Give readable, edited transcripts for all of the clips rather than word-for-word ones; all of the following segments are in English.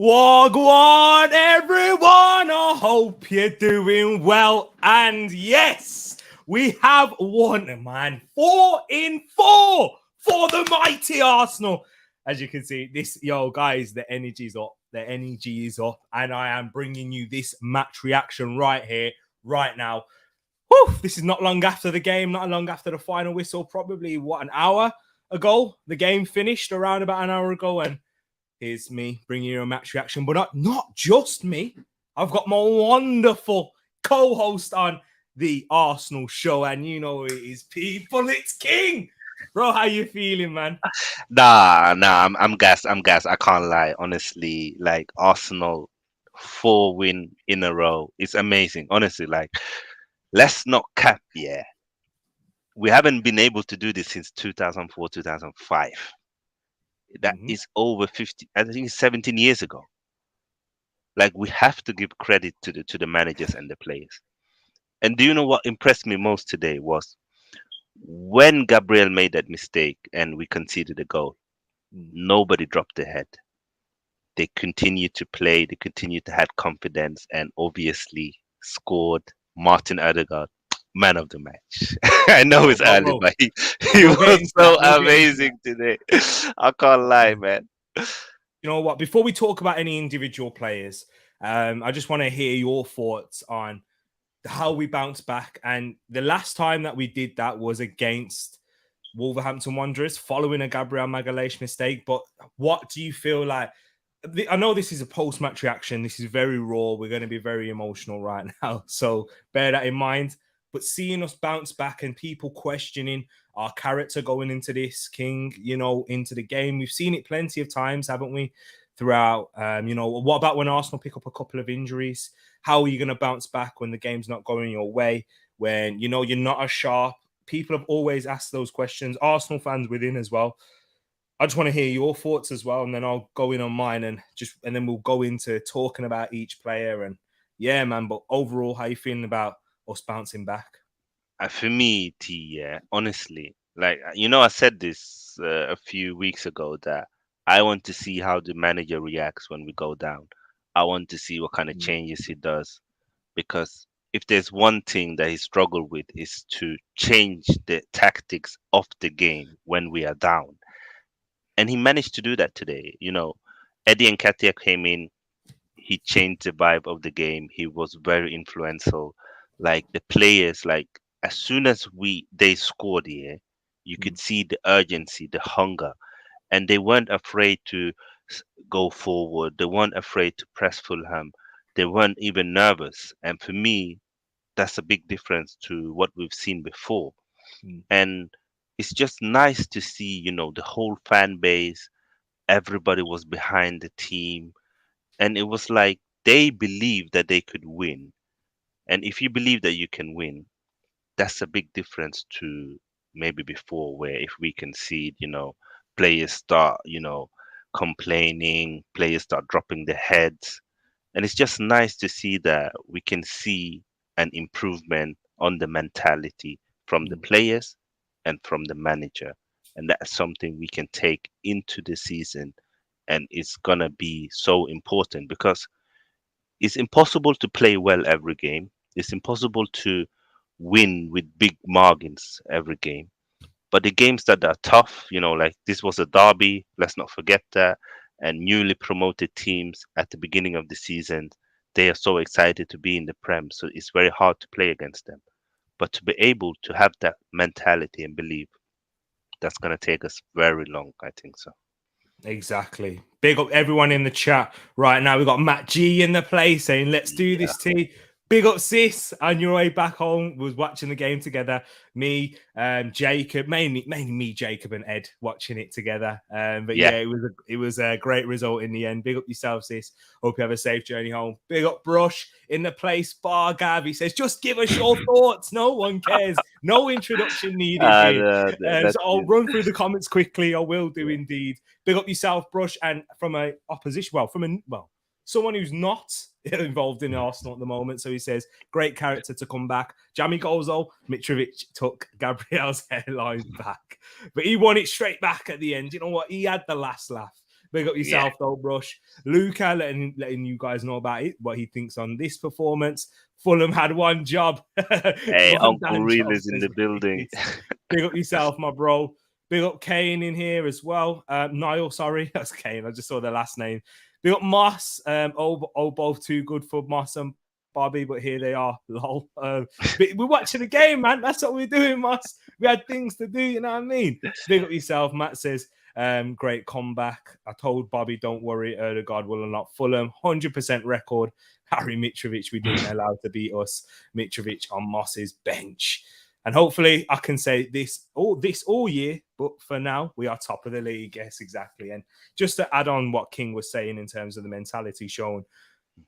Wagwan, everyone. I hope you're doing well. And yes, we have won, man. 4 in 4 for the mighty Arsenal. As you can see, guys, the energy's up. The energy is up. And I am bringing you this match reaction right here, right now. Whew, this is not long after the game, not long after the final whistle. Probably, an hour ago? The game finished around about an hour ago. And here's me bringing you a match reaction, but not just me. I've got my wonderful co-host on the Arsenal show, and you know it is, people. It's King. Bro, how you feeling, man? Nah, I'm gassed. I can't lie. Honestly, like Arsenal 4 win in a row. It's amazing. Honestly, like let's not cap, yeah. We haven't been able to do this since 2004, 2005. That is over 50, I think it's 17 years ago. Like we have to give credit to the managers and the players. And do you know what impressed me most today was when Gabriel made that mistake and we conceded a goal, nobody dropped their head. They continued to play, they continued to have confidence, and obviously scored. Martin Odegaard, man of the match. I know it's early, but he was so amazing today. I can't lie, man. You know what? Before we talk about any individual players, I just want to hear your thoughts on how we bounced back. And the last time that we did that was against Wolverhampton Wanderers following a Gabriel Magalhaes mistake. But what do you feel like? I know this is a post-match reaction. This is very raw. We're going to be very emotional right now. So bear that in mind. But seeing us bounce back and people questioning our character going into this, King, into the game. We've seen it plenty of times, haven't we? Throughout, what about when Arsenal pick up a couple of injuries? How are you going to bounce back when the game's not going your way? When, you're not as sharp? People have always asked those questions. Arsenal fans within as well. I just want to hear your thoughts as well, and then I'll go in on mine and then we'll go into talking about each player. And yeah, man, but overall, how you feeling about us bouncing back? For me, honestly, like I said this a few weeks ago that I want to see how the manager reacts when we go down. I want to see what kind of changes he does, because if there's one thing that he struggled with is to change the tactics of the game when we are down, and he managed to do that today. Eddie Nketiah came in, he changed the vibe of the game. He was very influential. Like the players, like as soon as they scored here, you could see the urgency, the hunger, and they weren't afraid to go forward. They weren't afraid to press Fulham. They weren't even nervous. And for me, that's a big difference to what we've seen before. And it's just nice to see, the whole fan base, everybody was behind the team. And it was like they believed that they could win. And if you believe that you can win, that's a big difference to maybe before, where if we concede, players start, complaining, players start dropping their heads. And it's just nice to see that we can see an improvement on the mentality from the players and from the manager. And that's something we can take into the season. And it's going to be so important because it's impossible to play well every game. It's impossible to win with big margins every game. But the games that are tough, like this was a derby, let's not forget that. And newly promoted teams at the beginning of the season, they are so excited to be in the Prem. So it's very hard to play against them. But to be able to have that mentality and believe, that's going to take us very long, I think so. Exactly. Big up everyone in the chat right now. We've got Matt G in the place saying, let's do this, T. Big up, sis. On your way back home, was watching the game together. Me, Jacob, mainly me, Jacob, and Ed watching it together. But yeah, it was a great result in the end. Big up yourself, sis. Hope you have a safe journey home. Big up, Brush in the place. Bar Gav, he says, just give us your thoughts. No one cares. No introduction needed here. So I'll run through the comments quickly. I will do indeed. Big up yourself, Brush, and from a opposition, someone who's not involved in Arsenal at the moment. So he says, great character to come back. Jamie Gozo, Mitrovic took Gabriel's hairline back. But he won it straight back at the end. You know what? He had the last laugh. Big up Yeah. yourself, though, Brush. Luca letting you guys know about it, what he thinks on this performance. Fulham had one job. Hey, One Uncle damn Real job, is in says the building. Reece. Big up yourself, my bro. Big up Kane in here as well. Niall, sorry. That's Kane. I just saw the last name. Big up Moss. Both too good for Moss and Bobby, but here they are. Lol. But we're watching the game, man. That's what we're doing, Moss. We had things to do, you know what I mean? Big up yourself. Matt says, great comeback. I told Bobby, don't worry, Odegaard will unlock Fulham. 100% record. Harry Mitrovic, we didn't allow to beat us. Mitrovic on Moss's bench. And hopefully I can say this all year, but for now, we are top of the league. Yes, exactly. And just to add on what King was saying in terms of the mentality shown,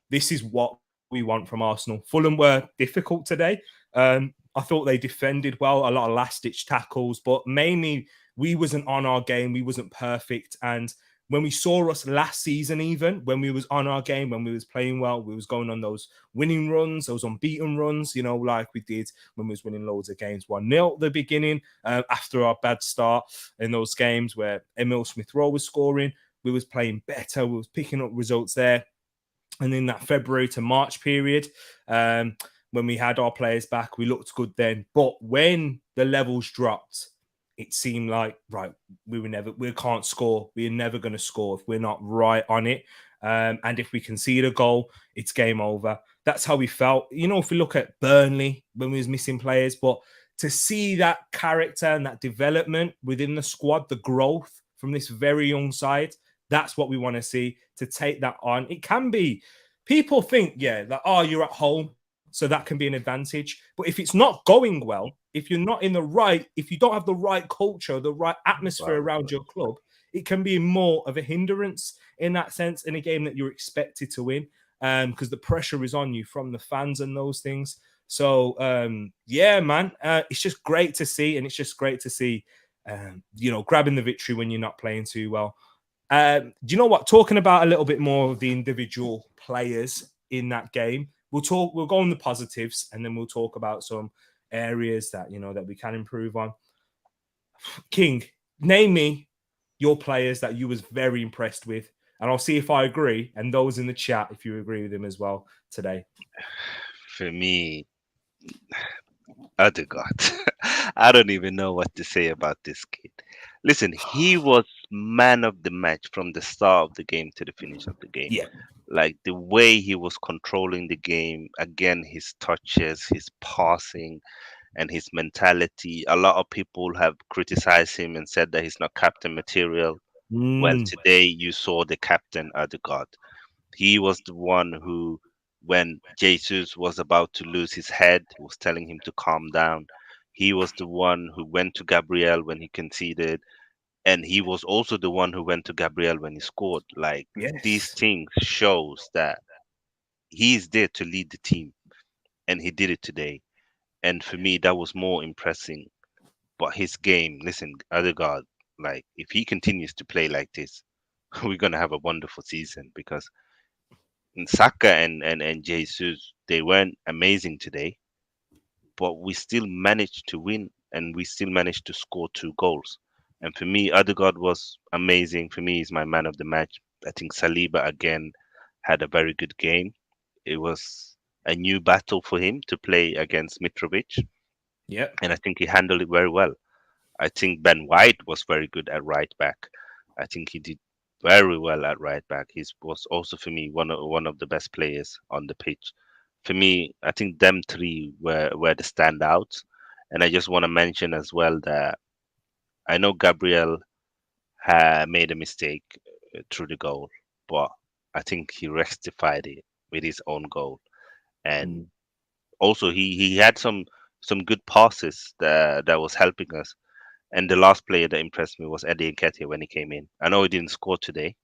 this is what we want from Arsenal. Fulham were difficult today. I thought they defended well, a lot of last-ditch tackles, but mainly we wasn't on our game. We wasn't perfect. And when we saw us last season, even when we was on our game, when we was playing well, we was going on those winning runs, those unbeaten runs, like we did when we was winning loads of games 1-0 at the beginning, after our bad start in those games where Emil Smith-Rowe was scoring. We was playing better. We was picking up results there. And in that February to March period, when we had our players back, we looked good then. But when the levels dropped, it seemed like, right, we can't score. We're never going to score if we're not right on it. And if we concede a goal, it's game over. That's how we felt. If we look at Burnley when we was missing players, but to see that character and that development within the squad, the growth from this very young side, that's what we want to see, to take that on. It can be, people think, you're at home, so that can be an advantage. But if it's not going well, if you don't have the right culture, the right atmosphere around your club, it can be more of a hindrance in that sense in a game that you're expected to win, because the pressure is on you from the fans and those things. So, man, it's just great to see. And it's just great to see, grabbing the victory when you're not playing too well. Do you know what? Talking about a little bit more of the individual players in that game, we'll go on the positives, and then we'll talk about some areas that that we can improve on. King, name me your players that you was very impressed with, and I'll see if I agree, and those in the chat if you agree with them as well today. For me, Odegaard. I don't even know what to say about this kid. Listen, he was man of the match from the start of the game to the finish of the game. Yeah. Like the way he was controlling the game, again, his touches, his passing, and his mentality. A lot of people have criticized him and said that he's not captain material. Well, today you saw the captain, Odegaard. He was the one who, when Jesus was about to lose his head, he was telling him to calm down. He was the one who went to Gabriel when he conceded, and he was also the one who went to Gabriel when he scored. Like these Yes. things shows that he's there to lead the team, and he did it today. And for me, that was more impressing. But his game, listen, Odegaard, like if he continues to play like this, we're gonna have a wonderful season, because Saka and Jesus, they weren't amazing today, but we still managed to win, and we still managed to score 2 goals. And for me, Odegaard was amazing. For me, he's my man of the match. I think Saliba again had a very good game. It was a new battle for him to play against Mitrovic, Yeah. and I think he handled it very well. I think Ben White was very good at right back. I think he did very well at right back. He was also for me one of the best players on the pitch. For me, I think them three were the standouts. And I just want to mention as well that I know Gabriel had made a mistake through the goal, but I think he rectified it with his own goal. And also he had some good passes that was helping us. And the last player that impressed me was Eddie Nketiah when he came in. I know he didn't score today,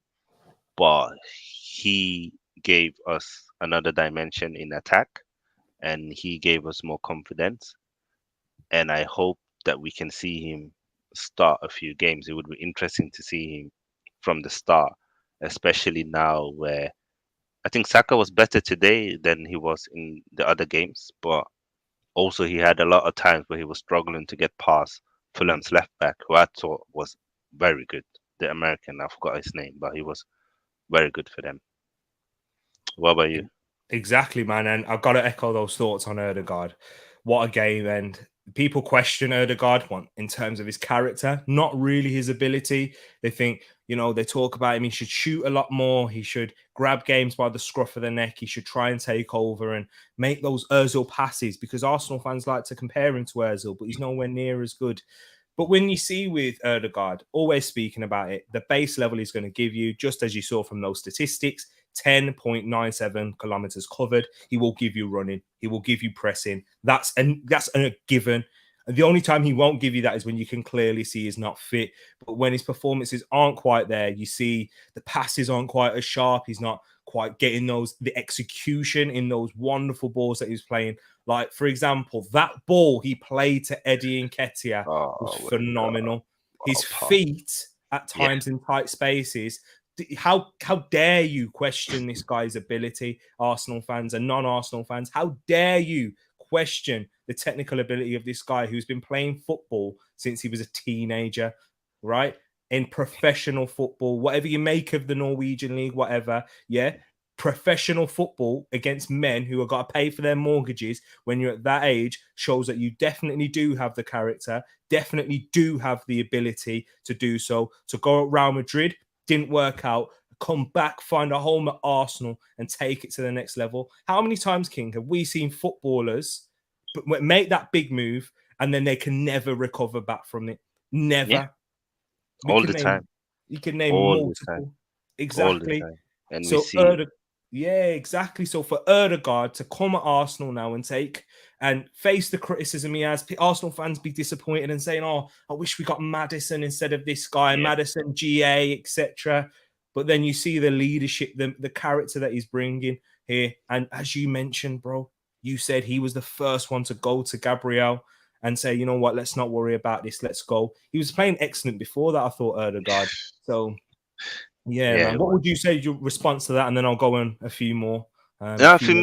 but he gave us another dimension in attack, and he gave us more confidence. And I hope that we can see him start a few games. It would be interesting to see him from the start, especially now where I think Saka was better today than he was in the other games, but also he had a lot of times where he was struggling to get past Fulham's left back, who I thought was very good. the American. I forgot his name, but he was very good for them. What about you? Exactly, man. And I've got to echo those thoughts on Odegaard. What a game. And people question Odegaard in terms of his character, not really his ability. They think, they talk about him. He should shoot a lot more. He should grab games by the scruff of the neck. He should try and take over and make those Ozil passes, because Arsenal fans like to compare him to Ozil, but he's nowhere near as good. But when you see with Odegaard, always speaking about it, the base level he's going to give you, just as you saw from those statistics, 10.97 kilometers covered. He will give you running. He will give you pressing. That's a given. And the only time he won't give you that is when you can clearly see he's not fit. But when his performances aren't quite there, you see the passes aren't quite as sharp. He's not quite getting the execution in those wonderful balls that he was playing. Like, for example, that ball he played to Eddie Nketiah was phenomenal. His feet at times in tight spaces. How dare you question this guy's ability, Arsenal fans and non-Arsenal fans? How dare you question the technical ability of this guy who's been playing football since he was a teenager, right? In professional football, whatever you make of the Norwegian league, whatever, professional football against men who have got to pay for their mortgages when you're at that age shows that you definitely do have the character, definitely do have the ability to do so. To go at Real Madrid, didn't work out, come back, find a home at Arsenal and take it to the next level. How many times, King, have we seen footballers make that big move and then they can never recover back from it? Never. Yeah. All the time. You can name all multiple. Exactly. And so we see exactly. So for Odegaard to come at Arsenal now and face the criticism he has, Arsenal fans be disappointed and saying, "Oh, I wish we got Maddison instead of this guy, Maddison, GA, etc." But then you see the leadership, the character that he's bringing here. And as you mentioned, bro, you said he was the first one to go to Gabriel and say, "You know what? Let's not worry about this. Let's go." He was playing excellent before that, I thought, Odegaard. So. Yeah, man. What would you say your response to that? And then I'll go on a few more. For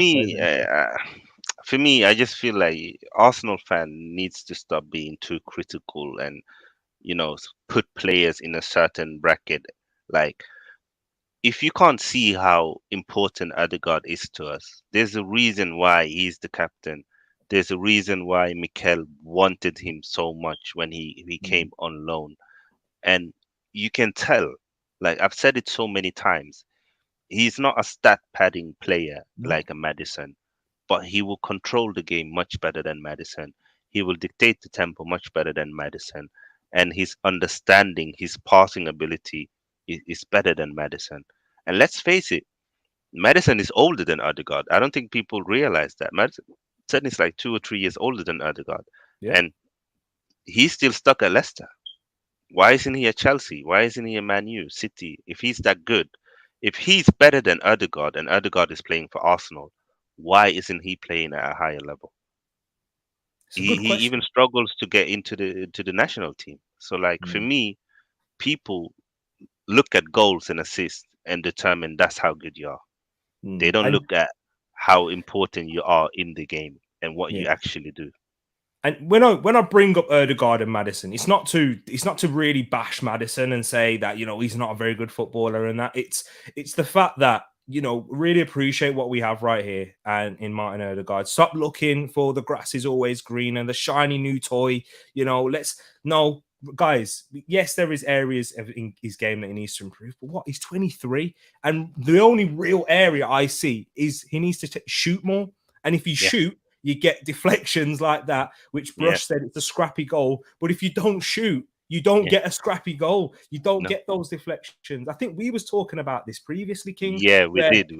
me, I just feel like Arsenal fan needs to stop being too critical and, put players in a certain bracket. Like, if you can't see how important Odegaard is to us, there's a reason why he's the captain. There's a reason why Mikel wanted him so much when he came on loan. And you can tell, like I've said it so many times, he's not a stat padding player like a Maddison, but he will control the game much better than Maddison. He will dictate the tempo much better than Maddison. And his understanding, his passing ability is better than Maddison. And let's face it, Maddison is older than Odegaard. I don't think people realize that. Maddison is like 2 or 3 years older than Odegaard. Yeah. And he's still stuck at Leicester. Why isn't he at Chelsea? Why isn't he a Man U, City? If he's that good, if he's better than Odegaard and Odegaard is playing for Arsenal, why isn't he playing at a higher level? He even struggles to get into the national team. So, like, for me, people look at goals and assists and determine that's how good you are. They don't look at how important you are in the game and what you actually do. And when I bring up Odegaard and Maddison, it's not to really bash Maddison and say that he's not a very good footballer and that it's the fact that really appreciate what we have right here and in Martin Odegaard. Stop looking for the grass is always greener, the shiny new toy. Guys, yes, there is areas in his game that he needs to improve, but he's 23, and the only real area I see is he needs to shoot more. And if you shoot, you get deflections like that, which Brush said it's a scrappy goal. But if you don't shoot, you don't get a scrappy goal. You don't get those deflections. I think we was talking about this previously, King. Yeah, we did.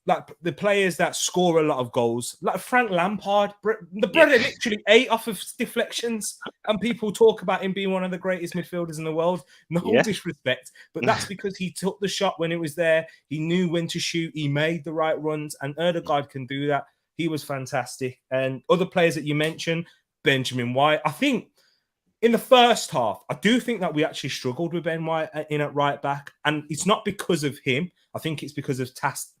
Like the players that score a lot of goals, like Frank Lampard, the brother literally ate off of deflections, and people talk about him being one of the greatest midfielders in the world. No disrespect, but that's because he took the shot when it was there. He knew when to shoot. He made the right runs, and Odegaard can do that. He was fantastic. And other players that you mentioned, Benjamin White, I think in the first half, I do think that we actually struggled with Ben White in at right back. And it's not because of him. I think it's because of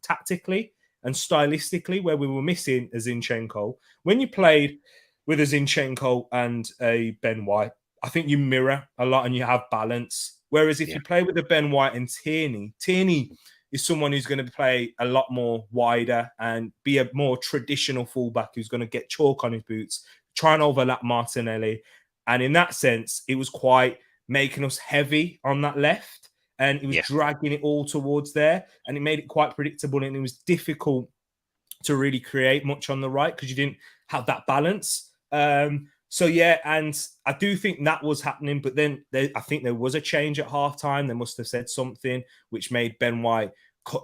tactically and stylistically where we were missing a Zinchenko. When you played with a Zinchenko and a Ben White, I think you mirror a lot and you have balance. Whereas if you play with the Ben White and Tierney is someone who's going to play a lot more wider and be a more traditional fullback who's going to get chalk on his boots, try and overlap Martinelli. And in that sense, it was quite making us heavy on that left. And it was dragging it all towards there. And it made it quite predictable. And it was difficult to really create much on the right because you didn't have that balance. So, yeah, and I do think that was happening. But then I think there was a change at halftime. They must have said something which made Ben White,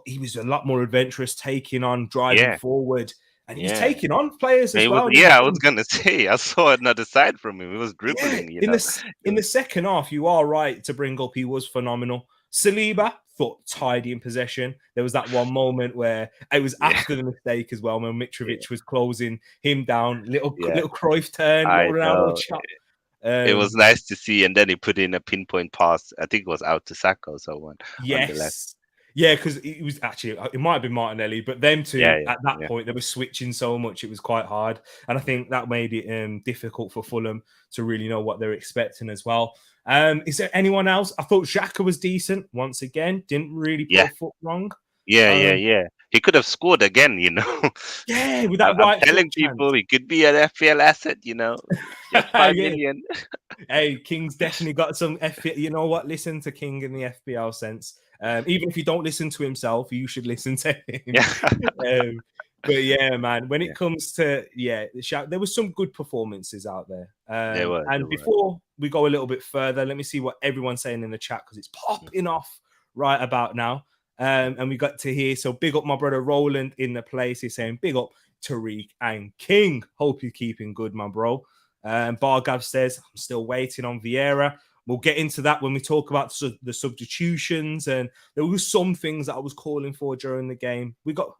he was a lot more adventurous, taking on, driving forward. And he was taking on players as well. I was going to say, I saw another side from him. He was dribbling, in the second half, you are right to bring up, he was phenomenal. Saliba thought tidy in possession. There was that one moment where it was after the mistake as well, when Mitrovic was closing him down. Little Cruyff turn, little Ronaldo shot. It was nice to see. And then he put in a pinpoint pass. I think it was out to Saka or someone. Yes. Yeah, because it was actually, it might have been Martinelli, but them two at that point, they were switching so much, it was quite hard. And I think that made it difficult for Fulham to really know what they're expecting as well. Is there anyone else? I thought Xhaka was decent once again, didn't really put a foot wrong. Yeah. He could have scored again, you know. Yeah, with that right. I'm telling people he could be an FPL asset, you know. Just 5 million. Hey, King's definitely got some FPL. You know what? Listen to King in the FPL sense. Even if you don't listen to himself, you should listen to him. But yeah, man, when it comes to there was some good performances out there. Before we go a little bit further, let me see what everyone's saying in the chat because it's popping off right about now. And we got to hear. So big up my brother Roland in the place. He's saying big up Tereak and King. Hope you're keeping good, my bro. Bargav says I'm still waiting on Vieira. We'll get into that when we talk about the substitutions, and there were some things that I was calling for during the game. We got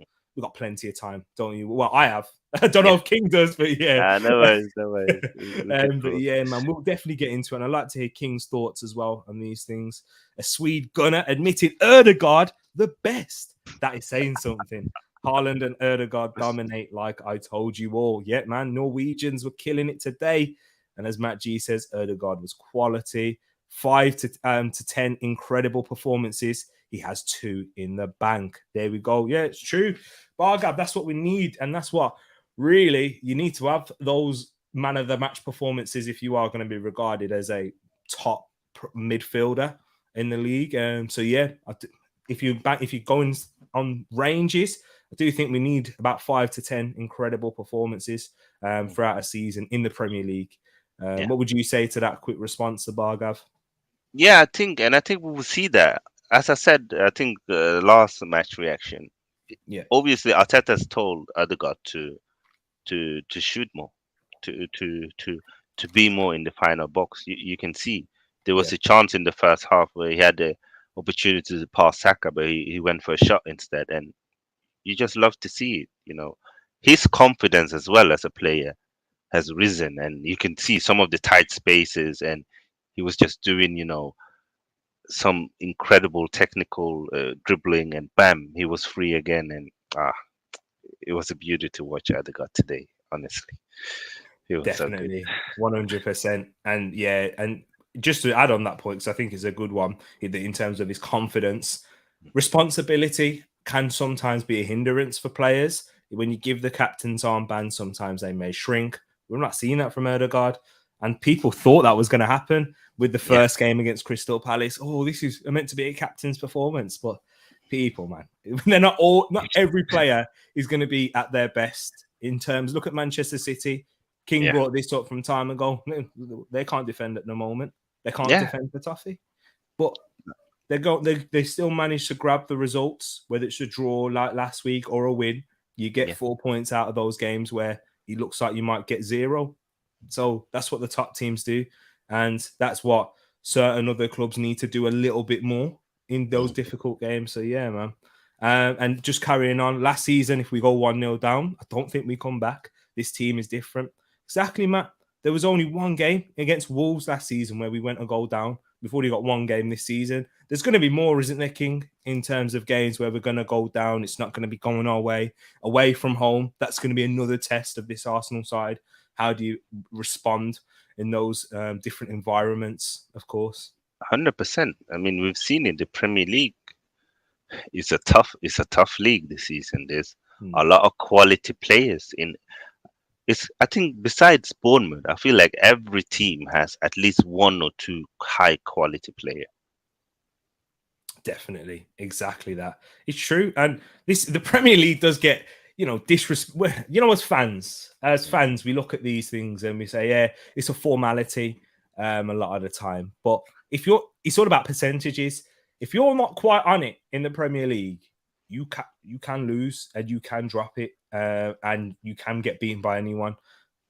plenty of time, don't you? Well, I have. I don't know if King does, but yeah. No worries. But yeah, man, we'll definitely get into it. And I'd like to hear King's thoughts as well on these things. A Swede gunner admitted Odegaard the best. That is saying something. Haaland and Odegaard dominate like I told you all. Yeah, man, Norwegians were killing it today. And as Matt G says, Odegaard was quality. 5 to 10 incredible performances. He has 2 in the bank. There we go. Yeah, it's true. Bargab, that's what we need. And that's what really you need to have, those man of the match performances if you are going to be regarded as a top midfielder in the league. So yeah, if you're going on ranges, I do think we need about 5 to 10 incredible performances throughout a season in the Premier League. What would you say to that quick response to Bargav? Yeah, I think we will see that. As I said, I think last match reaction. Yeah. Obviously, Arteta's told Odegaard to shoot more, to be more in the final box. You can see there was a chance in the first half where he had the opportunity to pass Saka, but he went for a shot instead. And you just love to see it. You know, his confidence as well as a player has risen, and you can see some of the tight spaces, and he was just doing, you know, some incredible technical dribbling, and bam, he was free again. And it was a beauty to watch Odegaard today, honestly. He was definitely so 100%. And yeah, and just to add on that point, because I think it's a good one in terms of his confidence, responsibility can sometimes be a hindrance for players. When you give the captain's armband, sometimes they may shrink. We're not seeing that from Odegaard. And people thought that was going to happen with the first game against Crystal Palace. Oh, this is meant to be a captain's performance. But people, man, they're not every player is going to be at their best in terms. Look at Manchester City. King brought this up from time ago. They can't defend at the moment. They can't defend for Toffee. But they still manage to grab the results, whether it's a draw like last week or a win. You get 4 points out of those games where it looks like you might get 0. So that's what the top teams do. And that's what certain other clubs need to do a little bit more in those difficult games. So yeah, man. And just carrying on, last season, if we go 1-0 down, I don't think we come back. This team is different. Exactly, Matt. There was only one game against Wolves last season where we went a goal down. We've already got one game this season. There's going to be more, isn't there, King, in terms of games where we're going to go down. It's not going to be going our way, away from home. That's going to be another test of this Arsenal side. How do you respond in those different environments, of course? 100%. I mean, we've seen in the Premier League, it's a tough league this season. There's Hmm. a lot of quality players in. It's I think besides Bournemouth, I feel like every team has at least one or two high quality player. Definitely, exactly that. It's true, and the Premier League does get disrespect. You know, as fans, we look at these things and we say, yeah, it's a formality, a lot of the time. But it's all about percentages. If you're not quite on it in the Premier League, you can lose and you can drop it, and you can get beaten by anyone.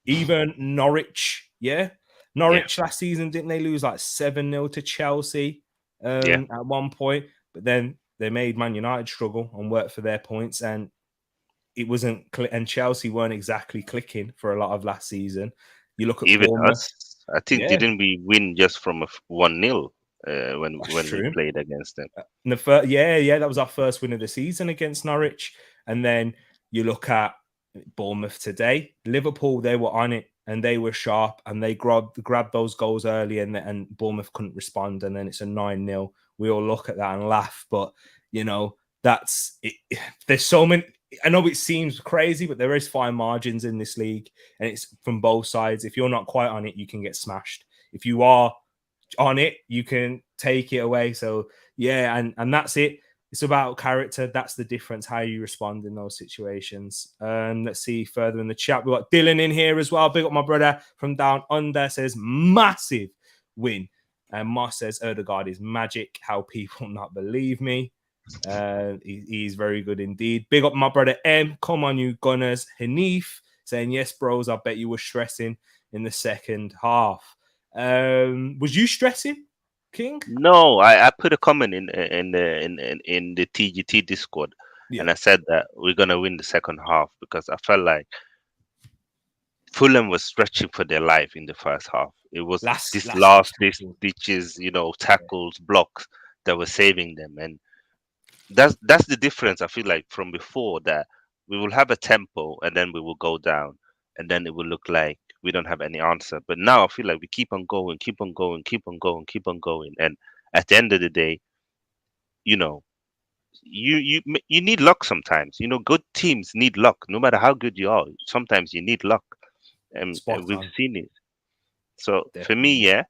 Even Norwich, yeah. Yeah, Norwich last season, didn't they lose like 7-0 to Chelsea yeah. at one point? But then they made Man United struggle and work for their points. And it wasn't, and Chelsea weren't exactly clicking for a lot of last season. You look at Even Bournemouth, us, I think, yeah, didn't we win just from a 1-0 that's when we true. played against them? And the first, yeah, that was our first win of the season against Norwich. And then you look at Bournemouth today, Liverpool, they were on it and they were sharp and they grabbed those goals early, and Bournemouth couldn't respond. And then it's a 9-0. We all look at that and laugh, but that's it. There's so many. I know it seems crazy, but there is fine margins in this league, and it's from both sides. If you're not quite on it, you can get smashed. If you are on it, you can take it away. So yeah, and that's it. It's about character. That's the difference, how you respond in those situations. Let's see further in the chat. We've got Dylan in here as well. Big up my brother from down under, says massive win. And Moss says Odegaard is magic. How people not believe me. He's very good indeed. Big up my brother M. Come on, you Gunners. Hanif saying, yes, bros. I bet you were stressing in the second half. Was you stressing, King? No, I put a comment in the TGT Discord, Yeah. and I said that we're gonna win the second half because I felt like Fulham was stretching for their life in the first half. It was this Last last this tackle. ditches, tackles, blocks that were saving them, and that's the difference. I feel like from before that we will have a tempo and then we will go down, and then it will look like we don't have any answer. But now I feel like we keep on going, keep on going, keep on going, keep on going, and at the end of the day, you know, you need luck sometimes. Good teams need luck. No matter how good you are, sometimes you need luck, and Spot we've on. seen it. So for me, Definitely. yeah,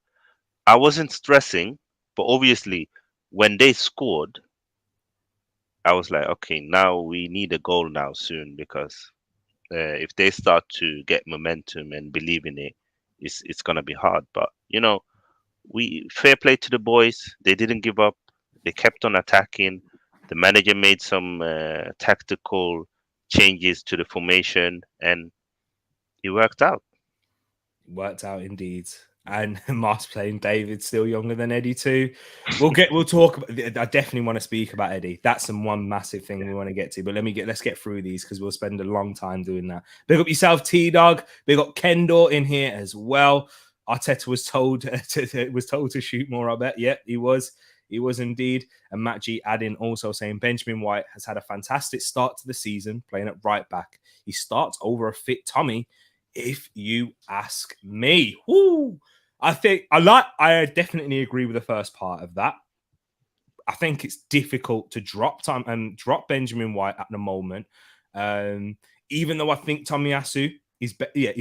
I wasn't stressing, but obviously when they scored, I was like, okay, now we need a goal now soon because if they start to get momentum and believe in it, it's gonna be hard. But we fair play to the boys. They didn't give up. They kept on attacking. The manager made some tactical changes to the formation, and it worked out. Worked out indeed. And Moss playing David still younger than Eddie too. We'll talk about, I definitely want to speak about Eddie. That's the one massive thing we want to get to. But let's get through these because we'll spend a long time doing that. Big up yourself, T Dog. Big up Kendall in here as well. Arteta was told to shoot more, I bet. Yeah, he was. He was indeed. And Matt G adding also saying Benjamin White has had a fantastic start to the season, playing at right back. He starts over a fit Tommy, if you ask me. Woo! I definitely agree with the first part of that. I think it's difficult to drop time and drop Benjamin White at the moment. Um, Even though I think Tomiyasu he's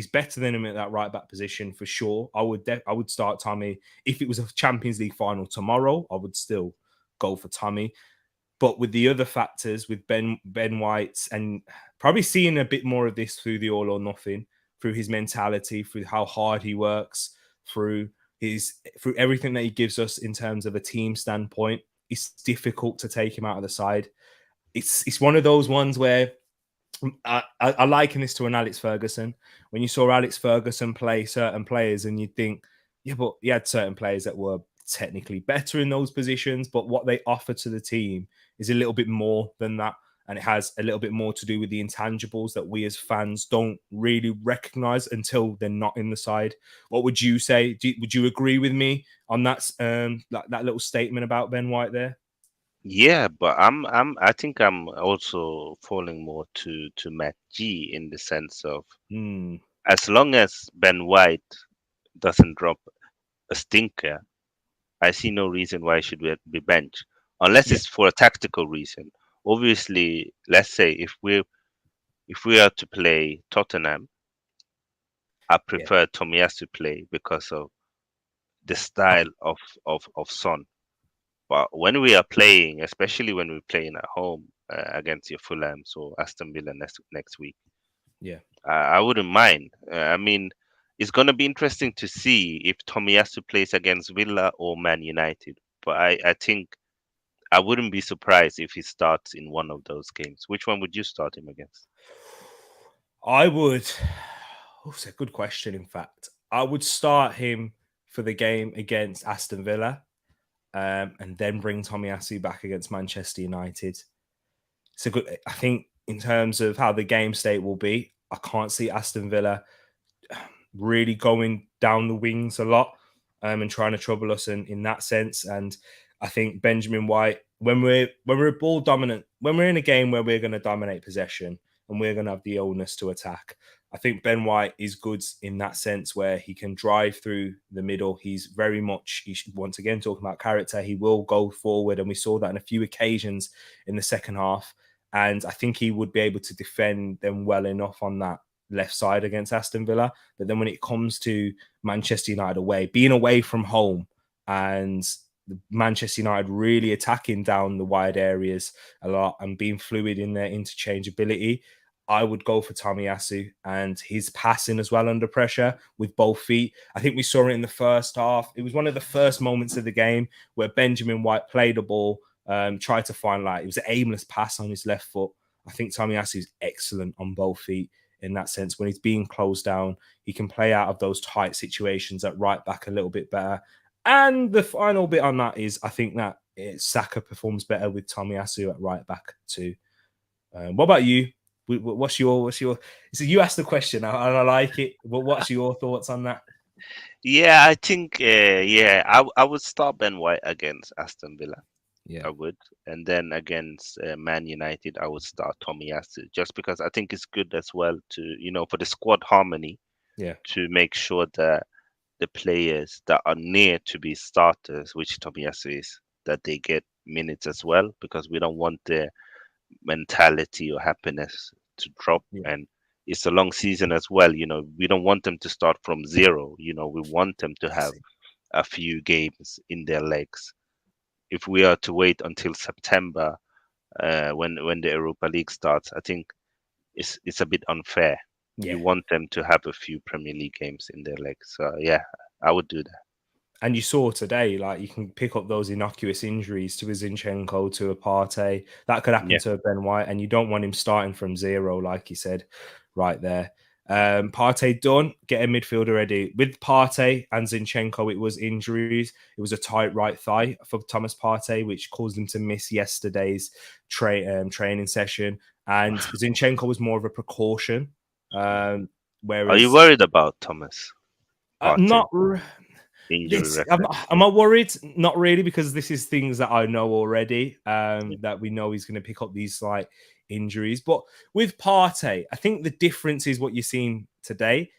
better than him at that right back position for sure. I would start Tommy if it was a Champions League final tomorrow. I would still go for Tommy. But with the other factors, with Ben White, and probably seeing a bit more of this through the all or nothing, through his mentality, through how hard he works, through everything that he gives us in terms of a team standpoint, it's difficult to take him out of the side. It's one of those ones where I liken this to an Alex Ferguson. When you saw Alex Ferguson play certain players, and you think, yeah, but he had certain players that were technically better in those positions, but what they offer to the team is a little bit more than that. And it has a little bit more to do with the intangibles that we as fans don't really recognize until they're not in the side. What would you say? Would you agree with me on that little statement about Ben White there? Yeah, but I think I'm also falling more to Matt G in the sense of Hmm. as long as Ben White doesn't drop a stinker, I see no reason why he should be benched unless Yeah, it's for a tactical reason. Obviously, let's say if we are to play Tottenham, I yeah. prefer Tomiyasu to play because of the Uh, style of Son. But when we are playing, especially when we're playing at home against your Fulhams or Aston Villa next week, yeah. I wouldn't mind. I mean, it's gonna be interesting to see if Tomiyasu plays against Villa or Man United. But I think I wouldn't be surprised if he starts in one of those games. Which one would you start him against? I would. Oh, it's a good question. In fact, I would start him for the game against Aston Villa, and then bring Tomiyasu back against Manchester United. It's a good. I think in terms of how the game state will be, I can't see Aston Villa really going down the wings a lot, and trying to trouble us in that sense. And I think Benjamin White, when we're ball dominant, when we're in a game where we're going to dominate possession and we're going to have the illness to attack, I think Ben White is good in that sense where he can drive through the middle. He's very much, once again, talking about character, he will go forward. And we saw that on a few occasions in the second half. And I think he would be able to defend them well enough on that left side against Aston Villa. But then when it comes to Manchester United away, being away from home and Manchester United really attacking down the wide areas a lot and being fluid in their interchangeability, I would go for Tomiyasu and his passing as well under pressure with both feet. I think we saw it in the first half. It was one of the first moments of the game where Benjamin White played the ball, tried to find it was an aimless pass on his left foot. I think Tomiyasu is excellent on both feet in that sense. When he's being closed down, he can play out of those tight situations at right back a little bit better. And the final bit on that is I think that Saka performs better with Tomiyasu at right back too. What about you? What's your? So you asked the question, and I like it. But what's your thoughts on that? Yeah, I think I would start Ben White against Aston Villa. Yeah, I would, and then against Man United, I would start Tomiyasu just because I think it's good as well to for the squad harmony yeah, to make sure that the players that are near to be starters, which Tomiyasu is, that they get minutes as well because we don't want their mentality or happiness to drop. yeah. And it's a long season as well. We don't want them to start from zero. We want them to That's have it. a few games in their legs. If we are to wait until September, when the Europa League starts, I think it's a bit unfair. Yeah. You want them to have a few Premier League games in their legs. So yeah, I would do that. And you saw today, like you can pick up those innocuous injuries to a Zinchenko, to a Partey. That could happen Yeah, to a Ben White, and you don't want him starting from zero, like you said, right there. Partey done, get a midfielder ready. With Partey and Zinchenko, it was injuries. It was a tight right thigh for Thomas Partey, which caused him to miss yesterday's training session. And Zinchenko was more of a precaution. Um, are you whereas worried about Thomas Partey not injury this am, record? am I worried? Not really, because this is things that I know already. Yeah. That we know he's going to pick up these slight injuries. But with Partey, I think the difference is what you're seeing today.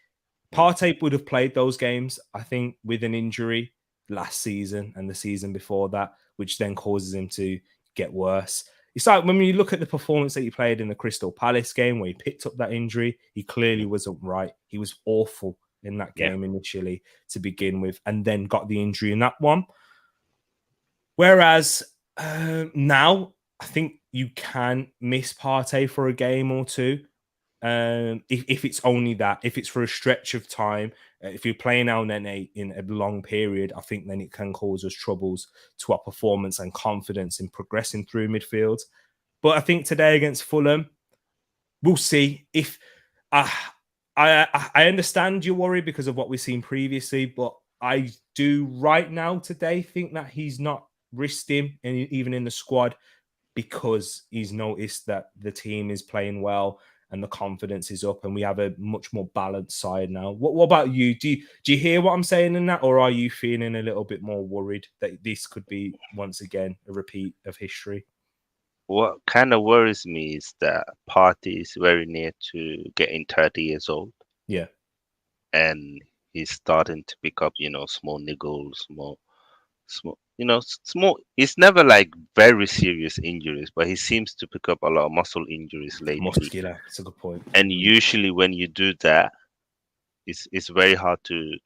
Mm. Partey would have played those games, I think, with an injury last season and the season before that, which then causes him to get worse. It's like when you look at the performance that he played in the Crystal Palace game where he picked up that injury, he clearly wasn't right. He was awful in that Yeah. game initially to begin with, and then got the injury in that one. Whereas now, I think you can miss Partey for a game or two. If it's only that, if it's for a stretch of time, if you're playing out in a long period, I think then it can cause us troubles to our performance and confidence in progressing through midfield. But I think today against Fulham, we'll see. If uh, I understand your worry because of what we've seen previously, but I do right now today think that he's not risked him, even in the squad, because he's noticed that the team is playing well and the confidence is up, and we have a much more balanced side now. What about you? Do you hear what I'm saying in that, or are you feeling a little bit more worried that this could be once again a repeat of history? What kind of worries me is that Partey is very near to getting 30 years old, Yeah, and he's starting to pick up, small niggles, more small. It's never like very serious injuries, but he seems to pick up a lot of muscle injuries lately. Muscular. That's a good point. And usually, when you do that, it's very hard to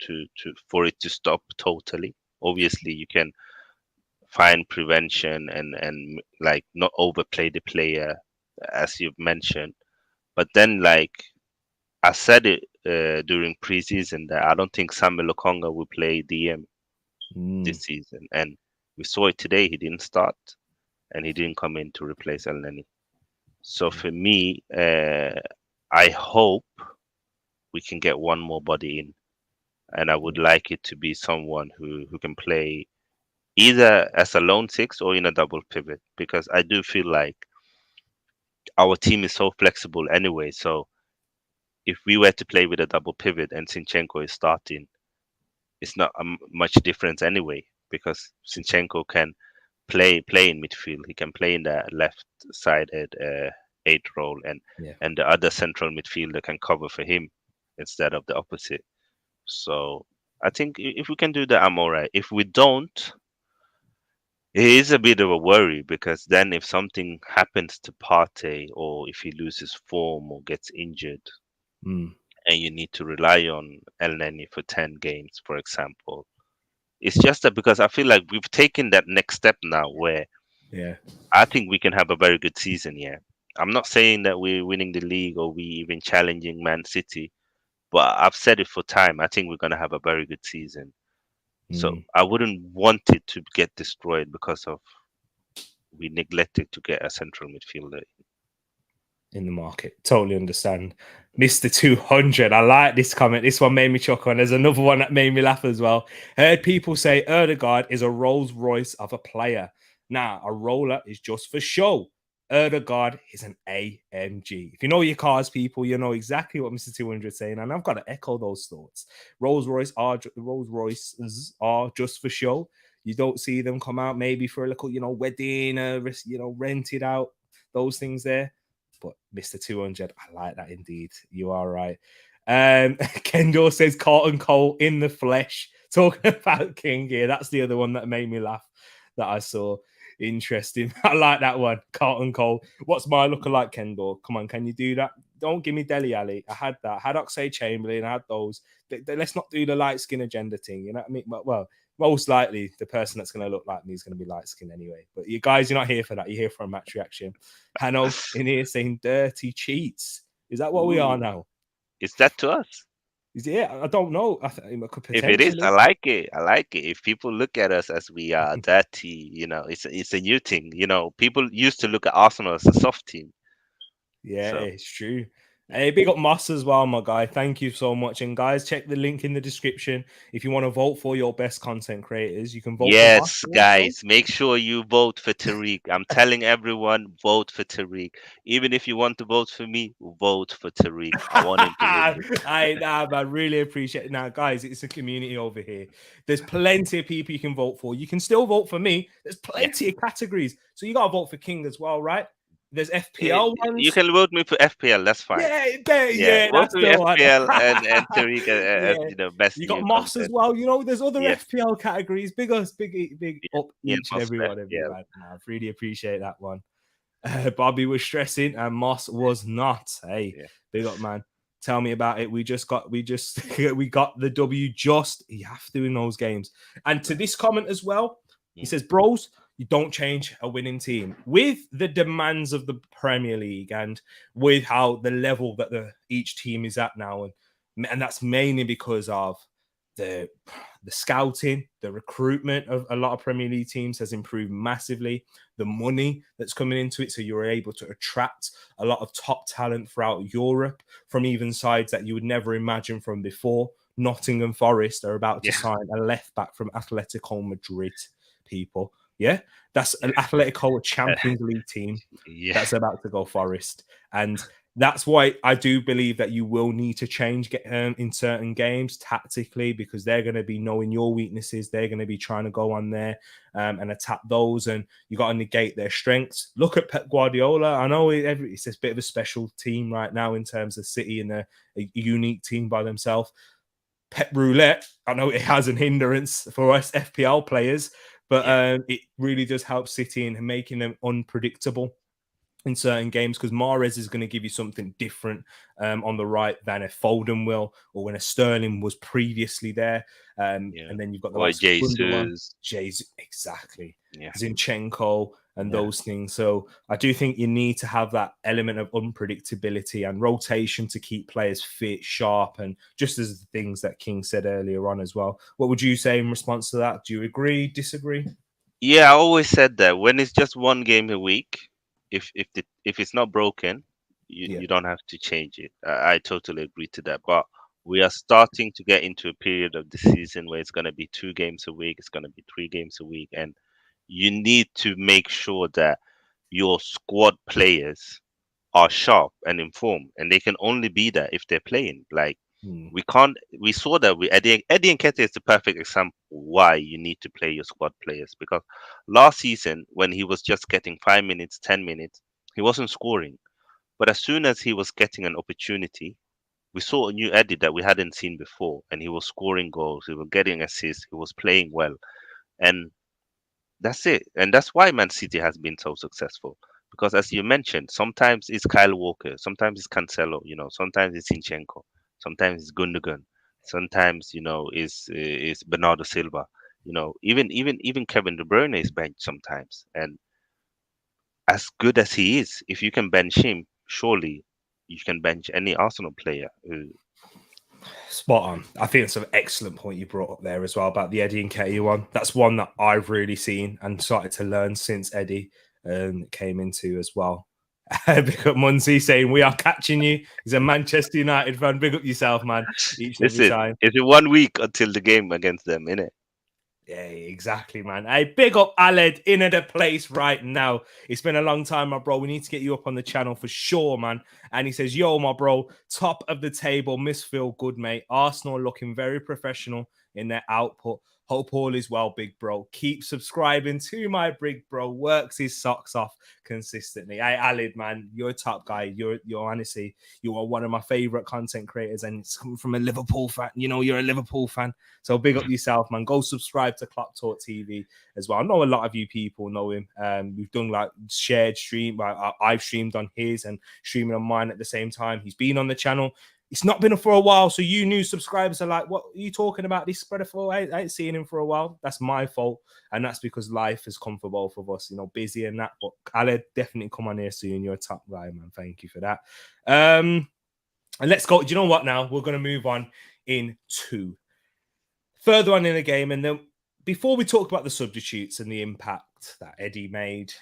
for it to stop totally. Obviously, you can find prevention and like not overplay the player, as you've mentioned. But then, like I said it during preseason, that I don't think Samuel Lokonga will play DM Mm. this season, and we saw it today. He didn't start, and he didn't come in to replace El Neni. So for me, I hope we can get one more body in, and I would like it to be someone who can play either as a lone six or in a double pivot, because I do feel like our team is so flexible anyway. So if we were to play with a double pivot and Sinchenko is starting, it's not much difference anyway, because Sinchenko can play in midfield. He can play in the left-sided eight role, Yeah. and the other central midfielder can cover for him instead of the opposite. So I think if we can do that, I'm all right. If we don't, it is a bit of a worry, because then if something happens to Partey, or if he loses form or gets injured, Mm. and you need to rely on El Neni for 10 games, for example, it's just that because I feel like we've taken that next step now where Yeah. I think we can have a very good season here. I'm not saying that we're winning the league or we even challenging Man City, but I've said it for time. I think we're going to have a very good season. So Mm. I wouldn't want it to get destroyed because of we neglected to get a central midfielder. In the market. Totally understand. Mr. 200. I like this comment. This one made me chuckle. And there's another one that made me laugh as well. Heard people say Odegaard is a Rolls Royce of a player. Now, a roller is just for show. Odegaard is an AMG. If you know your cars, people, you know exactly what Mr. 200 is saying. And I've got to echo those thoughts. Rolls Royces are just for show. You don't see them come out maybe for a little, wedding, rented out, those things there. But Mr. 200, I like that indeed. You are right. Kendall says Carlton Cole in the flesh. Talking about King here. That's the other one that made me laugh that I saw. Interesting. I like that one. Carlton Cole. What's my lookalike, Kendall? Come on, can you do that? Don't give me Dele Alli. I had that. I had Oxlade Chamberlain. I had those. Let's not do the light skin agenda thing. You know what I mean? But, well, most likely the person that's going to look like me is going to be light skinned anyway. But you guys, you're not here for that. You're here for a match reaction. Hanno in here saying dirty cheats. Is that what we are now? Is that to us? Yeah, I don't know. I could If it is, potentially. I like it. I like it. If people look at us as we are dirty, it's a new thing. People used to look at Arsenal as a soft team. Yeah, So it's true. Hey, big up Moss as well, my guy. Thank you so much. And guys, check the link in the description. If you want to vote for your best content creators, you can vote for Moss. yes, guys, make sure you vote for Tereak. I'm telling everyone, vote for Tereak. Even if you want to vote for me, vote for Tereak. I want him to win this. I really appreciate it. Now, guys, it's a community over here. There's plenty of people you can vote for. You can still vote for me. There's plenty of categories. So you got to vote for King as well, right? There's FPL ones. You can vote me for FPL. That's fine. Yeah, Vote that's for me the one. FPL and Tariq as Yeah. best You new got Moss as content. well. There's other Yeah. FPL categories. Big up each and every one of you. Yeah. I really appreciate that one. Bobby was stressing and Moss was not. Hey, big up, man. Tell me about it. We got the W. Just you have to in those games. And to this comment as well, he says, bros, you don't change a winning team with the demands of the Premier League and with how the level that each team is at now, and that's mainly because of the scouting, the recruitment of a lot of Premier League teams has improved massively. The money that's coming into it, so you're able to attract a lot of top talent throughout Europe from even sides that you would never imagine from before. Nottingham Forest are about to sign a left back from Atletico Madrid. People, that's an Atletico Champions League team that's about to go Forest, and that's why I do believe that you will need to change in certain games tactically, because they're going to be knowing your weaknesses. They're going to be trying to go on there and attack those, and you got to negate their strengths. Look at Pep Guardiola. I know it's a bit of a special team right now in terms of City and a unique team by themselves. Pep Roulette, I know it has an hindrance for us FPL players, but Yeah, it really does help City in making them unpredictable in certain games, because Mahrez is going to give you something different on the right than a Foden will, or when a Sterling was previously there. yeah. And then you've got the Or likes of Gundogan, Jesus. exactly, Yeah, Zinchenko, and yeah. those things. So I do think you need to have that element of unpredictability and rotation to keep players fit, sharp, and just as the things that King said earlier on as well. What would you say in response to that? Do you agree, disagree? Yeah, I always said that when it's just one game a week, if it's not broken, Yeah. you don't have to change it. I totally agree to that. But we are starting to get into a period of the season where it's going to be 2 games a week, it's going to be 3 games a week, and you need to make sure that your squad players are sharp and informed, and they can only be that if they're playing. Like Hmm. we can't. We saw that with Eddie and Nketiah is the perfect example why you need to play your squad players, because last season when he was just getting 5 minutes, 10 minutes, he wasn't scoring. But as soon as he was getting an opportunity, we saw a new Eddie that we hadn't seen before, and he was scoring goals, he was getting assists, he was playing well, and that's it. And that's why Man City has been so successful. Because as you mentioned, sometimes it's Kyle Walker, sometimes it's Cancelo, sometimes it's Zinchenko, sometimes it's Gundogan, sometimes, it's Bernardo Silva. Even Kevin De Bruyne is benched sometimes. And as good as he is, if you can bench him, surely you can bench any Arsenal player. Spot on. I think it's an excellent point you brought up there as well about the Eddie and Katie one. That's one that I've really seen and started to learn since Eddie came into as well. Big up Muncie saying, "We are catching you." He's a Manchester United fan. Big up yourself, man, each and every Listen, time. it's in 1 week until the game against them, innit? Yeah, exactly, man. Hey, big up Aled in the place right now. It's been a long time, my bro. We need to get you up on the channel for sure, man. And he says, "Yo, my bro, top of the table, Miss Phil, good mate. Arsenal looking very professional in their output. Hope all is well, big bro. Keep subscribing to my big bro. Works his socks off consistently." Hey, Alid, man, you're a top guy. You're honestly, you are one of my favorite content creators, and it's coming from a Liverpool fan. You know, you're a Liverpool fan. So big up yourself, man. Go subscribe to Clock Talk TV as well. I know a lot of you people know him. We've done like shared stream. I've streamed on his and streaming on mine at the same time. He's been on the channel. It's not been for a while, so you new subscribers are like, "What are you talking about? This spreader for? I ain't seen him for a while." That's my fault, and that's because life has come for both of us. Busy and that. But Khaled, definitely come on here soon. You're a top guy, man. Thank you for that. And let's go. Do you know what? Now we're going to move on into further on in the game, and then before we talk about the substitutes and the impact that Eddie made,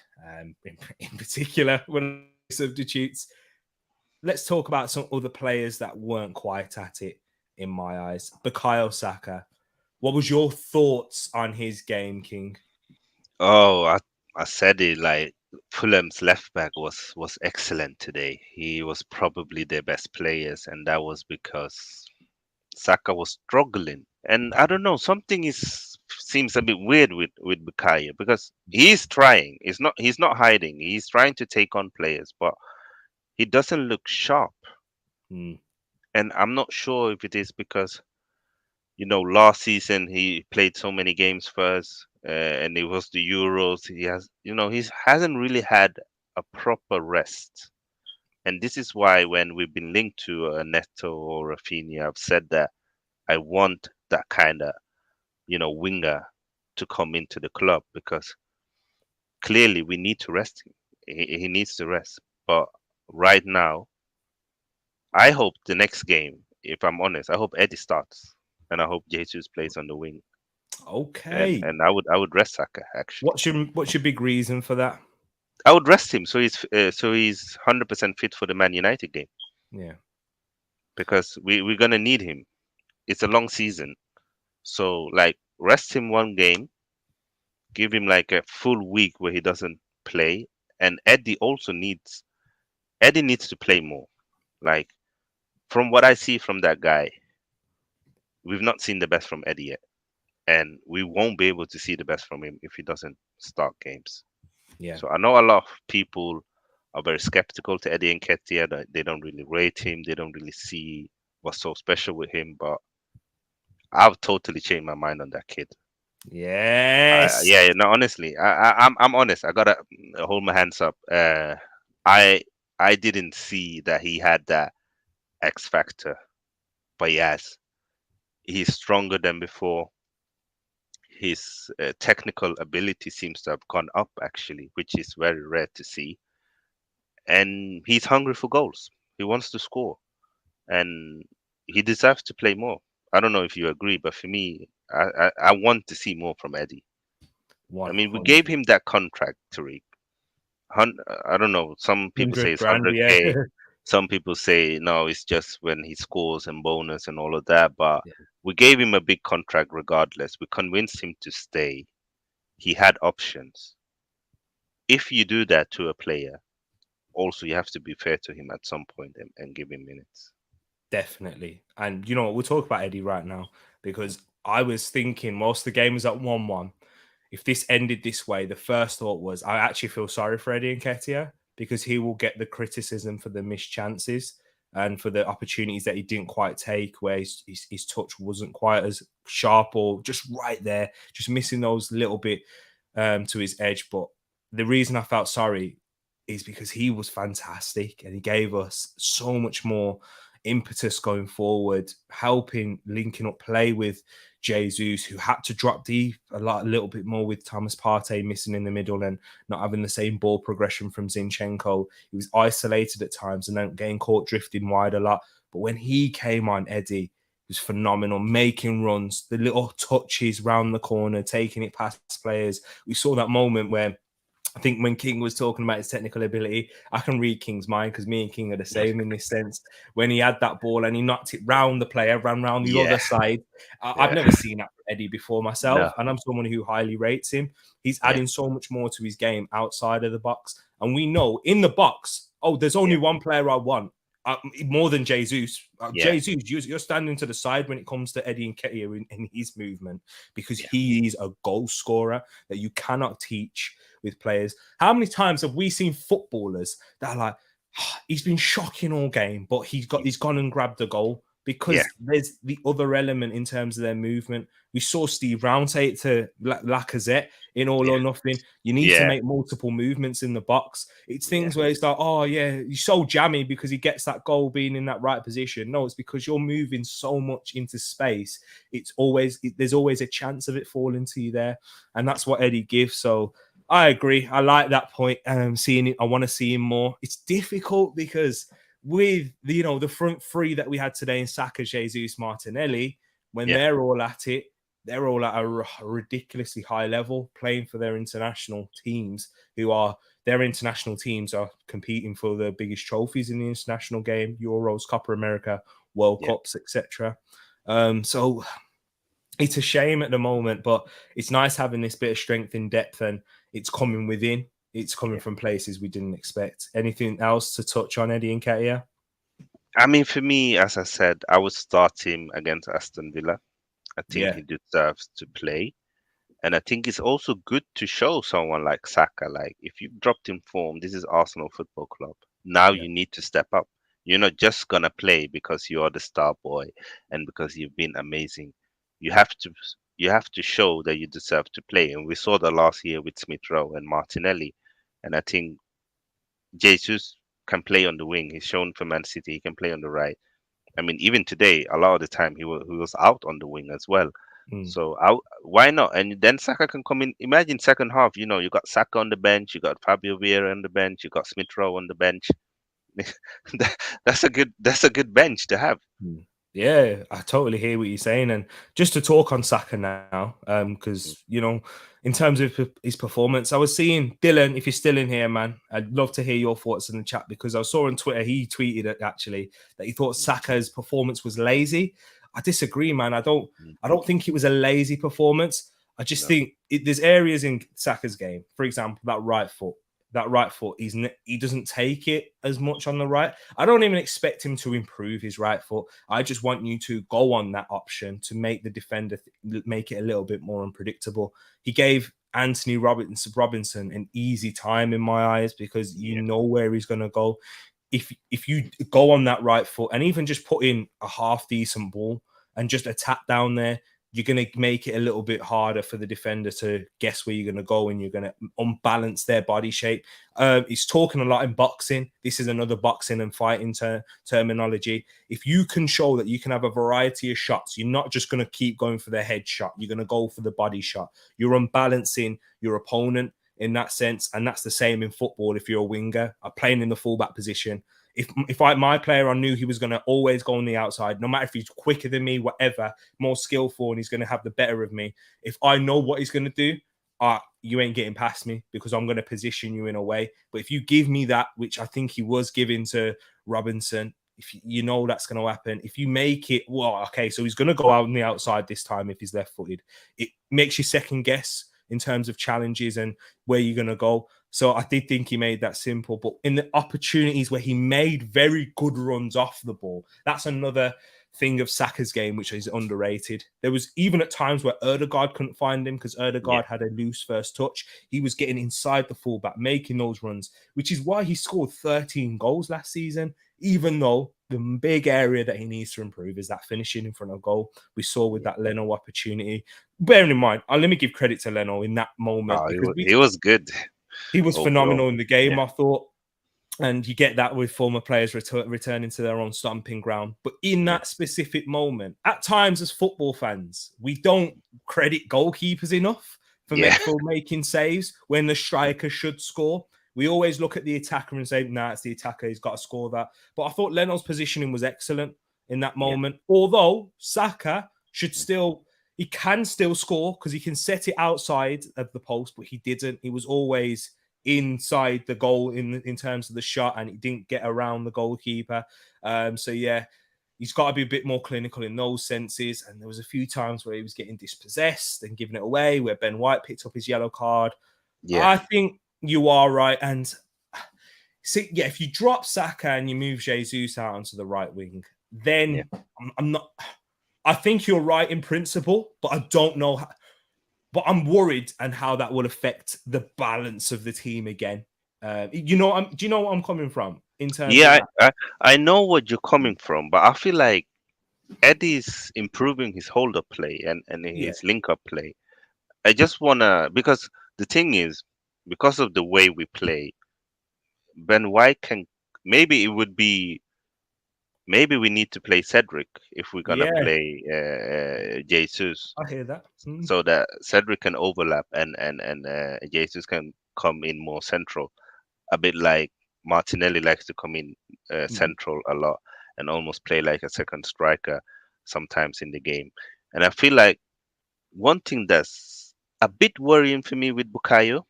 in particular, when substitutes, let's talk about some other players that weren't quite at it in my eyes. Bukayo Saka. What was your thoughts on his game, King? Oh, I said it, like Fulham's left back was excellent today. He was probably their best players, and that was because Saka was struggling. And I don't know, something is seems a bit weird with Bukayo, because he's trying. He's not hiding. He's trying to take on players, but he doesn't look sharp. Hmm. And I'm not sure if it is because last season he played so many games for us, and it was the Euros. He hasn't really had a proper rest, and this is why when we've been linked to Neto or Rafinha, I've said that I want that kind of winger to come into the club, because clearly we need to rest him. He needs to rest, but right now, I hope the next game, if I'm honest, I hope Eddie starts, and I hope Jesus plays on the wing. and Okay. and I would rest Saka actually. What's your big reason for that? I would rest him so he's 100% fit for the Man United game, Yeah. because we're gonna need him. It's a long season, so like rest him one game, give him like a full week where he doesn't play, and Eddie needs to play more. Like from what I see from that guy, we've not seen the best from Eddie yet, and we won't be able to see the best from him if he doesn't start games. Yeah. So I know a lot of people are very skeptical to Eddie Nketiah. That they don't really rate him. They don't really see what's so special with him. But I've totally changed my mind on that kid. Yes. Yeah, no, honestly, I'm honest. I gotta hold my hands up. I I didn't see that he had that X factor, but he has. He's stronger than before. His technical ability seems to have gone up actually, which is very rare to see. And he's hungry for goals. He wants to score, and he deserves to play more. I don't know if you agree, but for me, I want to see more from Eddie. I mean, we gave 100. him that contract, Tariq. I don't know. Some people say 100 it's grand, yeah. 100K. Some people say no, it's just when he scores and bonus and all of that. But Yeah, we gave him a big contract regardless. We convinced him to stay. He had options. If you do that to a player, also you have to be fair to him at some point and give him minutes. definitely. And you know what? We'll talk about Eddie right now because I was thinking most of the game was at 1-1. If this ended this way, the first thought was I actually feel sorry for Eddie Nketiah because he will get the criticism for the missed chances and for the opportunities that he didn't quite take, where his touch wasn't quite as sharp or just right there, just missing those little bit to his edge. But the reason I felt sorry is because he was fantastic and he gave us so much more impetus going forward, helping linking up play with Jesus, who had to drop deep a little bit more with Thomas Partey missing in the middle and not having the same ball progression from Zinchenko. He was isolated at times and then getting caught drifting wide a lot. But when he came on, Eddie was phenomenal, making runs, the little touches round the corner, taking it past players. We saw that moment where I think when King was talking about his technical ability, I can read King's mind because me and King are the same in this sense. When he had that ball and he knocked it round the player, ran round the Yeah, other side. I've yeah, never seen that from Eddie before no, myself, and I'm someone who highly rates him. He's yeah, adding so much more to his game outside of the box. And we know in the box, oh, there's only yeah, one player I want. More than Jesus. yeah, Jesus, you're standing to the side when it comes to Eddie Nketiah in his movement because yeah, he is a goal scorer that you cannot teach with players. How many times have we seen footballers that are like, he's been shocking all game, but he's gone and grabbed a goal yeah, because there's the other element in terms of their movement. We saw Steve Round say it to Lacazette in All yeah, or Nothing. You need to yeah, make multiple movements in the box. It's yeah, things where it's like, oh yeah, he's so jammy because he gets that goal being in that right position. No, it's because you're moving so much into space. There's always a chance of it falling to you there, and that's what Eddie gives. So I agree. I like that point. Seeing it, I want to see him more. It's difficult because with the front three that we had today in Saka, Jesus, Martinelli, when yeah, they're all at it, they're all at a ridiculously high level, playing for their international teams. Their international teams are competing for the biggest trophies in the international game: Euros, Copa America, World yeah, Cups, etc. So it's a shame at the moment, but it's nice having this bit of strength in depth, and it's coming within. It's coming yeah. from places we didn't expect. Anything else to touch on, Eddie and Katia? I mean, for me, as I said, I would start him against Aston Villa. I think Yeah, he deserves to play. And I think it's also good to show someone like Saka, like if you've dropped in form, this is Arsenal Football Club. Now yeah, you need to step up. You're not just gonna play because you are the star boy and because you've been amazing. You have to you have to show that you deserve to play. And we saw that last year with Smith Rowe and Martinelli. And I think Jesus can play on the wing. He's shown for Man City he can play on the right. I mean, even today, a lot of the time he was out on the wing as well. mm, So why not? And then Saka can come in. Imagine second half. You got Saka on the bench. You got Fabio Vieira on the bench. You got Smith Rowe on the bench. That's a good bench to have. mm. Yeah. I totally hear what you're saying. And just to talk on Saka now, Mm. because in terms of his performance, I was seeing Dylan. If you're still in here, man, I'd love to hear your thoughts in the chat because I saw on Twitter he tweeted it actually that he thought Saka's performance was lazy. I disagree, man. I don't. Mm. I don't think it was a lazy performance. I just No. think there's areas in Saka's game, for example, that right foot. That right foot, he doesn't take it as much on the right. I don't even expect him to improve his right foot. I just want you to go on that option to make the defender make it a little bit more unpredictable. He gave Anthony Robinson an easy time in my eyes because you Yeah. know where he's going to go. If you go on that right foot and even just put in a half decent ball and just attack down there, you're going to make it a little bit harder for the defender to guess where you're going to go, and you're going to unbalance their body shape. He's talking a lot in boxing. This is another boxing and fighting terminology. If you can show that you can have a variety of shots, you're not just going to keep going for the head shot. You're going to go for the body shot. You're unbalancing your opponent in that sense. And that's the same in football. If you're a winger, playing in the fullback position, my player, I knew he was going to always go on the outside, no matter if he's quicker than me, whatever, more skillful, and he's going to have the better of me. If I know what he's going to do, you ain't getting past me, because I'm going to position you in a way. But if you give me that, which I think he was giving to Robinson, if you know that's going to happen, if you make it, well, okay, so he's going to go out on the outside this time if he's left-footed. It makes you second guess in terms of challenges and where you're going to go. So I did think he made that simple. But in the opportunities where he made very good runs off the ball, that's another thing of Saka's game, which is underrated. There was even at times where Odegaard couldn't find him because Odegaard had a loose first touch. He was getting inside the fullback, making those runs, which is why he scored 13 goals last season, even though the big area that he needs to improve is that finishing in front of goal. We saw with that Leno opportunity. Bearing in mind, let me give credit to Leno in that moment. He was good. He was phenomenal in the game, I thought. And you get that with former players returning to their own stomping ground. But in that specific moment, at times as football fans, we don't credit goalkeepers enough for making saves when the striker should score. We always look at the attacker and say, nah, it's the attacker, he's got to score that. But I thought Leno's positioning was excellent in that moment. Although Saka he can still score because he can set it outside of the post, but he didn't. He was always inside the goal in terms of the shot, and he didn't get around the goalkeeper. He's got to be a bit more clinical in those senses. And there was a few times where he was getting dispossessed and giving it away, where Ben White picked up his yellow card. I think you are right. And if you drop Saka and you move Jesus out onto the right wing, then I'm not. I think you're right in principle, but I don't know how. But I'm worried and how that will affect the balance of the team again. Do you know what I'm coming from in terms of that? I know what you're coming from, but I feel like Eddie's improving his hold-up play and his link-up play. I just wanna, because the thing is, because of the way we play, Ben White maybe we need to play Cedric if we're gonna play Jesus. I hear that. So that Cedric can overlap and Jesus can come in more central, a bit like Martinelli likes to come in central a lot and almost play like a second striker sometimes in the game. And I feel like one thing that's a bit worrying for me with Bukayo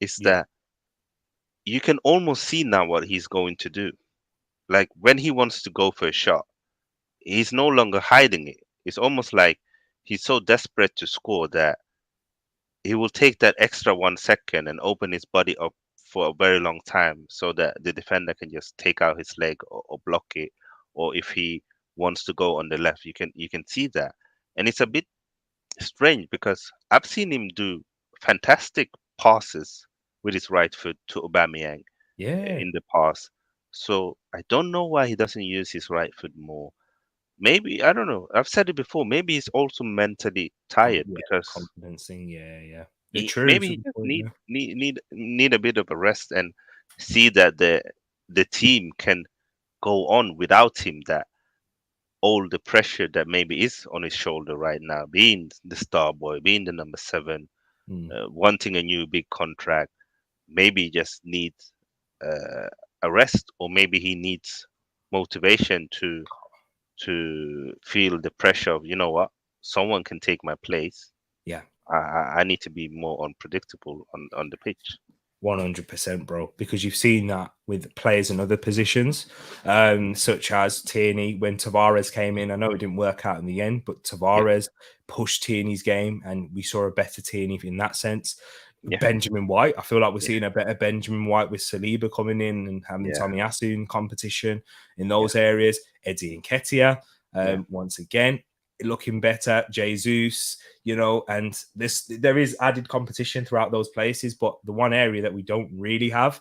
is that you can almost see now what he's going to do. Like when he wants to go for a shot, he's no longer hiding it. It's almost like he's so desperate to score that he will take that extra 1 second and open his body up for a very long time so that the defender can just take out his leg or block it. Or if he wants to go on the left, you can see that. And it's a bit strange because I've seen him do fantastic passes with his right foot to Aubameyang in the past. So I don't know why he doesn't use his right foot more. Maybe, I don't know. I've said it before. Maybe he's also mentally tired because confidence thing. maybe he just need a bit of a rest and see that the team can go on without him. That all the pressure that maybe is on his shoulder right now, being the star boy, being the number 7, wanting a new big contract, maybe he just needs a rest, or maybe he needs motivation to feel the pressure of, you know what, someone can take my place. I need to be more unpredictable on the pitch. 100%, bro, because you've seen that with players in other positions, such as Tierney when Tavares came in. I know it didn't work out in the end, but Tavares pushed Tierney's game, and we saw a better Tierney in that sense. Benjamin White, I feel like we're seeing a better Benjamin White with Saliba coming in and having Tomiyasu in competition in those areas. Eddie Nketiah, once again, looking better. Jesus, and there is added competition throughout those places, but the one area that we don't really have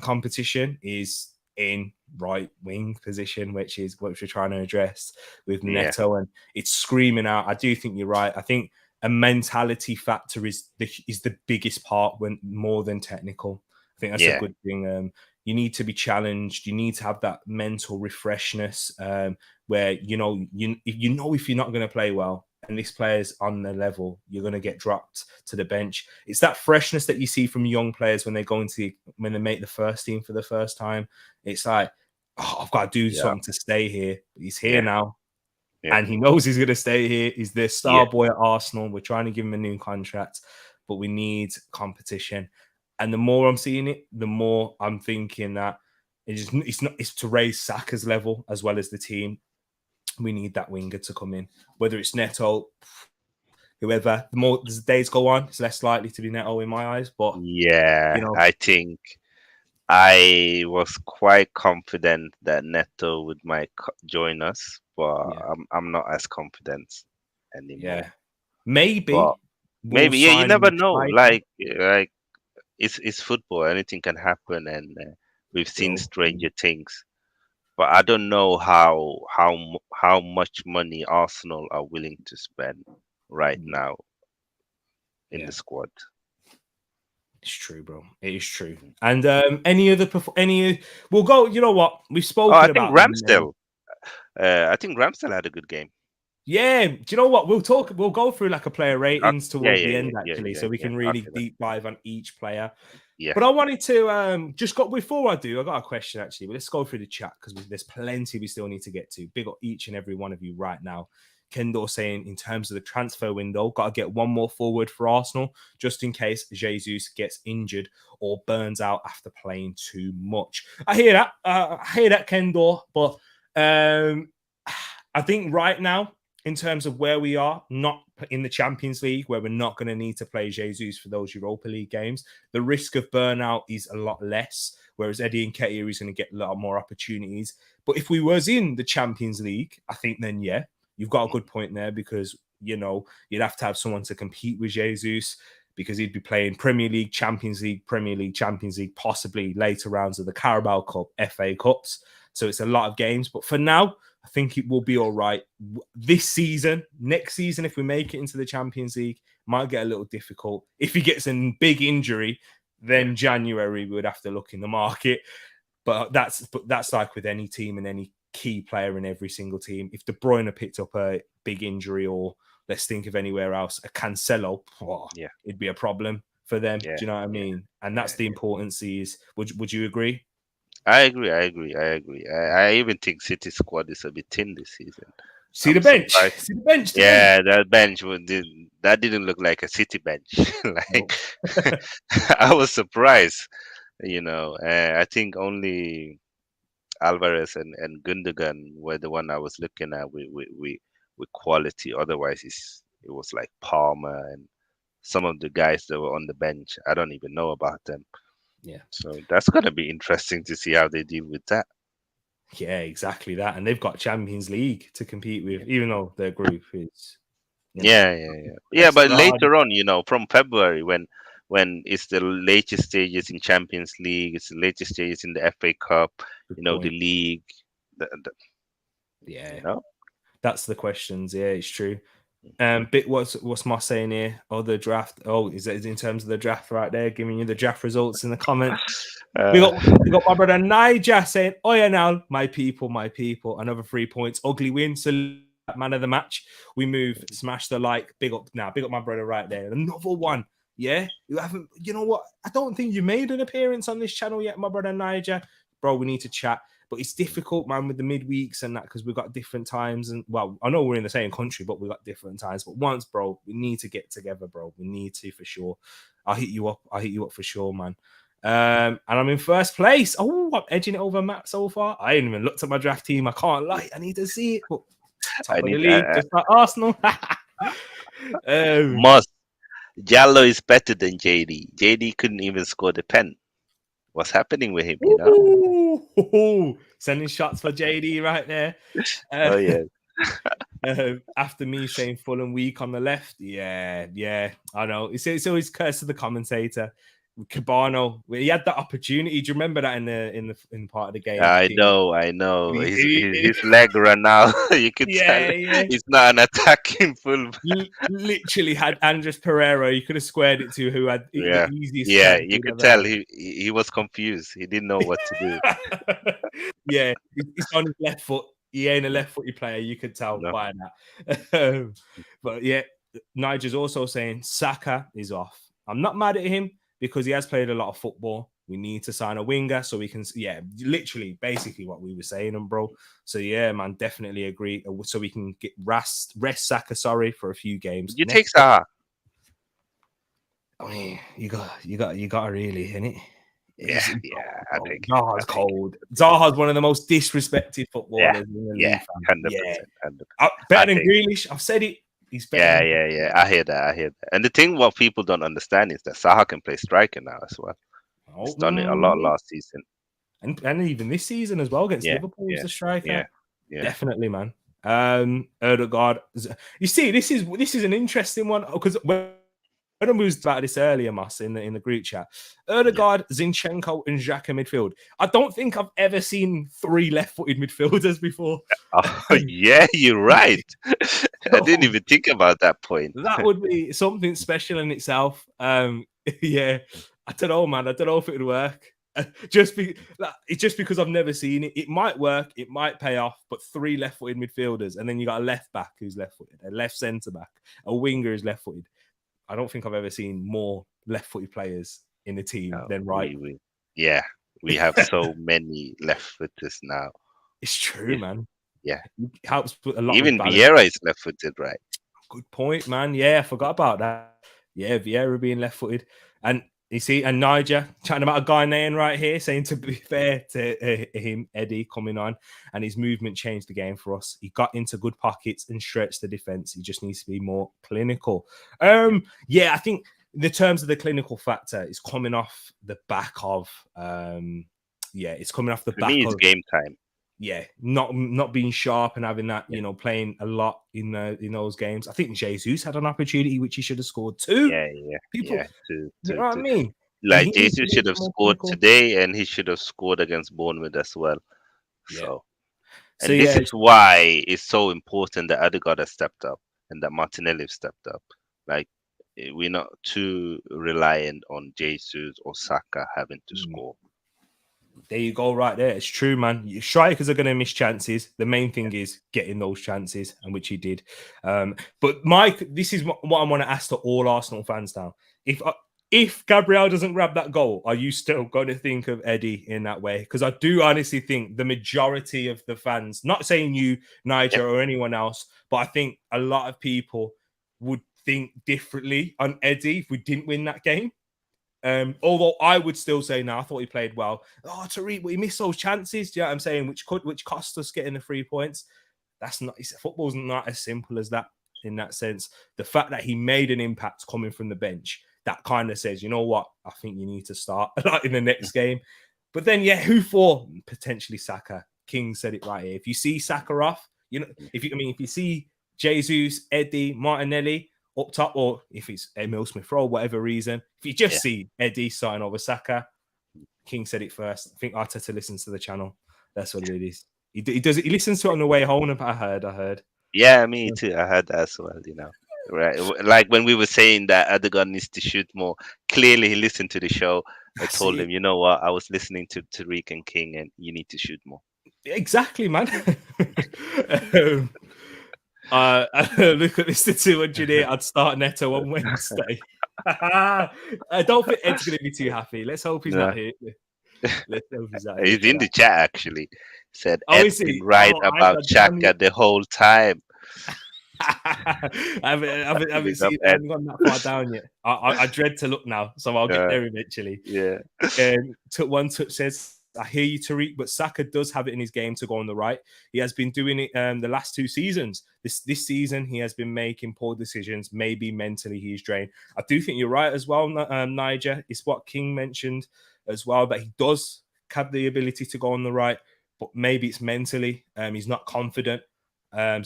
competition is in right wing position, which we're trying to address with Neto, and it's screaming out. I do think you're right. I think a mentality factor is the biggest part, when more than technical. I think that's a good thing. You need to be challenged. You need to have that mental refreshness, where if you're not going to play well, and this player's on the level, you're going to get dropped to the bench. It's that freshness that you see from young players when they make the first team for the first time. It's like, I've got to do something to stay here. He's here now. Yeah. And he knows he's going to stay here. He's the star boy at Arsenal. We're trying to give him a new contract, but we need competition. And the more I'm seeing it, the more I'm thinking that it's to raise Saka's level as well as the team. We need that winger to come in, whether it's Neto, whoever. The more the days go on, it's less likely to be Neto in my eyes. But I think I was quite confident that Neto might join us, but I'm not as confident anymore. Yeah, maybe, you never know. Like it's football; anything can happen, and we've seen stranger things. But I don't know how much money Arsenal are willing to spend right now in the squad. It's true, bro. It is true. And we'll go. You know what? We've spoken about Ramsdale. I think Ramsdale had a good game. Yeah. Do you know what? We'll go through like a player ratings towards the end, actually, so we can really deep dive on each player. Yeah. But I wanted to before I got a question, actually. But let's go through the chat, because there's plenty we still need to get to. Big up each and every one of you right now. Kendall saying, in terms of the transfer window, got to get one more forward for Arsenal, just in case Jesus gets injured or burns out after playing too much. I hear that, Kendall. But I think right now, in terms of where we are, not in the Champions League, where we're not going to need to play Jesus for those Europa League games, the risk of burnout is a lot less, whereas Eddie Nketiah is going to get a lot more opportunities. But if we was in the Champions League, I think then, you've got a good point there, because, you'd have to have someone to compete with Jesus, because he'd be playing Premier League, Champions League, Premier League, Champions League, possibly later rounds of the Carabao Cup, FA Cups. So it's a lot of games. But for now, I think it will be all right. This season, next season, if we make it into the Champions League, might get a little difficult. If he gets a big injury, then January we would have to look in the market. But that's like with any team and any key player in every single team. If De Bruyne picked up a big injury, or let's think of anywhere else, a Cancelo, it'd be a problem for them. Do you know what I mean? And that's the importance. Would you agree? I agree. I even think City squad is a bit thin this season. See the bench. Yeah, that bench didn't look like a City bench. I was surprised. I think only Alvarez and Gundogan were the one I was looking at with quality. Otherwise, it was like Palmer and some of the guys that were on the bench. I don't even know about them. Yeah. So that's going to be interesting to see how they deal with that. Yeah, exactly that. And they've got Champions League to compete with, even though their group is. Yeah, but later on, from February, when it's the latest stages in Champions League, it's the latest stages in the FA Cup, the league. That's the questions. Yeah, it's true. What's Moss saying here? Oh, the draft. Oh, is it in terms of the draft right there? Giving you the draft results in the comments. We got my brother Niger saying, "Oh yeah, now my people, another 3 points. Ugly win. So man of the match. We move. Smash the like. Big up now. Big up my brother right there. Another one. Yeah, you haven't. You know what? I don't think you made an appearance on this channel yet, my brother Niger. Bro, we need to chat. But it's difficult, man, with the midweeks and that, because we've got different times. And, well, I know we're in the same country, but we've got different times. But once, bro, we need to get together, bro. We need to, for sure. I'll hit you up for sure, man. And I'm in first place. Oh, I'm edging it over Matt so far. I ain't even looked at my draft team. I can't lie. I need to see it. But top of the league, just like Arsenal. Jallo is better than JD. JD couldn't even score the pen. What's happening with him, Sending shots for JD right there. After me saying Fulham weak on the left. Yeah, I know. It's always curse to the commentator. Cabano, he had that opportunity. Do you remember that in the part of the game? I know. His leg ran out. You could tell he's not an attacking full. Literally had Andres Pereira. You could have squared it to who had the easiest. Yeah, you could tell he was confused. He didn't know what to do. Yeah, he's on his left foot. He ain't a left-footed player. You could tell by that. But yeah, Nigel's also saying Saka is off. I'm not mad at him because he has played a lot of football. We need to sign a winger so we can, literally, basically what we were saying, bro. So yeah, man, definitely agree. So we can get rest Saka, for a few games. You take Saha. I mean, you got to really, innit? Yeah, I think Zaha's cold. Zaha's one of the most disrespected footballers in the league. 100%. Better than Grealish. I've said it. He's better. Yeah. I hear that. And the thing what people don't understand is that Zaha can play striker now as well. He's done it a lot last season. And even this season as well against Liverpool as a striker. Yeah. Definitely, man. Odegaard. You see, this is an interesting one because when I moved about this earlier, Mas, in the group chat. Odegaard, Zinchenko, and Xhaka midfield. I don't think I've ever seen 3 left-footed midfielders before. Oh, yeah, you're right. I didn't even think about that point. That would be something special in itself. Yeah, I don't know, man. I don't know if it would work. It's just because I've never seen it. It might work. It might pay off. But 3 left-footed midfielders, and then you got a left back who's left-footed, a left centre back, a winger is left-footed. I don't think I've ever seen more left-footed players in the team than right. We have so many left-footers now. It's true, man. Yeah, it helps put a lot. Even Vieira is left-footed, right? Good point, man. Yeah, I forgot about that. Yeah, Vieira being left-footed, and you see, and Niger chatting about a guy name right here, saying to be fair to him, Eddie coming on, and his movement changed the game for us. He got into good pockets and stretched the defense. He just needs to be more clinical. I think the terms of the clinical factor is coming off the back of it's coming off the back of game time. Yeah, not being sharp and having that, playing a lot in those games. I think Jesus had an opportunity which he should have scored too. You know what I mean? Like Jesus should have scored today, and he should have scored against Bournemouth as well. This is why it's so important that Odegaard has stepped up and that Martinelli has stepped up. Like, we're not too reliant on Jesus or Saka having to score. There you go, right there. It's true, man. Strikers are going to miss chances. The main thing is getting those chances, and which he did. But Mike, this is what I want to ask to all Arsenal fans now. If Gabriel doesn't grab that goal, are you still going to think of Eddie in that way? Because I do honestly think the majority of the fans, not saying you, Nigel, or anyone else, but I think a lot of people would think differently on Eddie if we didn't win that game. Although I would still say, I thought he played well. Oh, Tereak, he missed those chances. Do you know what I'm saying? Which cost us getting the 3 points. That's not, football's not as simple as that in that sense. The fact that he made an impact coming from the bench, that kind of says, you know what? I think you need to start in the next game. But then, who for? Potentially Saka. King said it right here. If you see Saka off, if you see Jesus, Eddie, Martinelli up top, or if it's Emil Smith Rowe, whatever reason, if you just see Eddie starting over Saka, King said it first. I think Arteta listens to the channel. That's what it is. He does it. He listens to it on the way home. I heard. Yeah, me too. I heard that as well. Right? Like when we were saying that Odegaard needs to shoot more. Clearly, he listened to the show. I told him, you know what? I was listening to Tereak and King, and you need to shoot more. Exactly, man. Look at this, the 200 here. I'd start Neto on Wednesday. I don't think Ed's going to be too happy. Let's hope he's not here. He's in the chat, actually. Said Ed's been right about Xhaka the whole time. I haven't gone that far down yet. I dread to look now, so I'll get there eventually. Took one touch says, I hear you, Tereak, but Saka does have it in his game to go on the right. He has been doing it the last 2 seasons. This season, he has been making poor decisions. Maybe mentally he's drained. I do think you're right as well, Niger. It's what King mentioned as well, that he does have the ability to go on the right, but maybe it's mentally. He's not confident. I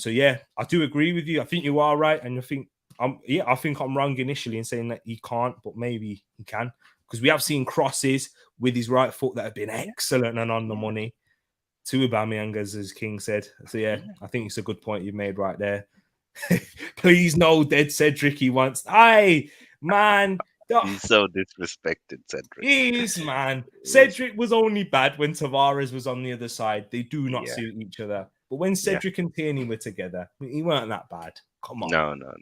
do agree with you. I think you are right. And I think I think I'm wrong initially in saying that he can't, but maybe he can, because we have seen crosses with his right foot that have been excellent and on the money to Aubameyang, as King said. So yeah, I think it's a good point you've made right there. Please no, dead Cedric. He wants. Aye, man. He's so disrespected, Cedric. He is, man. Cedric was only bad when Tavares was on the other side. They do not suit each other. But when Cedric and Tierney were together, he weren't that bad. Come on. No.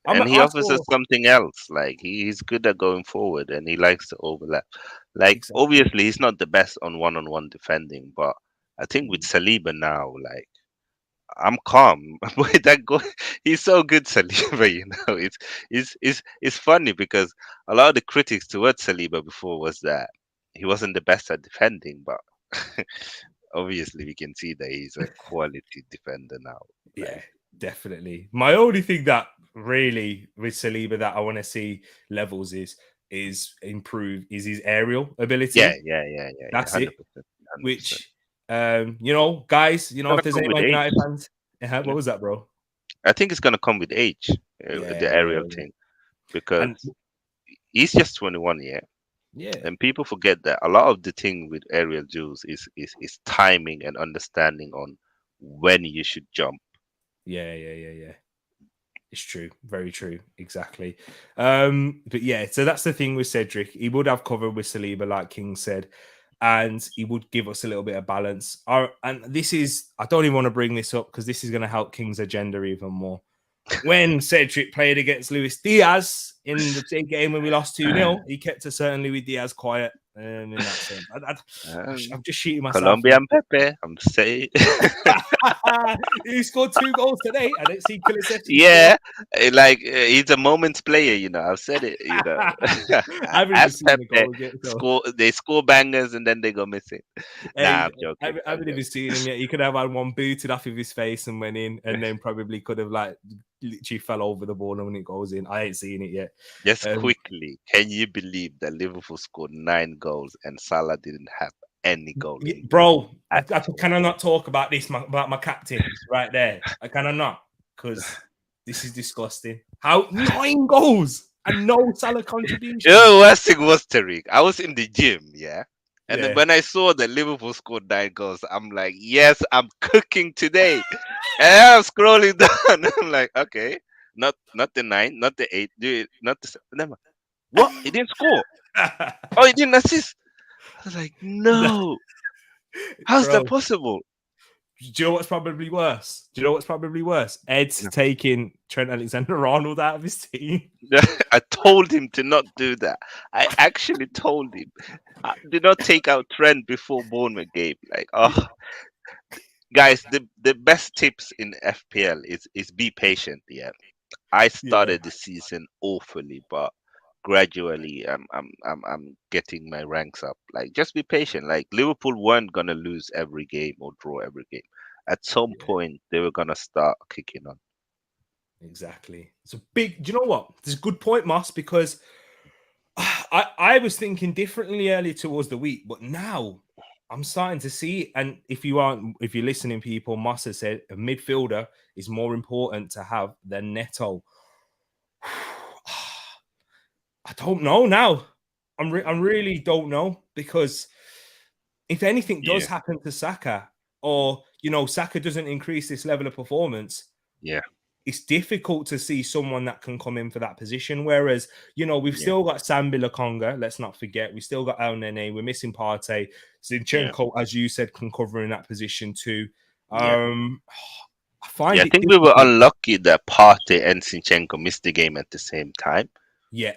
And he offers us something else. Like he's good at going forward, and he likes to overlap. Like obviously, he's not the best on one-on-one defending, but I think with Saliba now, like I'm calm. With that goal, he's so good, Saliba. You know, it's funny because a lot of the critics towards Saliba before was that he wasn't the best at defending, but obviously we can see that he's a quality defender now. Yeah, definitely. My only thing that really with Saliba that I want to see levels is improve is his aerial ability. Yeah. That's 100%, it. 100%. Which you know, guys, you know, if there's any United fans, what was that, bro? I think it's gonna come with age, the aerial thing, because he's just 21, yeah. And people forget that a lot of the thing with aerial duels is timing and understanding on when you should jump. Yeah. It's true. Very true. Exactly. But yeah, so that's the thing with Cedric. He would have cover with Saliba, like King said, and he would give us a little bit of balance. And this is, I don't even want to bring this up because this is going to help King's agenda even more. When Cedric played against Luis Diaz in the same game when we lost 2-0, he kept us certainly with Diaz quiet. In that sense, I'm just shooting myself. Colombian Pepe, I'm saying. He scored 2 goals today. I didn't see Kulisevsky. Yeah, like he's a moment's player. You know, I've said it. You know, I haven't seen the goal yet, they score bangers and then they go missing. Nah, I'm joking. I haven't even seen him yet. He could have had one booted off of his face and went in, and then probably could have like literally fell over the ball and when it goes in. I ain't seen it yet. Just quickly, can you believe that Liverpool scored 9 goals and Salah didn't have any goal? Bro, I cannot not talk about this, about my captain right there. I cannot not, because this is disgusting. How 9 goals and no Salah contribution? You know, worst thing was Tereak. I was in the gym, and then when I saw that Liverpool scored 9 goals, I'm like, yes, I'm cooking today. And I'm scrolling down. I'm like, okay, not the 9, not the 8, not the 7. Never. What? He didn't score. Oh, he didn't assist. I was like, no. How's that possible? Do you know what's probably worse? Ed's taking Trent Alexander-Arnold out of his team. I told him to not do that. I actually told him, do not take out Trent before Bournemouth game. Like, guys, the best tips in FPL is be patient. Yeah, I started the season awfully, but gradually I'm getting my ranks up. Like, just be patient. Like, Liverpool weren't gonna lose every game or draw every game. At some point, they were gonna start kicking on. Exactly. It's a big. Do you know what? It's a good point, Moss, because I was thinking differently earlier towards the week, but now I'm starting to see. And if you're listening, people, Moss has said a midfielder is more important to have than Neto. I don't know now. I really don't know, because if anything does happen to Saka, or Saka doesn't increase this level of performance, it's difficult to see someone that can come in for that position. Whereas, we've still got Sambi Lokonga. Let's not forget, we still got El Nene. We're missing Partey. Zinchenko, as you said, can cover in that position too. I think we were unlucky that Partey and Zinchenko missed the game at the same time. Yeah,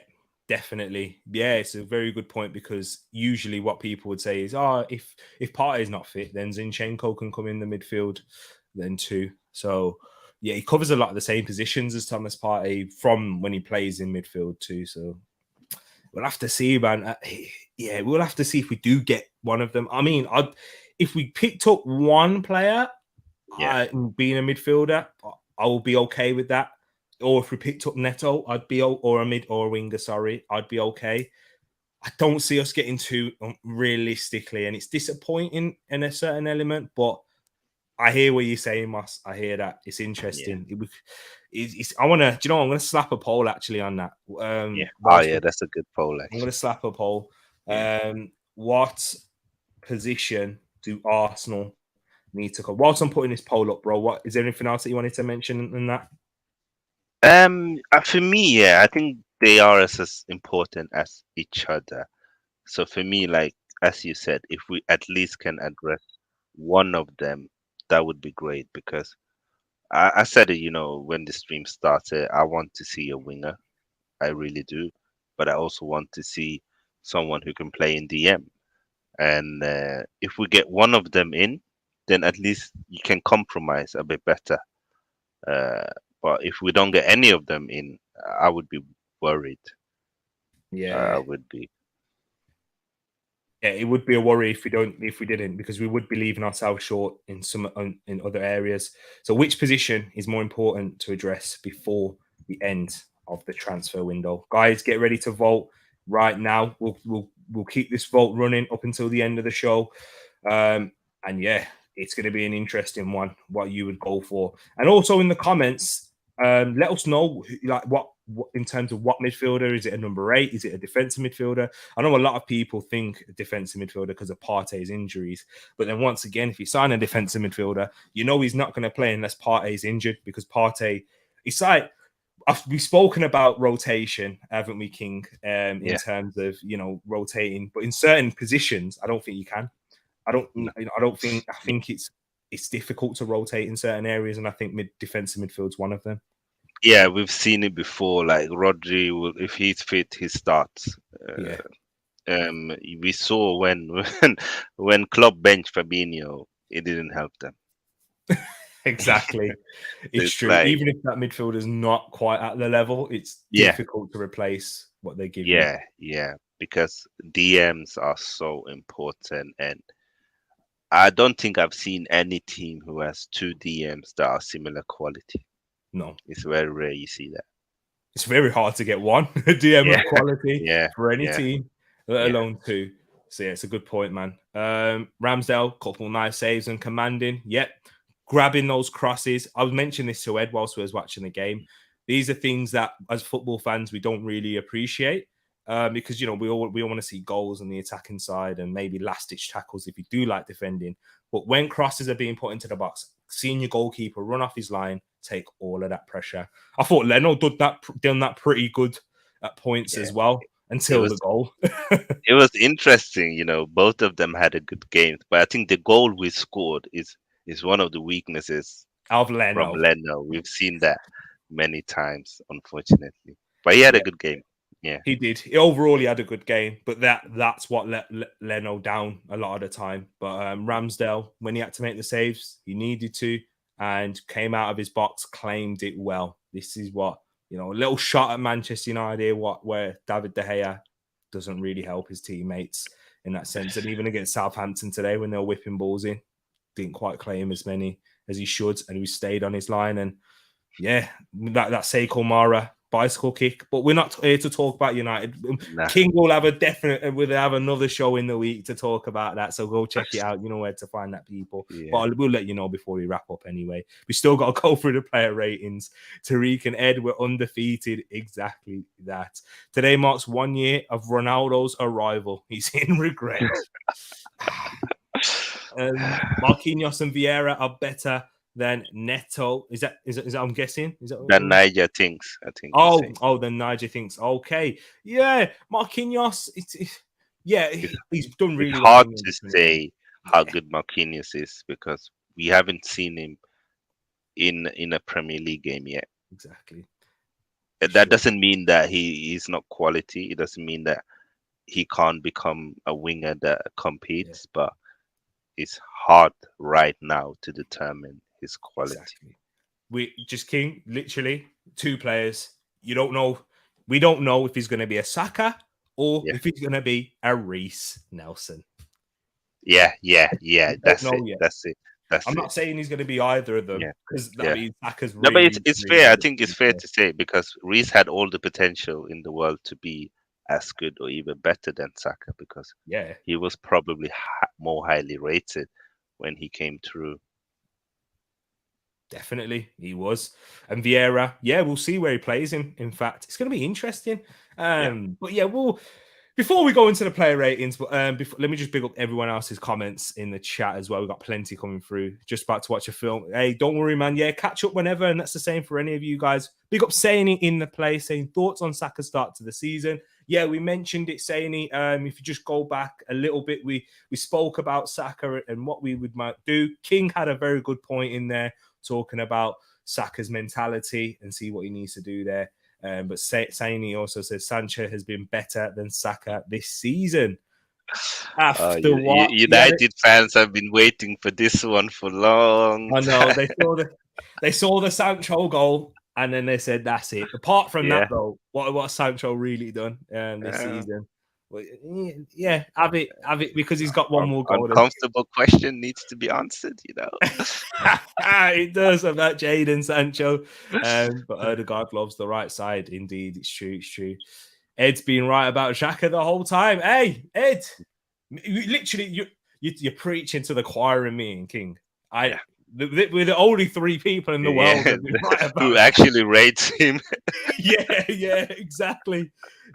definitely. Yeah, it's a very good point, because usually what people would say is, if Partey is not fit, then Zinchenko can come in the midfield then too. So yeah, he covers a lot of the same positions as Thomas Partey from when he plays in midfield too. So we'll have to see, man. We'll have to see if we do get one of them. I mean, if we picked up one player being a midfielder, I will be okay with that. Or if we picked up Neto, or a mid or a winger, I'd be okay. I don't see us getting too realistically, and it's disappointing in a certain element, but I hear what you're saying, Moss. I hear that. It's Yeah, interesting. I want to. Do you know? I'm going to slap a poll actually on that. yeah. Oh, yeah, I'm that's a good poll, going to actually. slap a poll. Yeah. What position do Arsenal need to come? Whilst I'm putting this poll up, bro, what is there anything else that you wanted to mention in that? For me, yeah, I think they are as important as each other. So for me, like as you said, if we at least can address one of them, that would be great. Because I said it, when the stream started, I want to see a winger. I really do, but I also want to see someone who can play in DM. And if we get one of them in, then at least you can compromise a bit better. Uh, but if we don't get any of them in, I would be worried. I Yeah, would be. yeah, it would be a worry if we didn't, because we would be leaving ourselves short in other areas. So, which position is more important to address before the end of the transfer window? Guys, get ready to vote right now. We'll keep this vote running up until the end of the show, and yeah, it's going to be an interesting one. What you would go for, and also in the comments, let us know like what in terms of what midfielder is it? A number 8? Is it a defensive midfielder? I know a lot of people think a defensive midfielder because of Partey's injuries, but then once again, if you sign a defensive midfielder, you know he's not going to play unless Partey's injured, because Partey, it's like we've spoken about rotation, haven't we, King? In Yeah, terms of rotating, but in certain positions, I don't think you can. I don't. yeah, I don't think. I think it's difficult to rotate in certain areas, and I think defensive midfield's one of them. yeah. We've seen it before. Like Rodri, will if he's fit, he starts. Uh, Yeah, we saw when Klopp benched Fabinho, it didn't help them. exactly. It's It's true. like, Even if that midfielder is not quite at the level, it's yeah, difficult to replace what they give you. yeah, because DMs are so important, and I don't think I've seen any team who has two DMs that are similar quality. No, It's very rare you see that. it's very hard to get one DM Yeah, of quality yeah, for any yeah, team, let yeah. alone two. So yeah, it's a good point, man. Ramsdale, couple nice saves and commanding. Yep, grabbing those crosses. I was mentioning this to Ed whilst we was watching the game. These are things that, as football fans, we don't really appreciate, because we all want to see goals on the attacking side and maybe last ditch tackles if you do like defending. But when crosses are being put into the box, seeing your goalkeeper run off his line, take all of that pressure. I thought Leno done that pretty good at points Yeah. as well It until was the goal. it was interesting, both of them had a good game, but I think the goal we scored is one of the weaknesses Of from Leno. Leno. We've seen that many times, unfortunately. But he had a Yeah, good game. Yeah. he did. Overall, he had a good game, but that's what let Leno down a lot of the time. But Ramsdale, when he had to make the saves, he needed to, and came out of his box, claimed it well. This is what a little shot at Manchester United, where David De Gea doesn't really help his teammates in that sense. And even against Southampton today, when they were whipping balls in, didn't quite claim as many as he should, and he stayed on his line. And yeah, that Seiko Mara bicycle kick. But we're not here to talk about United. Nah. King will have another show in the week to talk about that. So go check it out. You know where to find that, people. Yeah. But we'll let you know before we wrap up anyway. We still got to go through the player ratings. Tariq and Ed were undefeated. Exactly that. Today marks 1 year of Ronaldo's arrival. He's in regret. Marquinhos and Vieira are better than Neto. Is that I'm guessing? Is that That Niger thinks, I think he's saying. then Niger thinks okay. Yeah, Marquinhos. Yeah, It's, he's done it's really well hard in the to Premier League. say how Yeah, good Marquinhos is because we haven't seen him in a Premier League game yet. exactly. That Sure. doesn't mean that he is not quality. It doesn't mean that he can't become a winger that Yeah, competes, but it's hard right now to determine his quality. exactly. We just King, literally 2 players. You don't know. We don't know if he's going to be a Saka or Yeah, if he's going to be a Reece Nelson. yeah. We don't That's know it. yet. That's it. That's I'm it. not saying he's going to be either of them, Yeah, because I yeah. mean Saka's No, but it's really, it's really fair. I good. think it's fair to say because Reece had all the potential in the world to be as good or even better than Saka because Yeah, he was probably more highly rated when he came through. Definitely, he was. And Vieira, yeah, we'll see where he plays him. In fact, it's going to be interesting. Yeah. But yeah, before we go into the player ratings, but let me just big up everyone else's comments in the chat as well. We've got plenty coming through. Just about to watch a film. Hey, don't worry, man. Yeah, catch up whenever, and that's the same for any of you guys. Big up Saini in the play, saying thoughts on Saka's start to the season. Yeah, we mentioned it, Saini. If you just go back a little bit, we spoke about Saka and what we might do. King had a very good point in there, talking about Saka's mentality and see what he needs to do there. But Saini also says Sancho has been better than Saka this season. After what? United fans have been waiting for this one for long. I know they saw the Sancho goal and then they said that's it. Apart from that though, what Sancho really done this season? Well, yeah, have it because he's got one more goal. Uncomfortable question needs to be answered, you know. It does about Jadon Sancho, but Odegaard loves the right side. Indeed, it's true. Ed's been right about Xhaka the whole time. Hey, Ed, you're preaching to the choir and me and King. We're the only three people in the world who actually rates him. yeah, exactly.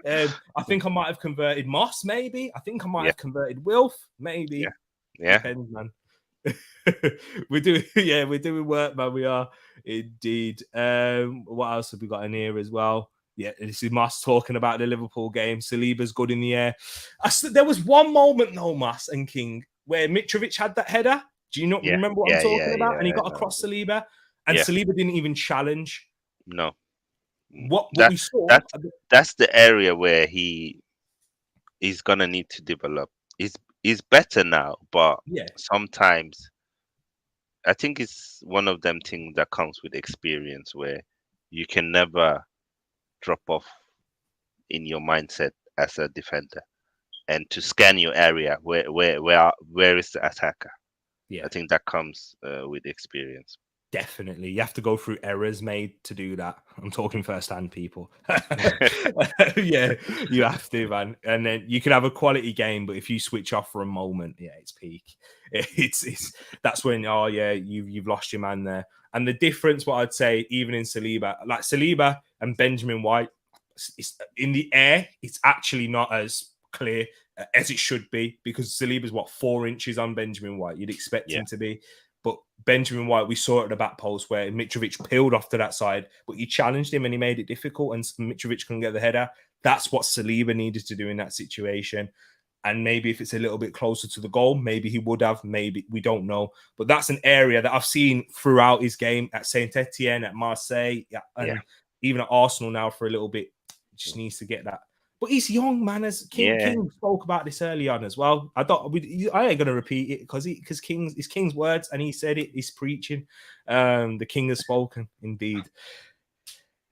I think I might have converted Moss, maybe. I think I might have converted Wilf, maybe. Yeah. Depends, man. we're doing work, man. We are indeed. What else have we got in here as well? Yeah, this is Moss talking about the Liverpool game. Saliba's good in the air. There was one moment, though, Moss and King, where Mitrovic had that header. Do you not remember what I'm talking about? And he got across Saliba, and Saliba didn't even challenge. No. What we saw? That's the area where he's gonna need to develop. He's better now, but sometimes I think it's one of them things that comes with experience, where you can never drop off in your mindset as a defender, and to scan your area. Where is the attacker? I think that comes with experience. Definitely. You have to go through errors made to do that. I'm talking firsthand, people. Yeah, you have to, man. And then you can have a quality game, but if you switch off for a moment, it's peak. It's that's when, you've lost your man there. And the difference, what I'd say, even in Saliba, like Saliba and Benjamin White, in the air, it's actually not as clear as it should be, because Saliba's 4 inches on Benjamin White. You'd expect him to be. But Benjamin White, we saw it at the back post where Mitrovic peeled off to that side, but he challenged him and he made it difficult, and Mitrovic couldn't get the header. That's what Saliba needed to do in that situation. And maybe if it's a little bit closer to the goal, maybe he would have, maybe, we don't know. But that's an area that I've seen throughout his game at Saint Etienne, at Marseille, and even at Arsenal now for a little bit. Just needs to get that. But he's young, man. As King spoke about this early on as well. I ain't gonna repeat it because it's King's words, and he said it. He's preaching. The King has spoken, indeed.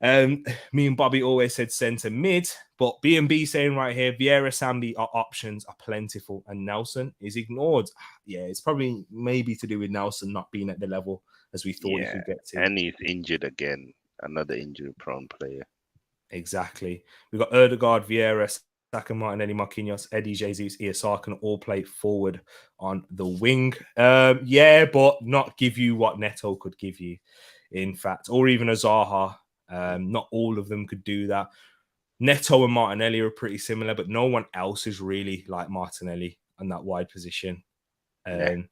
Me and Bobby always said centre mid, but B&B saying right here, Vieira, Sambi are options are plentiful, and Nelson is ignored. Yeah, it's probably maybe to do with Nelson not being at the level as we thought he could get to. And he's injured again. Another injury-prone player. Exactly. We've got Odegaard, Vieira, Saka, Martinelli, Marquinhos, Eddie, Jesus, Iasar can all play forward on the wing. But not give you what Neto could give you, in fact, or even a Zaha. Not all of them could do that. Neto and Martinelli are pretty similar, but no one else is really like Martinelli on that wide position. So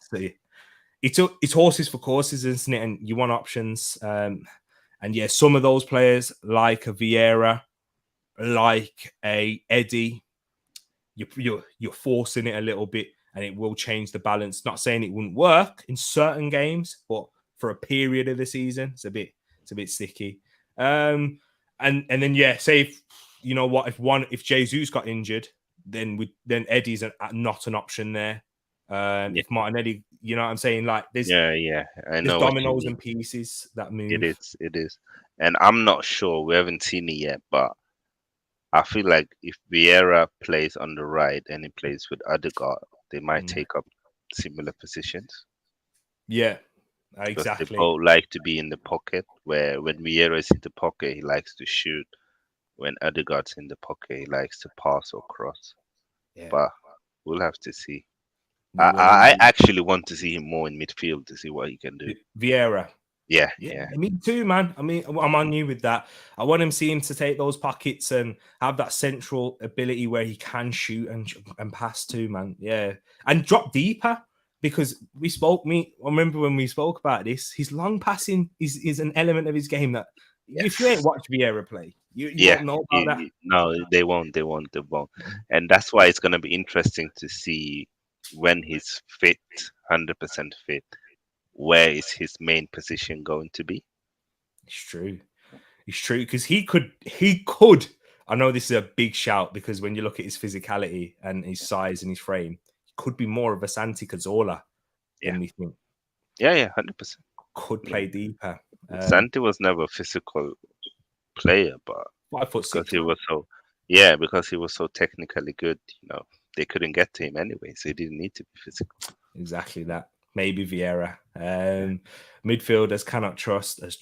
it's horses for courses, isn't it? And you want options. And some of those players, like a Vieira, like a Eddie, you're forcing it a little bit, and it will change the balance. Not saying it wouldn't work in certain games, but for a period of the season, it's a bit sticky. And then say if Jesus got injured, then Eddie's not an option there. If Martinelli, you know what I'm saying? Like there's I know there's dominoes and pieces that move. It is. And I'm not sure, we haven't seen it yet, but I feel like if Vieira plays on the right and he plays with Odegaard, they might take up similar positions. Yeah, exactly. They both like to be in the pocket, where when Vieira is in the pocket, he likes to shoot. When Odegaard's in the pocket, he likes to pass or cross. Yeah. But we'll have to see. I actually want to see him more in midfield to see what he can do. Vieira. Yeah, Yeah, yeah, me too, man. I mean, I'm on you with that. I want him seeing to take those pockets and have that central ability where he can shoot and pass too, man. Yeah, and drop deeper because I remember when we spoke about this. His long passing is an element of his game that if you ain't yes. watched Vieira play, you Yeah, won't know about that. no, they won't, and that's why it's gonna be interesting to see when he's fit, 100% fit. Where is his main position going to be? It's true. It's true because he could. I know this is a big shout because when you look at his physicality and his size and his frame, he could be more of a Santi Cazorla Yeah, than we think. yeah, 100%. Could Yeah, play deeper. Santi was never a physical player, but 5'6", because he man. was so, yeah, because he was so technically good, they couldn't get to him anyway, so he didn't need to be physical. Exactly that. Maybe Vieira. Yeah. Midfielders cannot trust as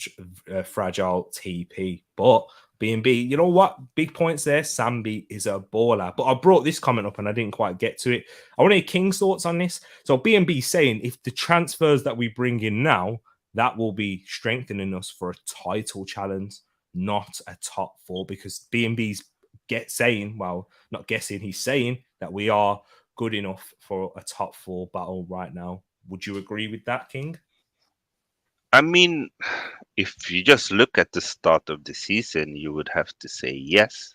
fragile TP. But B&B, you know what? Big points there. Sambi is a baller. But I brought this comment up and I didn't quite get to it. I want to hear King's thoughts on this. So B&B saying if the transfers that we bring in now, that will be strengthening us for a title challenge, not a top four. Because B&B's not guessing, he's saying that we are good enough for a top four battle right now. Would you agree with that, King? I mean, if you just look at the start of the season, you would have to say yes.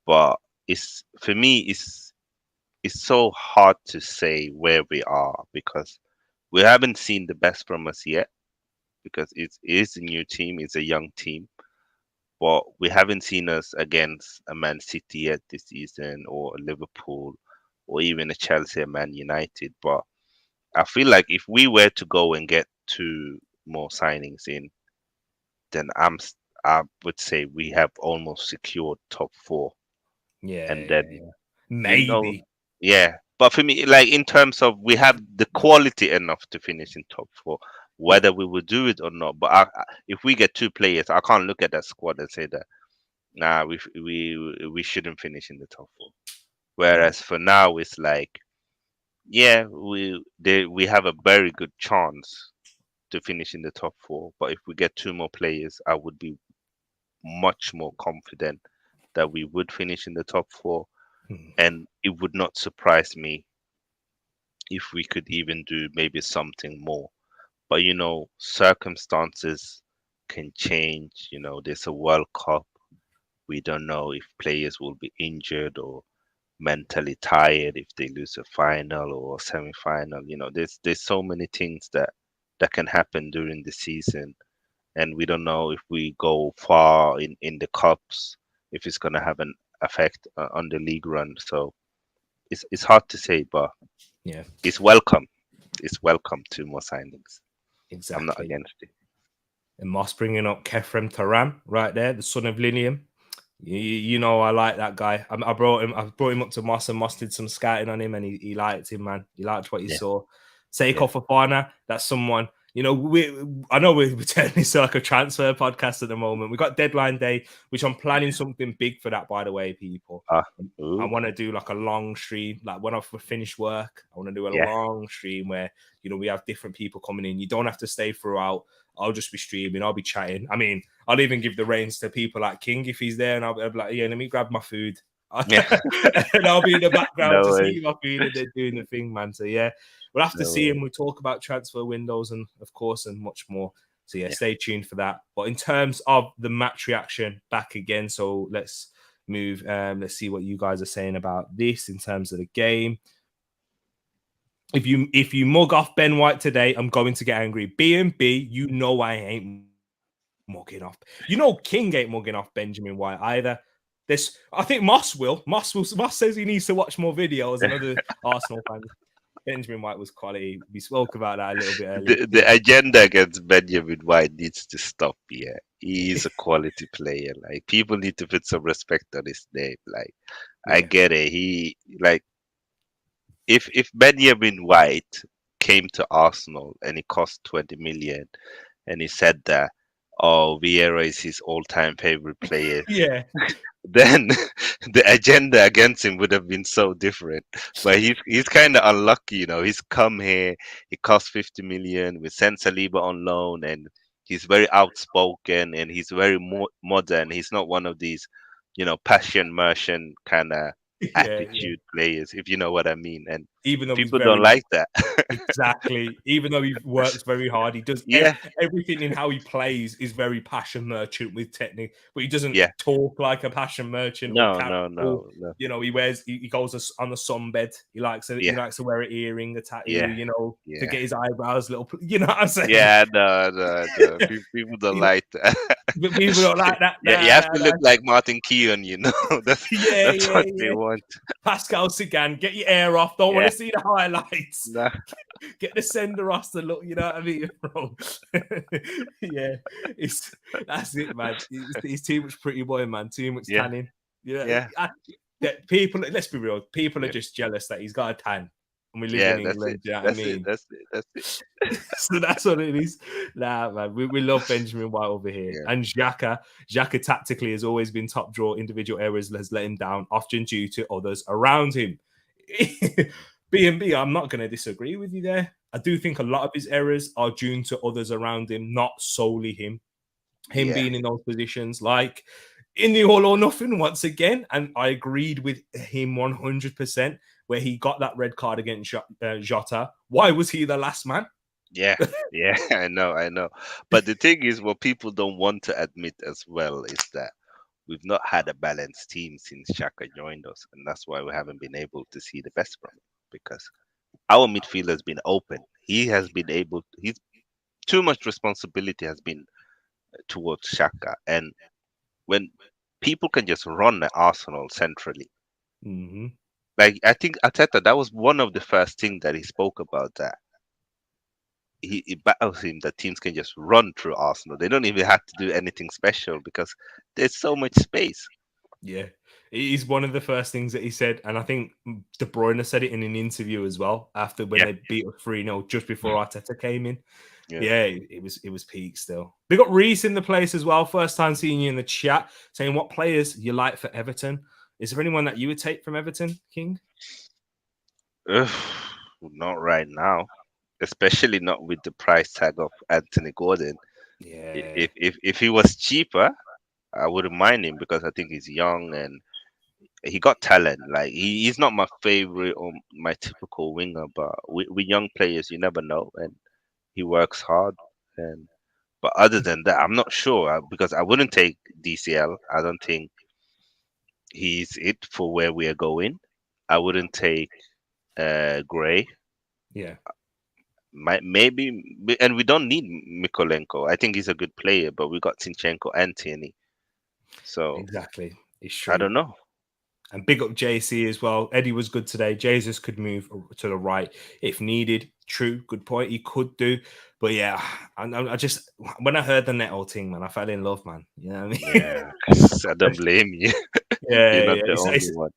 But it's for me, it's so hard to say where we are because we haven't seen the best from us yet. Because it is a new team, it's a young team, but we haven't seen us against a Man City yet this season, or a Liverpool, or even a Chelsea, or Man United. But I feel like if we were to go and get two more signings in, then I would say we have almost secured top four. And then, Yeah. you know, Maybe. yeah. But for me, like in terms of we have the quality enough to finish in top four, Yeah. whether we will do it or not. But if we get two players, I can't look at that squad and say that nah, we shouldn't finish in the top four. Yeah. Whereas for now, it's like yeah, we have a very good chance to finish in the top four. But if we get two more players, I would be much more confident that we would finish in the top four, Hmm. and it would not surprise me if we could even do maybe something more. But circumstances can change. There's a World Cup. We don't know if players will be injured or mentally tired if they lose a final or semi-final. There's so many things that can happen during the season, and we don't know if we go far in the cups, if it's gonna have an effect on the league run. So it's hard to say, but Yeah. it's welcome. It's welcome to more signings. I'm not Exactly. against it. And Moss bringing up Kefrem Taran right there, the son of Linium. You know I like that guy. I brought him up to Moss, and Moss did some scouting on him, and he liked him, man. He liked what he Yeah, saw. Seiko yeah, Fofana, that's someone. I know we're turning this like a transfer podcast at the moment. We got deadline day, which I'm planning something big for that. By the way, people, ah, I ooh, want to do like a long stream. Like when I finish work, I want to do a yeah, long stream where we have different people coming in. You don't have to stay throughout. I'll just be streaming. I'll be chatting. I mean, I'll even give the reins to people like King if he's there, and I'll be like, yeah, let me grab my food. yeah. And I'll be in the background No just worries, eating my food and they're doing the thing, man. So yeah, we'll have to no see him. worries. We talk about transfer windows and of course and much more. So yeah, Yeah. stay tuned for that. But in terms of the match reaction, back again. So let's move. Let's see what you guys are saying about this in terms of the game. If you mug off Ben White today, I'm going to get angry. B&B, I ain't mugging off. King ain't mugging off Benjamin White either. I think Moss will. Moss says he needs to watch more videos and other Arsenal fans. Benjamin White was quality. We spoke about that a little bit earlier. The agenda against Benjamin White needs to stop. Yeah, he is a quality player. Like people need to put some respect on his name. Like I Yeah. get it. He like if Benjamin White came to Arsenal and he cost 20 million, and he said that Vieira is his all-time favorite player, Yeah. then the agenda against him would have been so different. But he's kind of unlucky. He's come here, he cost 50 million, we sent Saliba on loan, and He's very outspoken and he's very modern. He's not one of these, passion merchant kind of Yeah. attitude players, if you know what I mean. And Even though he's people don't very like that. exactly, even though he works very hard, he does Yeah, everything in how he plays is very passion merchant with technique, but he doesn't yeah. talk like a passion merchant or No, no, or no, no. he goes on the sunbed. He Yeah, likes to wear an earring, a tattoo, yeah, to yeah. get his eyebrows little. You know what I'm saying? Yeah, no, no, no. People don't You know, like that. but people don't like that. Yeah, you Nah, have nah, to nah. look like Martin Keown. That's Yeah, that's yeah, what they yeah. want. Pascal Sagan, get your hair off. Don't want Yeah, to see the highlights. no, Get the sender off to look. You know what I mean, bro? Yeah, that's it, man. He's too much pretty boy, man. Too much yeah, tanning. Yeah, yeah, people. Let's be real. People are yeah, just jealous that he's got a tan, and we live yeah. in That's it. England. You know what I That's it. mean? That's it. That's it. So that's what it is. Nah, man, we love Benjamin White over here. Yeah, And Xhaka tactically has always been top draw. Individual errors has let him down, often due to others around him. B&B, I'm not going to disagree with you there. I do think a lot of his errors are due to others around him, not solely him. Him yeah, being in those positions, like in the all or nothing once again. And I agreed with him 100% where he got that red card against Jota. Why was he the last man? yeah, yeah. I know, I know. But the thing is, what people don't want to admit as well is that we've not had a balanced team since Xhaka joined us, and that's why we haven't been able to see the best from him because our midfield has been open. He has been able. He's too much responsibility has been towards Xhaka, and when people can just run at Arsenal centrally. Mm-hmm. Like I think Ateta, that was one of the first things that he spoke about. That he battles him that teams can just run through Arsenal. They don't even have to do anything special because there's so much space. Yeah, it is one of the first things that he said, and I think De Bruyne said it in an interview as well after when Yeah, they beat us 3-0 just before Arteta came in. yeah. Yeah, it was peak still. We got Reese in the place as well. First time seeing you in the chat, saying what players you like for Everton. Is there anyone that you would take from Everton, King? Ugh, not right now, especially not with the price tag of Anthony Gordon. Yeah, If he was cheaper, I wouldn't mind him because I think he's young and he got talent. Like he's not my favorite or my typical winger, but with young players, you never know, and he works hard. And but other than that, I'm not sure because I wouldn't take DCL. I don't think he's it for where we are going. I wouldn't take Gray. yeah, Maybe, and we don't need Mikolenko. I think he's a good player, but we got Zinchenko and Tierney. So exactly. It's I true. don't know. And big up JC as well. Eddie was good today. Jesus could move to the right if needed. True, good point. He could do, but yeah, I just when I heard the Neto thing, man, I fell in love, man. You know what I mean? Yeah, I don't blame you. You're Yeah, not yeah. the only one.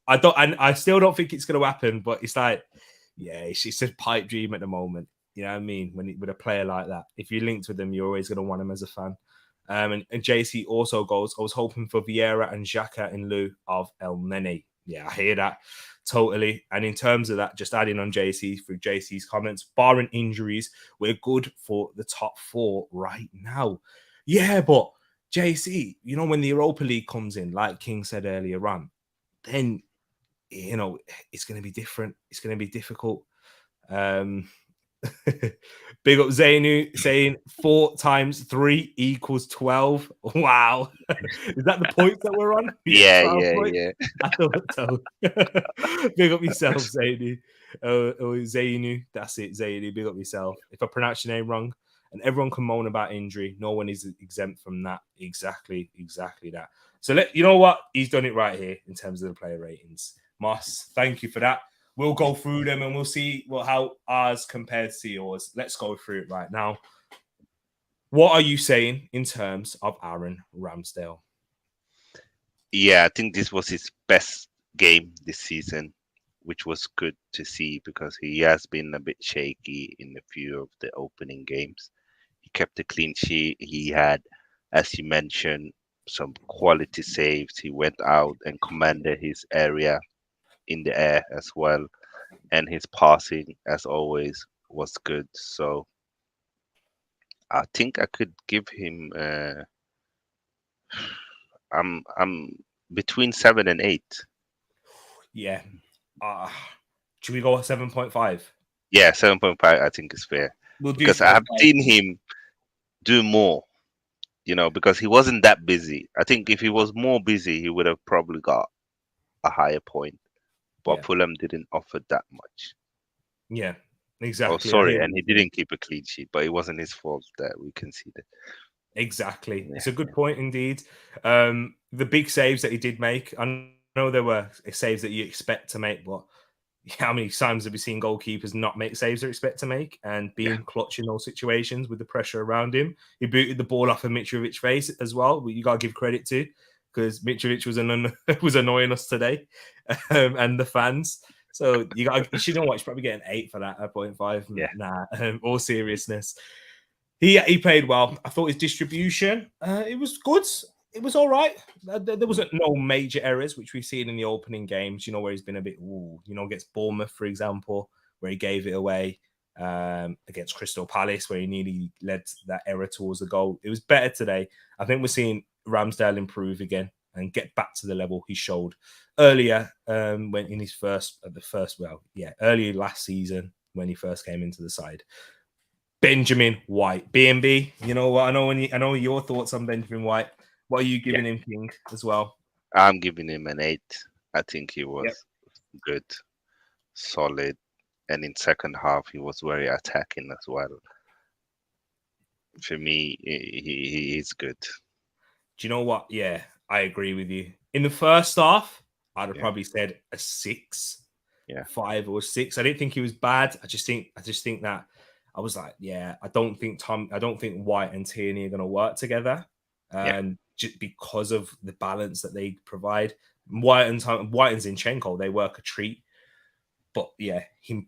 I don't, and I still don't think it's going to happen. But it's like, yeah, it's a pipe dream at the moment. You know what I mean? With a player like that, if you're linked with them, you're always going to want him as a fan. And JC also goes, I was hoping for Vieira and Xhaka in lieu of El Nene. Yeah, I hear that totally. And in terms of that, just adding on JC through JC's comments, barring injuries, we're good for the top four right now. Yeah, but JC, when the Europa League comes in, like King said earlier on, then it's going to be different. It's going to be difficult. Big up Zainu saying 4 times 3 equals 12. Wow. Is that the points that we're on? Yeah, Yeah, 12 yeah, points. yeah. I thought so. Big up yourself, Zainu. Zainu. That's it, Zainu. Big up yourself. If I pronounce your name wrong, and everyone can moan about injury, no one is exempt from that. Exactly that. So you know what? He's done it right here in terms of the player ratings. Moss, thank you for that. We'll go through them and we'll see how ours compares to yours. Let's go through it right now. What are you saying in terms of Aaron Ramsdale? Yeah, I think this was his best game this season, which was good to see because he has been a bit shaky in a few of the opening games. He kept a clean sheet. He had, as you mentioned, some quality saves. He went out and commanded his area in the air as well. And his passing, as always, was good. So I think I could give him. I'm between 7 and 8. Yeah. Should we go at 7.5? Yeah, 7.5. I think is fair We'll do because I have 7.5. seen him do more. Because he wasn't that busy. I think if he was more busy, he would have probably got a higher point. But Yeah. Fulham didn't offer that much. Yeah. Oh, Exactly. I sorry, hear and what he you're saying. didn't keep a clean sheet, but it wasn't his fault that we conceded. Exactly. Yeah, It's a good point indeed. The big saves that he did make, I know there were saves that you expect to make, but how many times have we seen goalkeepers not make saves they expect to make and yeah, being clutch in those situations with the pressure around him? He booted the ball off of Mitrovic's face as well, you got to give credit to, because Mitrovic was annoying us today and the fans. So you should know what, he's probably getting 8 for that, 0.5. yeah, Nah, all seriousness. He played well. I thought his distribution, it was good. It was all right. There wasn't no major errors, which we've seen in the opening games, where he's been a bit, against Bournemouth, for example, where he gave it away, against Crystal Palace, where he nearly led that error towards the goal. It was better today. I think we're seeing Ramsdale improve again and get back to the level he showed earlier, when in his earlier last season when he first came into the side. Benjamin White, B&B. You know what? I know your thoughts on Benjamin White. What are you yeah. giving him, King, as well? I'm giving him an 8. I think he Yep. was good, solid, and in second half he was very attacking as well. For me, he's good. Do you know what? Yeah, I agree with you. In the first half, I'd have Yeah, probably said a 6, yeah, 5 or 6. I didn't think he was bad. I just think that I was like, yeah, I don't think White and Tierney are going to work together, yeah, and just because of the balance that they provide. White and Zinchenko, they work a treat. But yeah,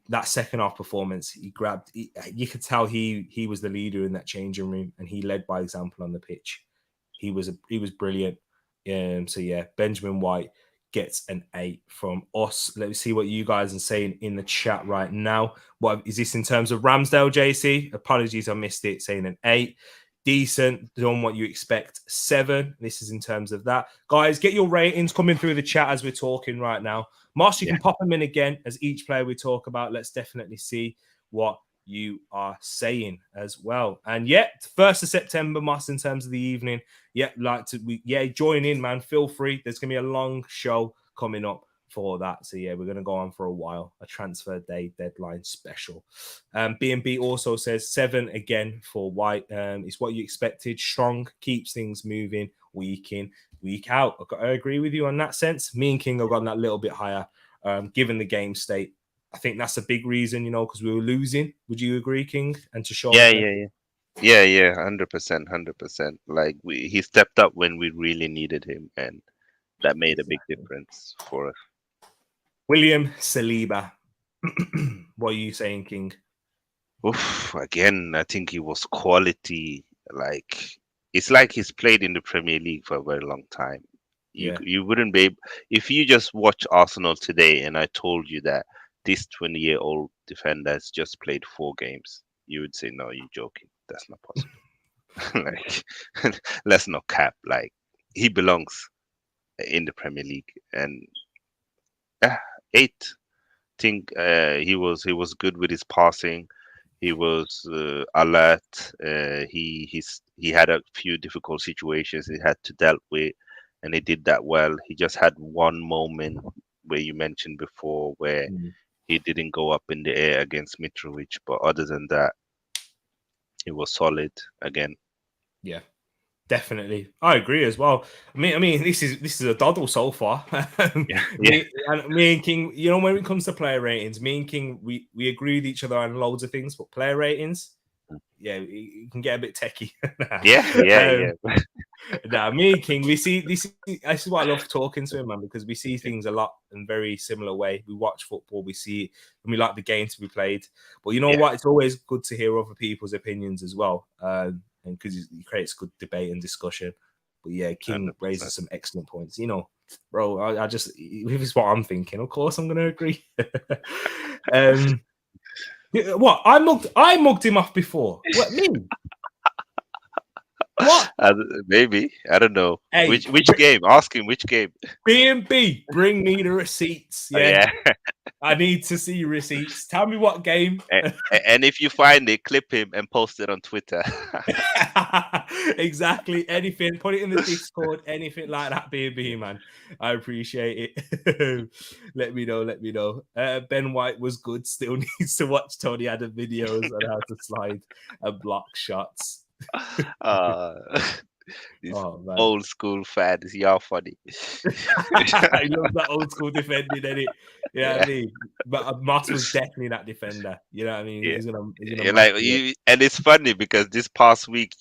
that second half performance, you could tell he was the leader in that changing room, and he led by example on the pitch. He was brilliant. So yeah, Benjamin White gets an 8 from us. Let's see what you guys are saying in the chat right now. What is this in terms of Ramsdale, JC? Apologies, I missed it. Saying an 8. Decent, done what you expect. 7. This is in terms of that. Guys, get your ratings coming through the chat as we're talking right now. Moss, you yeah. can pop them in again as each player we talk about. Let's definitely see what you are saying as well. And yeah, 1st of September, Moss, in terms of the evening. Yeah, join in, man. Feel free. There's gonna be a long show coming up for that. So yeah, we're gonna go on for a while. A transfer day deadline special. B&B also says 7 again for White. It's what you expected. Strong, keeps things moving week in, week out. I agree with you on that sense. Me and King have gotten that little bit higher, given the game state. I think that's a big reason, because we were losing. Would you agree, King? And to show Yeah, that, yeah, yeah. Yeah, 100%, 100%. Like he stepped up when we really needed him, and that made a big exactly. difference for us. William Saliba. What are you saying, King? Oof, again, I think he was quality. Like it's like he's played in the Premier League for a very long time. Yeah. You wouldn't be able, if you just watch Arsenal today and I told you that this 20-year-old defender has just played 4 games, you would say, no, you're joking. That's not possible. Like, let's not cap. Like, he belongs in the Premier League. And 8, think he was good with his passing. He was alert. He had a few difficult situations he had to deal with, and he did that well. He just had one moment where you mentioned before where he didn't go up in the air against Mitrovic, but other than that, he was solid again. Yeah. Definitely, I agree as well. I mean, this is a doddle so far. Yeah, yeah, me and King, when it comes to player ratings, me and King, we agree with each other on loads of things, but player ratings, yeah, it can get a bit techie. yeah, yeah, Me and King, we see this is why I love talking to him, man, because we see things a lot in very similar way. We watch football, we see it, and we like the game to be played. But you know yeah. what? It's always good to hear other people's opinions as well, and because it creates good debate and discussion. But yeah, King 100%. raises some excellent points. Bro, I just, this is what I'm thinking. Of course, I'm going to agree. What I mugged him off before? What, me? What? Maybe. I don't know. Hey, Which game? Ask him which game. B&B, bring me the receipts. Oh, Yeah, yeah. I need to see receipts. Tell me what game. And if you find it, clip him and post it on Twitter. Exactly. Anything. Put it in the Discord. Anything like that, B&B, man. I appreciate it. Let me know. Let me know. Ben White was good. Still needs to watch Tony Adam videos on how to slide and block shots. uh, these Oh man. old school fans, y'all funny. I love that old school defending, innit? You know what I Yeah. mean? But Moss was definitely that defender. You know what I mean? Yeah. He's gonna Yeah, match like it. you, and it's funny because this past week,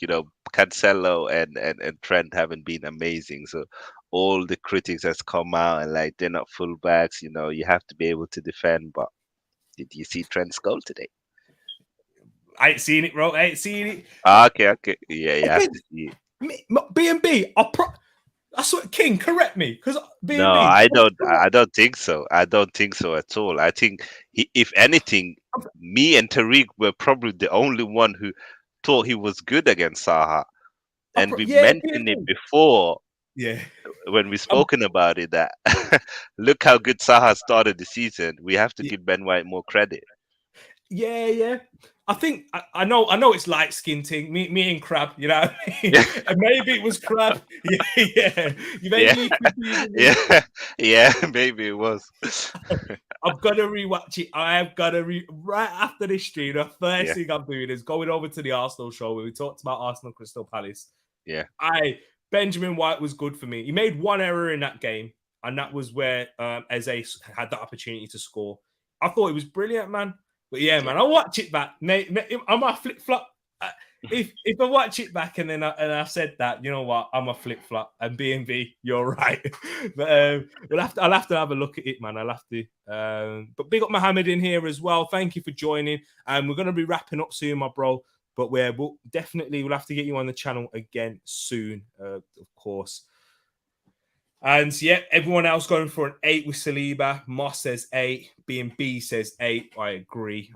Cancelo and Trent haven't been amazing. So all the critics has come out and like they're not fullbacks. You have to be able to defend. But did you see Trent's goal today? I ain't seen it, bro. I ain't seen it. Okay, okay, yeah, you have to see it. B&B, I swear, King, correct me, because No, B&B. I don't. I don't think so. I don't think so at all. I think if anything, me and Tariq were probably the only one who thought he was good against Saha, and we Yeah, mentioned it B&B. before Yeah. when we spoken about it that look how good Saha started the season. We have to give Ben White more credit. Yeah. I think I know it's light skin thing. Me and Crab, you know what I mean? And maybe it was Crab. Yeah. You Yeah, maybe you confusing me. yeah, yeah. Maybe it was. I've got to rewatch it. I have got to right after this stream. The first Yeah, thing I'm doing is going over to the Arsenal show where we talked about Arsenal Crystal Palace. yeah. Benjamin White was good for me. He made one error in that game, and that was where Eze had the opportunity to score. I thought it was brilliant, man. But yeah, man, I'll watch it back. I'm a flip flop. If I watch it back and then I said that, you know what, I'm a flip flop and B&B, you're right. But I'll have to have a look at it, man. I'll have to. But big up Mohammed in here as well. Thank you for joining. And we're gonna be wrapping up soon, my bro. But we'll have to get you on the channel again soon, of course. And yeah, everyone else going for an 8 with Saliba. Moss says 8. B&B says 8. I agree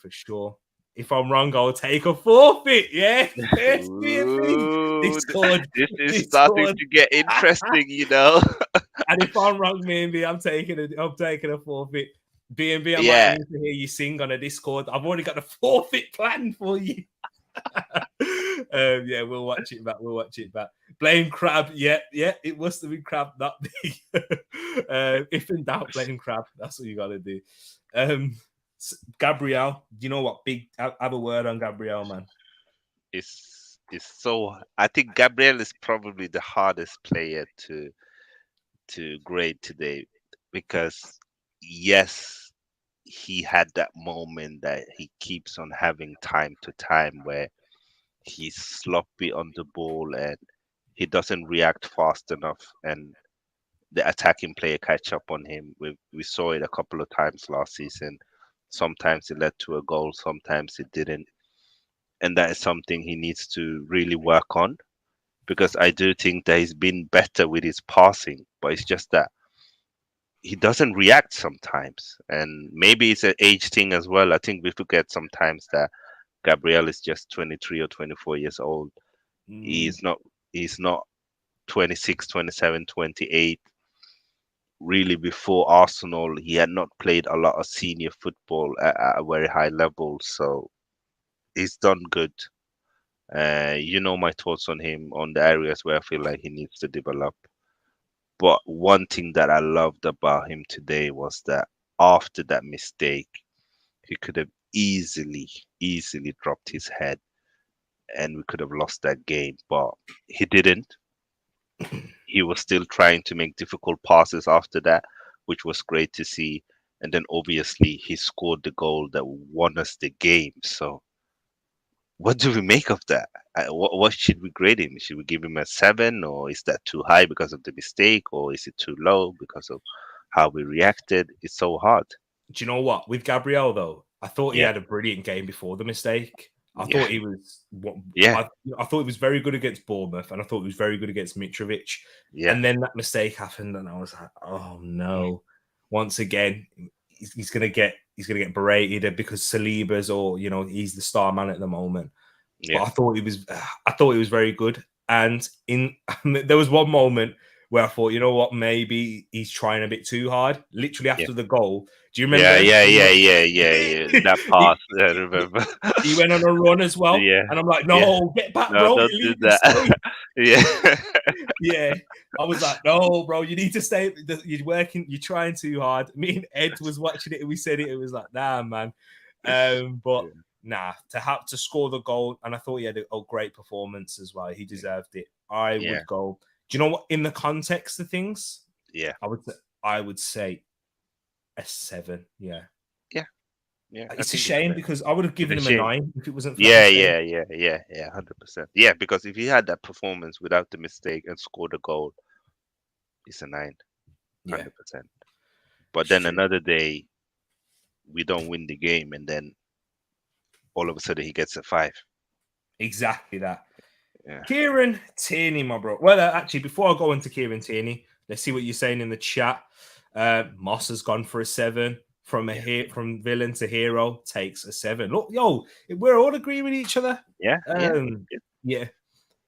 for sure. If I'm wrong, I'll take a forfeit. Yeah, yes, B&B. Ooh, Discord. this is starting Discord. to get interesting. And if I'm wrong, B&B, I'm taking a forfeit. B&B, I might Yeah. need to hear you sing on a Discord. I've already got a forfeit plan for you. Yeah, we'll watch it back. Blame Crab. Yeah, it must have been Crab, not me. If in doubt, blame Crab. That's what you got to do. Gabriel, you know what? Have a word on Gabriel, man. It's so. I think Gabriel is probably the hardest player to grade today because yes, he had that moment that he keeps on having time to time where he's sloppy on the ball and he doesn't react fast enough and the attacking player catch up on him. We saw it a couple of times last season. Sometimes it led to a goal, sometimes it didn't. And that is something he needs to really work on because I do think that he's been better with his passing, but it's just that he doesn't react sometimes. And maybe it's an age thing as well. I think we forget sometimes that Gabriel is just 23 or 24 years old. He's not 26, 27, 28. Really, before Arsenal, he had not played a lot of senior football at a very high level. So he's done good. You know my thoughts on him on the areas where I feel like he needs to develop. But one thing that I loved about him today was that after that mistake, he could have easily dropped his head and we could have lost that game. But he didn't. He was still trying to make difficult passes after that, which was great to see. And then obviously he scored the goal that won us the game. So what do we make of that? What should we grade him? Should we give him a 7, or is that too high because of the mistake, or is it too low because of how we reacted? It's so hard. Do you know what? With Gabriel, though, I thought he Yeah, had a brilliant game before the mistake. I yeah, thought he was yeah, I thought he was very good against Bournemouth, and I thought he was very good against Mitrovic. yeah. And then that mistake happened, and I was like, "Oh no!" Once again, he's gonna get berated because Saliba's, or he's the star man at the moment. but I thought it was very good. And there was one moment where I thought, you know what, maybe he's trying a bit too hard. Literally after the goal, do you remember? Yeah. That pass, I remember. He went on a run as well, and I'm like, no, get back, No, bro. don't You do need to that. stay. Yeah. Yeah, I was like, no, bro, you need to stay. You're working, you're trying too hard. Me and Ed was watching it, and we said it. It was like, nah, man. But nah, to have to score the goal, and I thought he had a great performance as well. He deserved it. I would go. Do you know what? In the context of things, I would say a 7. Yeah. It's a shame because I would have given him a 9 if it wasn't for that mistake. 100%. Yeah, because if he had that performance without the mistake and scored a goal, it's a 9, 100%. But then another day, we don't win the game, and then all of a sudden he gets a 5. Exactly that. Yeah. Kieran Tierney, my bro. Well, actually, before I go into Kieran Tierney, let's see what you're saying in the chat. Moss has gone for a 7. From villain to hero takes a 7. Look, yo, we're all agreeing with each other. Yeah.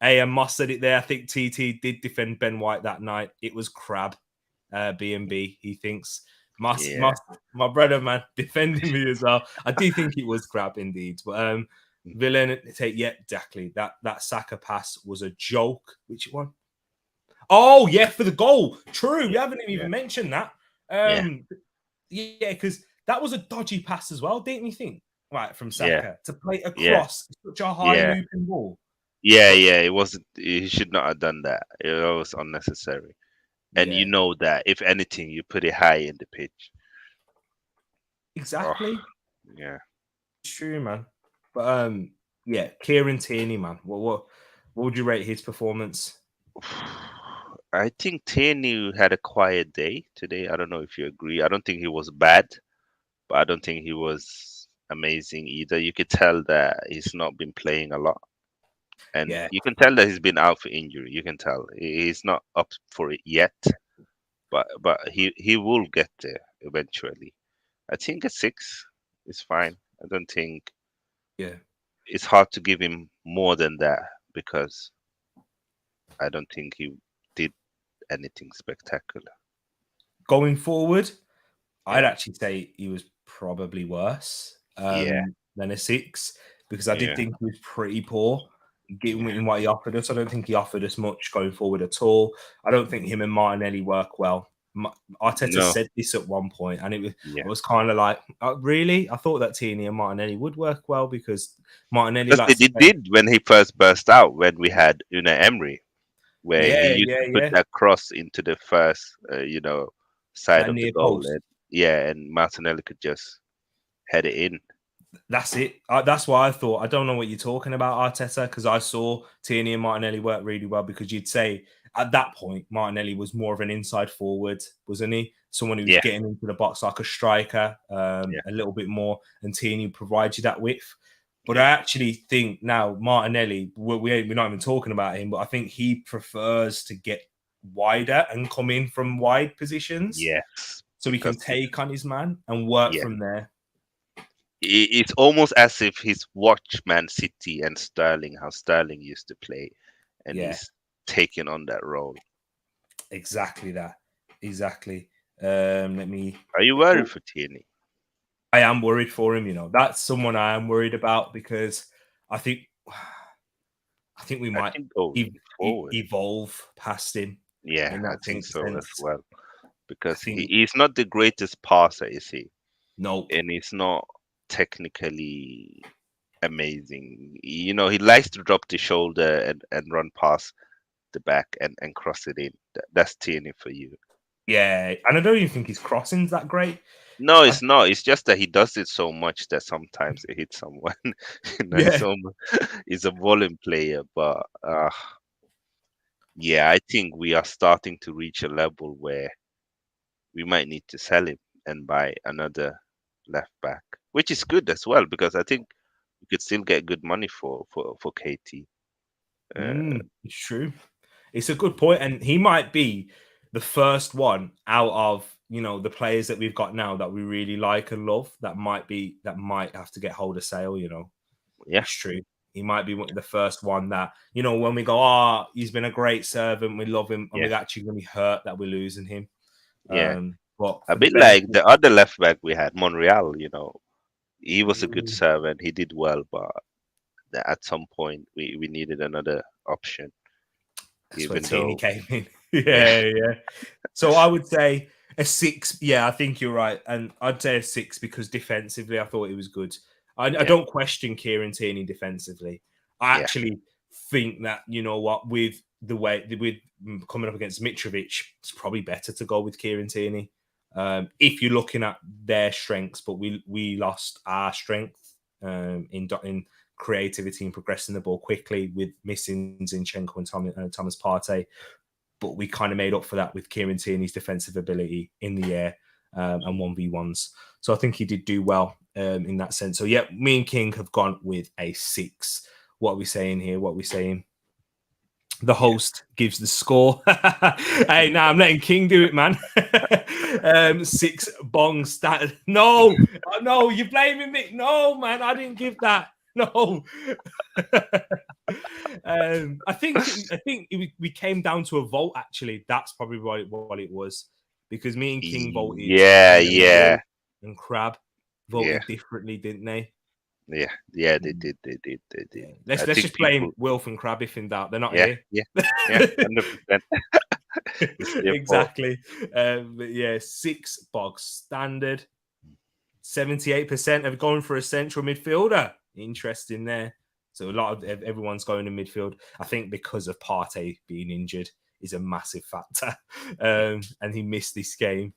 Hey, and Moss said it there. I think TT did defend Ben White that night. It was crab. B&B, he thinks. Moss, my brother, man, defending me as well. I do think it was crab indeed. But villain, exactly. That Saka pass was a joke. Which one? Oh, yeah, for the goal. True. We haven't even mentioned that. Yeah, because that was a dodgy pass as well, didn't you think? Right, from Saka to play across such a high looping ball. It wasn't. He should not have done that. It was unnecessary. And you know that if anything, you put it high in the pitch. Exactly. Yeah, it's true, man. But Kieran Tierney, man. What would you rate his performance? I think Tierney had a quiet day today. I don't know if you agree. I don't think he was bad, but I don't think he was amazing either. You could tell that he's not been playing a lot. And you can tell that he's been out for injury. You can tell he's not up for it yet, but he will get there eventually. I think a 6 is fine. I don't think it's hard to give him more than that because I don't think he did anything spectacular. Going forward, I'd actually say he was probably worse than a 6 because I did think he was pretty poor. Given what he offered us, I don't think he offered us much going forward at all. I don't think him and Martinelli work well. Arteta said this at one point, and it was kind of like, really? I thought that Tierney and Martinelli would work well because Martinelli. They did when he first burst out when we had Unai Emery, where he used to put that cross into the first, side of the goal, and Martinelli could just head it in. That's it. That's why I thought. I don't know what you're talking about, Arteta, because I saw Tierney and Martinelli work really well. Because you'd say at that point Martinelli was more of an inside forward, wasn't he? Someone who was getting into the box like a striker, a little bit more, and Tierney provides you that width. But I actually think now Martinelli, we're not even talking about him, but I think he prefers to get wider and come in from wide positions. Yes, so he can take on his man and work from there. It's almost as if he's watched Man City and Sterling, how Sterling used to play, and he's taking on that role. Exactly that. Exactly. Are you worried for Tierney? I am worried for him. That's someone I am worried about because I think we might evolve past him. Yeah, I think so as well. Because he's not the greatest passer, is he? No. And he's not technically amazing. He likes to drop the shoulder and run past the back and cross it in. That's Tierney for you. Yeah, and I don't even think his crossing's that great. No, it's not. It's just that he does it so much that sometimes it hits someone. He's a volume player, but I think we are starting to reach a level where we might need to sell him and buy another left back, which is good as well because I think we could still get good money for KT. It's true. It's a good point, and he might be the first one out of the players that we've got now that we really like and love. That might have to get hold of sale. Yeah, it's true. he might be the first one that, you know, when we go, oh, he's been a great servant, we love him, and we're actually going to be hurt that we're losing him. Yeah. But A for the bit like benefit, the other left back we had, Monreal, you know, he was a good servant. He did well, but at some point we needed another option. that's where Even Tierney though, came in. yeah, yeah. So I would say a 6. Yeah, I think you're right. And I'd say a 6 because defensively, I thought it was good. I yeah, don't question Kieran Tierney defensively. I yeah, actually think that, you know what, with the way, with coming up against Mitrovic, it's probably better to go with Kieran Tierney. If you're looking at their strengths, but we lost our strength in creativity and progressing the ball quickly with missing Zinchenko and Thomas Partey. But we kind of made up for that with Kieran Tierney's defensive ability in the air and 1v1s. So I think he did do well in that sense. So, yeah, me and King have gone with a 6. What are we saying here? What are we saying? The host gives the score. Hey, now I'm letting King do it, man. 6 bong stat. No, no, you're blaming me. No, man, I didn't give that. No. I think we came down to a vote. Actually, that's probably what it was, because me and King voted, yeah, and then yeah, Will and Crab yeah, voted differently, didn't they? yeah, yeah. They did, they did, they did. Yeah. I Let's think just blame people, Wilf and Crab if in doubt. They're not yeah, here. yeah, yeah, 100%. It's their fault. Exactly. But yeah, 6 bog standard. 78% have gone for a central midfielder. Interesting there. So a lot of everyone's going to midfield. I think because of Partey being injured is a massive factor, and he missed this game.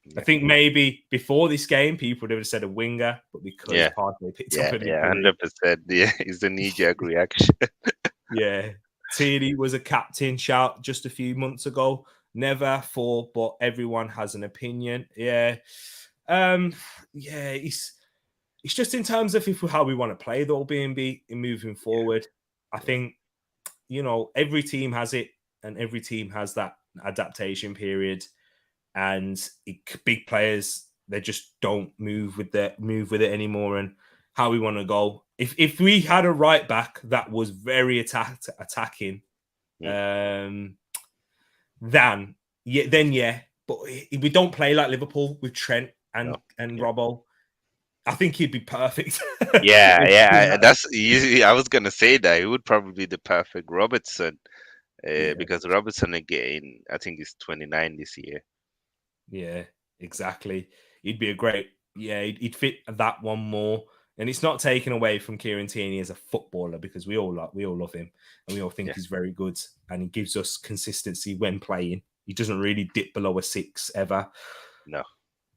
I Yeah, think maybe before this game, people would have said a winger, but because yeah, Partey picked up yeah, an yeah, injury, 100%. Yeah, it's a knee-jerk reaction. yeah. Tierney was a captain shout just a few months ago. Never for, but everyone has an opinion. Yeah. Yeah, it's just in terms of how we want to play the BNB in moving forward. I think, you know, every team has it, and every team has that adaptation period, and big players, they just don't move with it anymore, and how we want to go. If we had a right back that was very attacking, then yeah, but if we don't play like Liverpool with Trent and No, yeah. Robbo, I think he'd be perfect. Yeah, yeah. That's easy. I was gonna say that he would probably be the perfect Robertson, Yeah, because Robertson again, I think he's 29 this year. yeah, exactly. He'd be a great, yeah, he'd fit that one more. And it's not taken away from Kieran Tierney as a footballer, because we all love him and we all think Yeah, he's very good, and he gives us consistency when playing. He doesn't really dip below a 6 ever. no.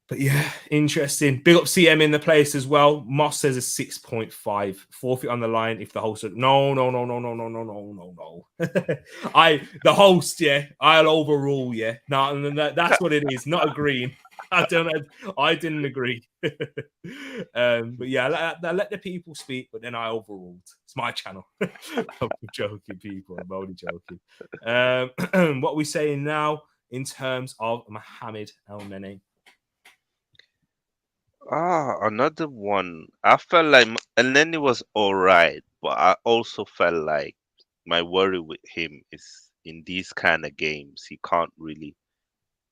But yeah, interesting. Big up CM in the place as well. Moss says a 6.5. Forfeit on the line if the host. No. The host, yeah. I'll overrule, yeah. No, that's what it is. Not agreeing. I didn't agree. But yeah, I let the people speak, but then I overruled. It's my channel. I'm joking, people. I'm only joking. What are we saying now in terms of Mohamed El-Neni? Another one. I felt like, and then it was all right, but I also felt like my worry with him is in these kind of games, he can't really.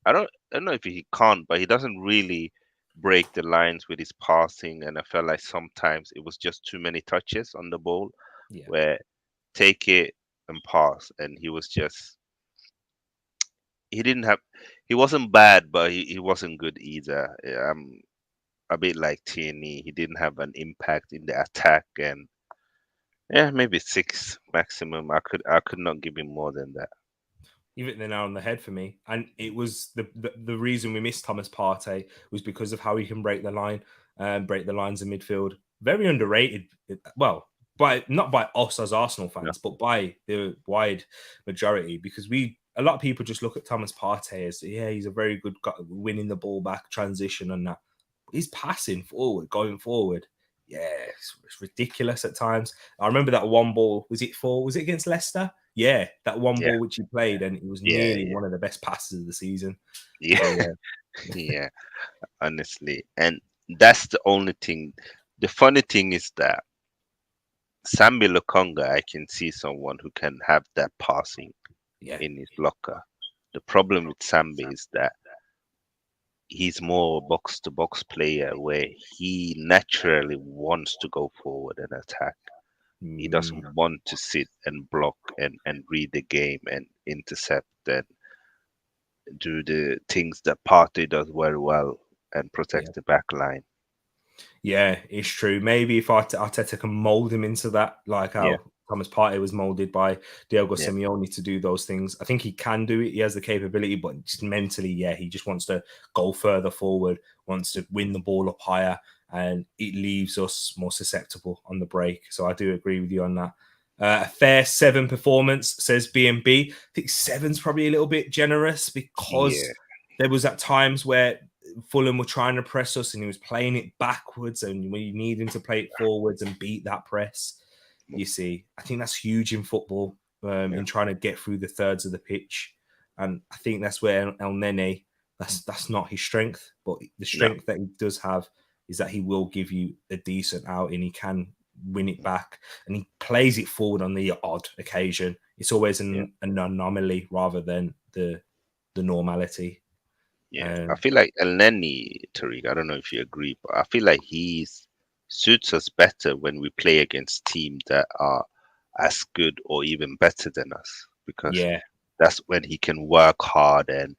I don't know if he can't, but he doesn't really break the lines with his passing, and I felt like sometimes it was just too many touches on the ball, Yeah. where take it and pass, and he was just he didn't have he wasn't bad, but he wasn't good either. A bit like Tierney. He didn't have an impact in the attack, and yeah, maybe 6 maximum. I could not give him more than that. You hit the nail on the head for me. And it was the reason we missed Thomas Partey was because of how he can break the line and break the lines in midfield. Very underrated. Well, not by us as Arsenal No. fans, but by the wide majority, because a lot of people just look at Thomas Partey as, yeah, he's a very good guy, winning the ball back, transition and that. He's passing forward, going forward. Yeah, it's ridiculous at times. I remember that one ball. Was it against Leicester? Yeah, that one Yeah, ball which he played, and it was yeah, nearly yeah, one of the best passes of the season. yeah, So, yeah. yeah. Honestly, and that's the only thing. The funny thing is that Sambi Lokonga, I can see someone who can have that passing in his locker. The problem with Sambi is that he's more box to box player where he naturally wants to go forward and attack. He doesn't want to sit and block and read the game and intercept and do the things that Partey does very well and protect the back line. Yeah, it's true. Maybe if Arteta can mold him into that, like how Thomas Partey was molded by Diego Simeone to do those things. I think he can do it. He has the capability, but just mentally, he just wants to go further forward, wants to win the ball up higher, and it leaves us more susceptible on the break. So I do agree with you on that. A fair 7 performance, says B&B. I think 7's probably a little bit generous because there was at times where Fulham were trying to press us and he was playing it backwards, and when you need him to play it forwards and beat that press, you see, I think that's huge in football, in trying to get through the thirds of the pitch. And I think that's where El Nene, that's not his strength, but the strength that he does have is that he will give you a decent outing. He can win it back, and he plays it forward on the odd occasion. It's always an anomaly rather than the normality. I feel like El Neni, Tariq, I don't know if you agree, but I feel like he suits us better when we play against teams that are as good or even better than us, because that's when he can work hard and,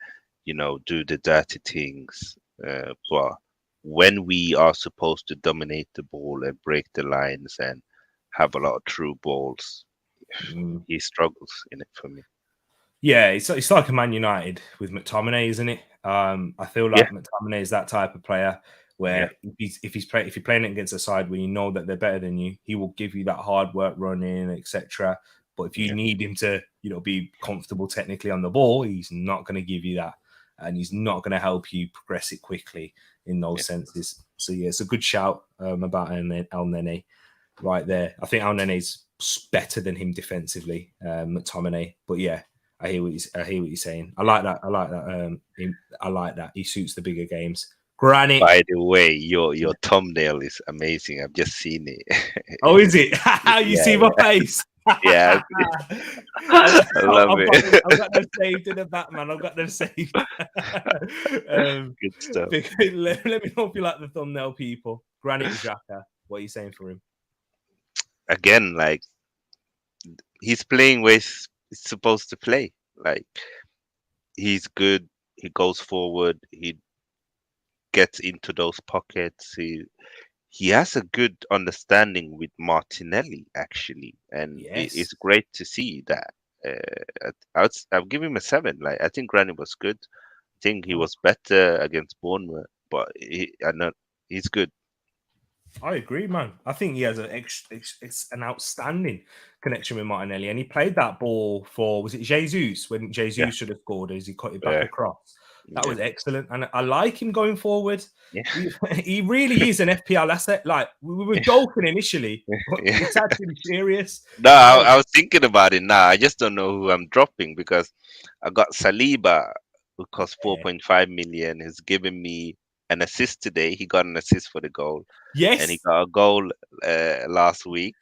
do the dirty things. But when we are supposed to dominate the ball and break the lines and have a lot of true balls, he struggles in it for me. Yeah, it's like a Man United with McTominay, isn't it? I feel like McTominay is that type of player where if you're playing it against a side where you know that they're better than you, he will give you that hard work running, etc. But if you need him to, be comfortable technically on the ball, he's not going to give you that, and he's not going to help you progress it quickly in those senses. So it's a good shout about El Nene right there. I think El Nene's better than him defensively, McTominay, but I hear what you're saying. I like that. I like that. He suits the bigger games. Granite. By the way, your thumbnail is amazing. I've just seen it. Oh, is it? How you see my face? Yeah, I love it. I've got them saved in the back, man. I've got them saved. Good stuff. Let me know if you like the thumbnail, people. Granite Xhaka. What are you saying for him? Again, like, he's playing where he's supposed to play. Like, he's good. He goes forward. He gets into those pockets. He has a good understanding with Martinelli, actually, and it's great to see that. I'll give him a 7. Like, I think Granit was good. I think he was better against Bournemouth, but he's good. I agree, man. I think he has it's an outstanding connection with Martinelli, and he played that ball for, was it Jesus, when Jesus should have scored as he cut it back across. That was excellent, and I like him going forward. He really is an FPL asset. Like, we were joking initially, but it's actually serious. No, I was thinking about it now. I just don't know who I'm dropping, because I got Saliba, who cost 4.5 million. He's given me an assist today. He got an assist for the goal. Yes. And he got a goal last week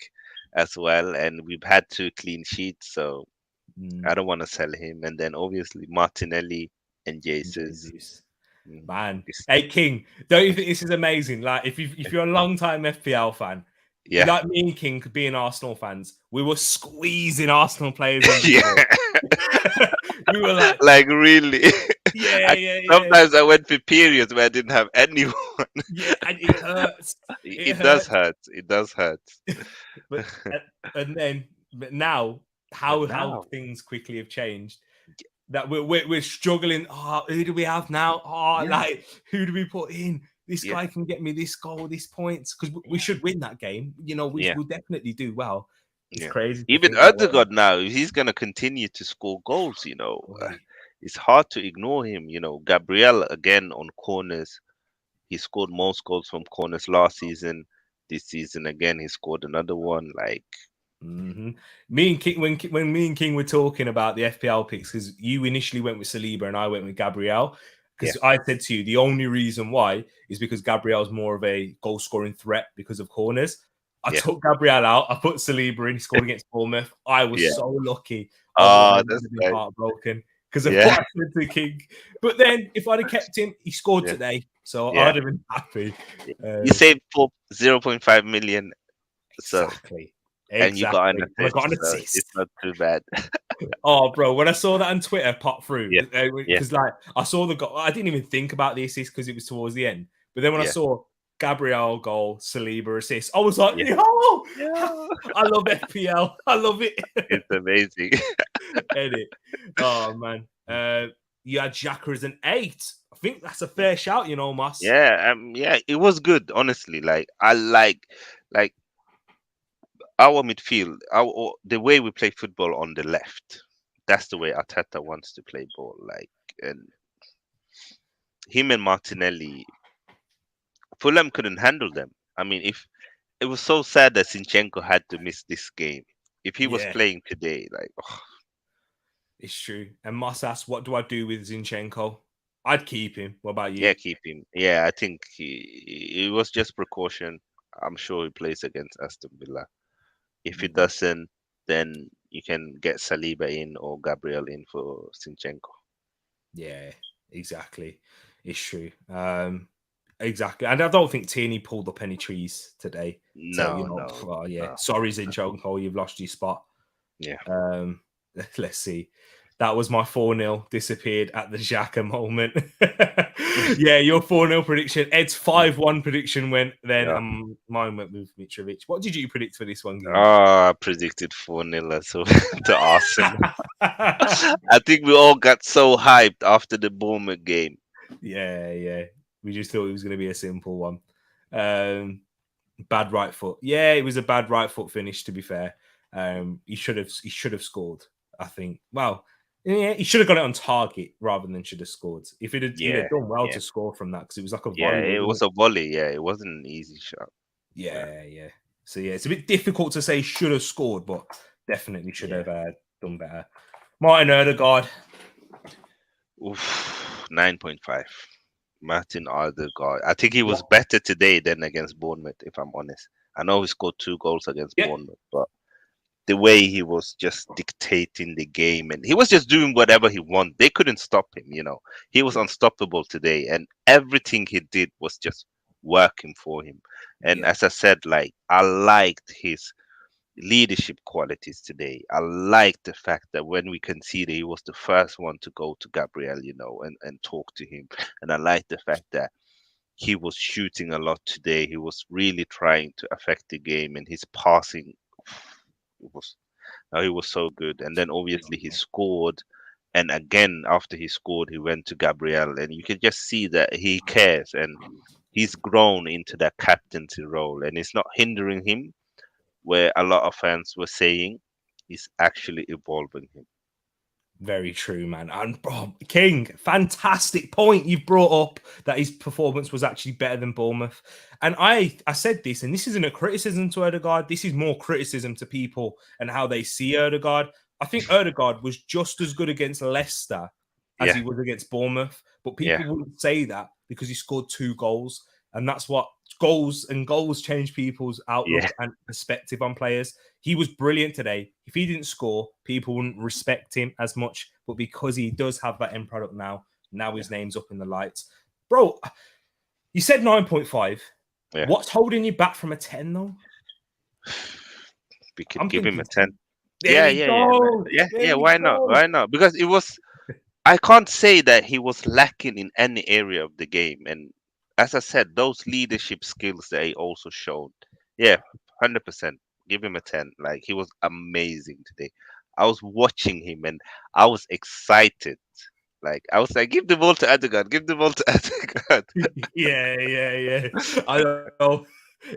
as well. And we've had 2 clean sheets, so I don't want to sell him. And then obviously Martinelli and Jesus. Man. Hey, King, don't you think this is amazing? Like, if you're a long-time FPL fan, like me and King being Arsenal fans, we were squeezing Arsenal players in we were like really. Sometimes I went for periods where I didn't have anyone. And it hurts. It does hurt. It does hurt. but now, how things quickly have changed. That we're struggling. Oh, who do we have now? Oh, like, who do we put in? This guy can get me this goal, this points, because we should win that game. We'll definitely do well. It's crazy. Even Odegaard now, he's gonna continue to score goals. It's hard to ignore him. Gabriel again on corners. He scored most goals from corners last season. This season again, he scored another one. Like. Me and King, when me and King were talking about the FPL picks, because you initially went with Saliba and I went with Gabriel, because I said to you the only reason why is because Gabriel's more of a goal scoring threat because of corners. I took Gabriel out. I put Saliba in. He scored against Bournemouth. I was so lucky. Oh, Otherwise, I would that's have been right. heartbroken because of what I said to King. But then, if I'd have kept him, he scored today, so I'd have been happy. You saved 0.5 million. Exactly. And you got an And I assist. got an So assist. it's not too bad. Oh, bro, when I saw that on Twitter pop through, Yeah. because like I saw the goal, I didn't even think about the assist because it was towards the end. But then when I saw Gabriel goal, Saliba assist, I was like, yo, I love FPL. I love it. It's amazing. Edit. Oh man. You had Xhaka as an 8. I think that's a fair shout, you know, Moss. Yeah, it was good, honestly. Like I like our midfield, the way we play football on the left. That's the way Arteta wants to play ball. Like, and him and Martinelli, Fulham couldn't handle them. I mean, if it was so sad that Zinchenko had to miss this game. If he was playing today, like, it's true. And Moss asked, what do I do with Zinchenko? I'd keep him. What about you? Yeah, keep him. Yeah, I think it was just precaution. I'm sure he plays against Aston Villa. If he doesn't, then you can get Saliba in or Gabriel in for Zinchenko. Yeah, exactly. It's true. Exactly. And I don't think Tierney pulled up any trees today. No. Sorry, Zinchenko, you've lost your spot. Yeah. Let's see. That was my 4-0 disappeared at the Xhaka moment. Your 4-0 prediction. Ed's 5-1 prediction went then, and mine went with Mitrovic. What did you predict for this one, Gabe? I predicted 4-0 so to Arsenal. I think we all got so hyped after the Bournemouth game. Yeah. We just thought it was going to be a simple one. Bad right foot. Yeah, it was a bad right foot finish, to be fair. He should have scored, I think. Well, yeah, he should have got it on target rather than should have scored. If he'd have done well to score from that, because it was like a volley. Yeah, it was a volley. Yeah, it wasn't an easy shot. Yeah. So it's a bit difficult to say should have scored, but definitely should have done better. Martin Odegaard. 9.5. Martin Odegaard. I think he was better today than against Bournemouth, if I'm honest. I know he scored 2 goals against Bournemouth, but the way he was just dictating the game and he was just doing whatever he wanted. They couldn't stop him, He was unstoppable today, and everything he did was just working for him. And as I said, like, I liked his leadership qualities today. I liked the fact that when we conceded, he was the first one to go to Gabriel, and talk to him. And I liked the fact that he was shooting a lot today. He was really trying to affect the game, and his passing he was so good. And then obviously he scored, and again after he scored, he went to Gabriel, and you can just see that he cares, and he's grown into that captaincy role, and it's not hindering him. Where a lot of fans were saying, is actually evolving him. Very true, man. And bro, King, fantastic point you've brought up that his performance was actually better than Bournemouth. And I said this, and this isn't a criticism to Odegaard. This is more criticism to people and how they see Odegaard. I think Odegaard was just as good against Leicester as he was against Bournemouth. But people wouldn't say that because he scored 2 goals. And that's what goals change people's outlook and perspective on players. He was brilliant today. If he didn't score, people wouldn't respect him as much. But because he does have that end product now his name's up in the lights. Bro, you said 9.5. Yeah. What's holding you back from a 10, though? We could give him a 10. Yeah. Why not? Why not? Because it was... I can't say that he was lacking in any area of the game. And as I said, those leadership skills that he also showed. Yeah, 100%. Give him a 10. Like, he was amazing today. I was watching him and I was excited. Like, I was like, give the ball to Odegaard. Give the ball to Odegaard. Yeah. I don't know.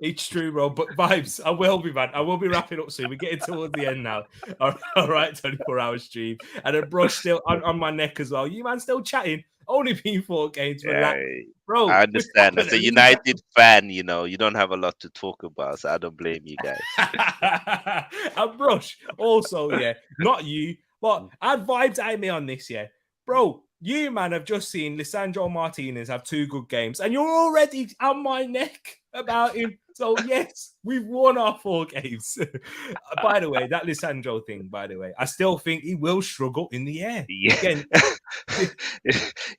It's true, bro. But vibes, I will be, man. I will be wrapping up soon. We're getting towards the end now. All right, 24-hour stream. And a brush still on my neck as well. You, man, still chatting. Only been 4 games. Relax. Bro, I understand. As a United fan, you don't have a lot to talk about, so I don't blame you guys. And Brush, also, not you, but I had vibes at me on this, bro. You, man, have just seen Lisandro Martinez have 2 good games, and you're already on my neck about him. So, yes, we've won our 4 games. By the way, that Lisandro thing, by the way, I still think he will struggle in the air. Yeah. Again,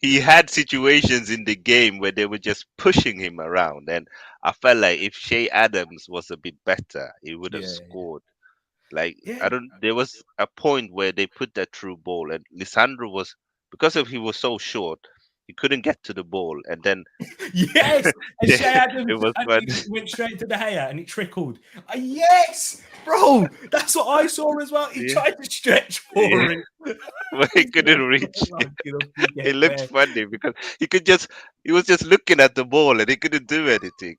He had situations in the game where they were just pushing him around, and I felt like if Shea Adams was a bit better, he would have yeah, scored. Like yeah. I don't. There was a point where they put that through ball, and Lisandro was because of he was so short, he couldn't get to the ball, and then Yes, and Shea it Adams, was and fun. it went straight to the hair and it trickled. Yes, bro, that's what I saw as well. He Yeah, tried to stretch yeah, for it. but he couldn't reach. It looked Where. funny because he was just looking at the ball and he couldn't do anything.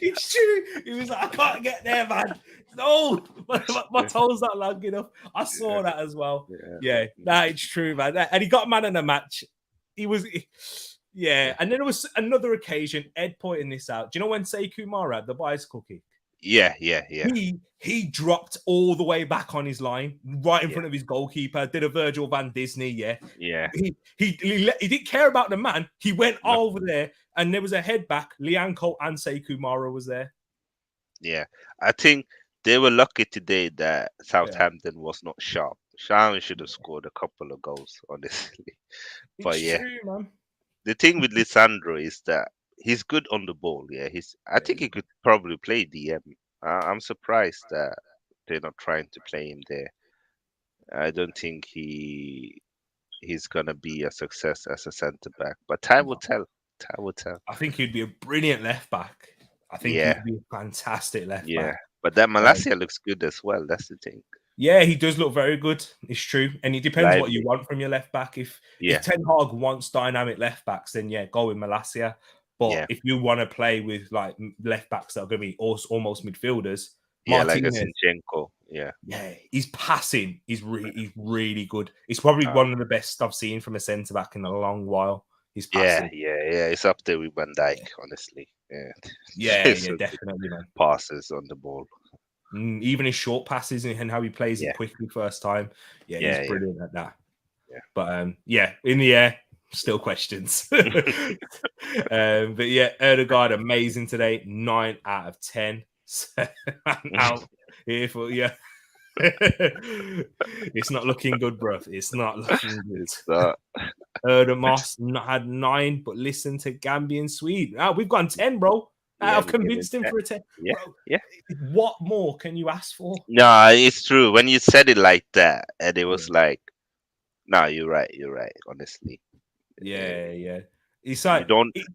It's true. He was like, I can't get there, man. No, my toes not long enough. I saw that as well. Yeah. Yeah, that is true, man. And he got man in the match. Yeah. And then there was another occasion, Ed pointing this out. Do you know when Sekou Mara had the bicycle kick? Yeah. He dropped all the way back on his line, right in Yeah. front of his goalkeeper. Did a Virgil van Disney, yeah. Yeah. He didn't care about the man. He went No. over there, and there was a head back. Lianco and Sekou Mara was there. Yeah. I think they were lucky today that Southampton was not sharp. Sharp should have scored a couple of goals, honestly. But It's yeah, true, man. the thing with Lisandro is that he's good on the ball. Yeah, I think he could probably play DM. I'm surprised that they're not trying to play him there. I don't think he's gonna be a success as a centre back, but time will tell. Time will tell. I think he'd be a brilliant left back. I think Yeah, he'd be a fantastic left yeah. back. But that Malacia looks good as well. That's the thing. Yeah, he does look very good. It's true. And it depends what you Lively. want from your left back. If Yeah, Ten Hag wants dynamic left backs, then yeah, go with Malacia. But yeah, if you want to play with like left backs that are going to be almost midfielders, yeah. Like a Martinez, Zinchenko. Yeah. yeah, he's passing. He's really good. He's probably one of the best I've seen from a centre back in a long while. He's passing. Yeah. It's up there with Van Dijk, honestly. Yeah. Yeah, So good definitely, man. passes on the ball. Even his short passes and how he plays Yeah. it quickly first time. Yeah, he's brilliant at that. Yeah. But in the air, still questions. But yeah, Odegaard amazing today. 9 out of 10. Out here for it's not looking good, bro. It's not looking good. So, Moss had 9, but listen to Gambian Swede. We've gone 10, bro. I've convinced him for a 10. Yeah, bro, yeah. What more can you ask for? No, it's true. When you said it like that, and it was like, no, you're right, honestly. Yeah. It's like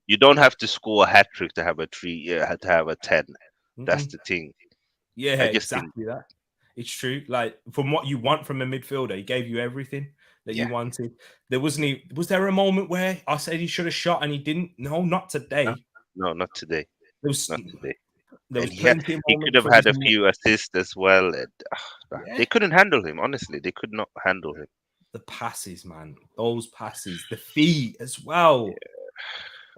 you don't have to score a hat trick to have a 3, to have a 10. That's the thing. Yeah, exactly that. It's true. Like from what you want from a midfielder, he gave you everything that you wanted. Was there a moment where I said he should have shot and he didn't? No, not today. No, not today. Not today. There was he could have had a few assists as well. And, they couldn't handle him. Honestly, they could not handle him. The passes, man. Those passes, the feet as well. Yeah.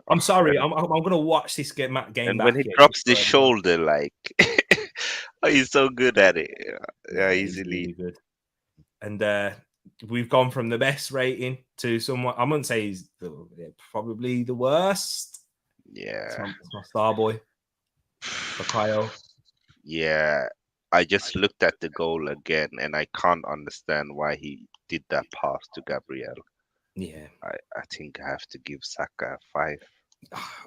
I'm sorry. I'm gonna watch this game back. And when he drops the shoulder, like, he's so good at it. Yeah, easily really good. And we've gone from the best rating to someone. I wouldn't say he's probably the worst. Yeah, it's my star boy, Bakayo. Yeah, I just looked at the goal again, and I can't understand why he did that pass to Gabriel. Yeah, I think I have to give Saka a 5.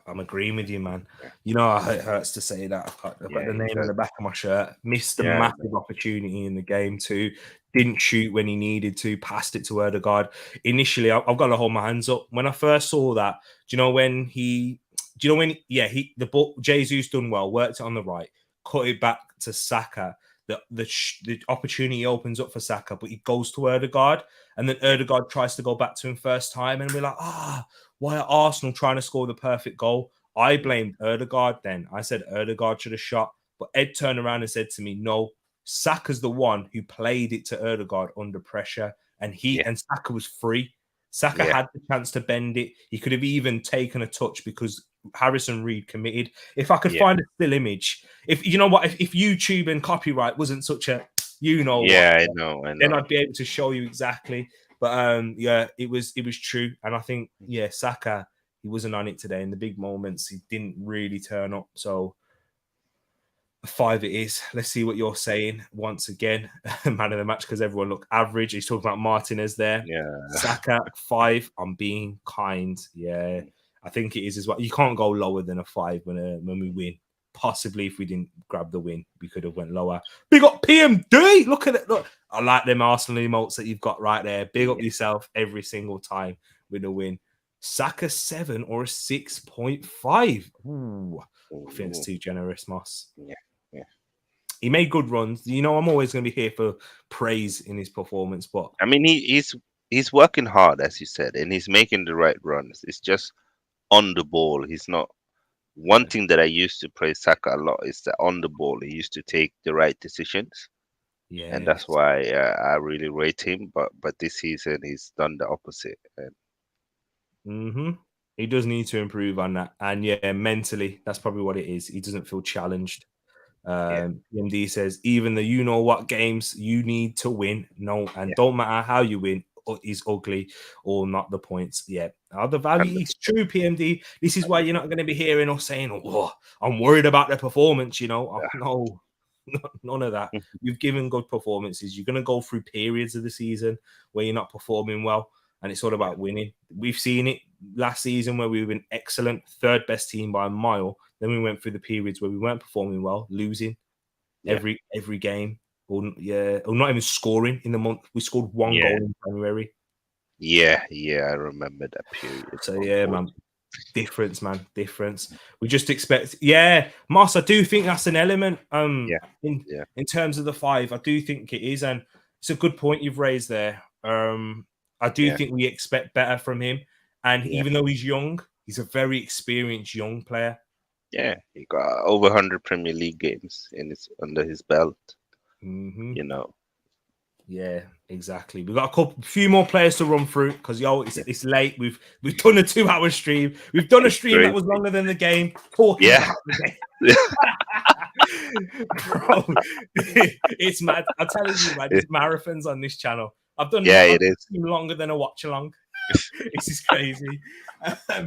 I'm agreeing with you, man. You know, it hurts to say that. I've got the name on the back of my shirt. Missed a massive opportunity in the game too. Didn't shoot when he needed to. Passed it to Odegaard. Initially, I've got to hold my hands up. When I first saw that, the ball, Jesus done well, worked it on the right, cut it back to Saka. The opportunity opens up for Saka, but he goes to Odegaard, and then Odegaard tries to go back to him first time, and we're like, why are Arsenal trying to score the perfect goal? I blamed Odegaard then. I said Odegaard should have shot, but Ed turned around and said to me, no, Saka's the one who played it to Odegaard under pressure, and and Saka was free. Saka had the chance to bend it. He could have even taken a touch because Harrison Reed committed. If I could find a still image, if YouTube and copyright wasn't such a, I know. then I'd be able to show you exactly. But yeah, it was true, and I think Saka, he wasn't on it today in the big moments. He didn't really turn up, so. 5 it is. Let's see what you're saying once again. Man of the match because everyone looked average. He's talking about Martinez there. Yeah. Saka 5. I'm being kind. Yeah, I think it is as well. You can't go lower than a 5 when we win. Possibly if we didn't grab the win, we could have went lower. Big up PMD. Look at it. Look, I like them Arsenal emotes that you've got right there. Big up yourself every single time with a win. Saka 7 or a 6.5. Ooh, I think it's too generous, Moss. Yeah. He made good runs. You know, I'm always going to be here for praise in his performance, but I mean, he's working hard, as you said, and he's making the right runs. It's just on the ball. He's not. One thing that I used to praise Saka a lot is that on the ball, he used to take the right decisions, and that's why I really rate him. But this season, he's done the opposite. And he does need to improve on that. And mentally, that's probably what it is. He doesn't feel challenged. MD says, even the you know what games you need to win. No, and don't matter how you win, is ugly or not the points. Yeah, the value is true, PMD. This is why you're not going to be hearing us saying, oh, I'm worried about the performance, you know. No, none of that. You've given good performances. You're going to go through periods of the season where you're not performing well, and it's all about winning. We've seen it last season where we've been excellent, third best team by a mile. Then we went through the periods where we weren't performing well, losing every game, or not even scoring in the month. We scored one goal in January. Yeah, I remember that period. So man, difference. We just expect, Moss. I do think that's an element. In terms of the 5, I do think it is, and it's a good point you've raised there. I do think we expect better from him, and even though he's young, he's a very experienced young player. Yeah, he got over 100 Premier League games under his belt. You know. Yeah, exactly. We've got a few more players to run through because it's late. We've done a 2-hour stream. We've done a stream that was longer than the game. Talking about the game. Bro, it's mad. I'm telling you, man, it's marathons on this channel. I've done it is longer than a watch along. This is crazy. But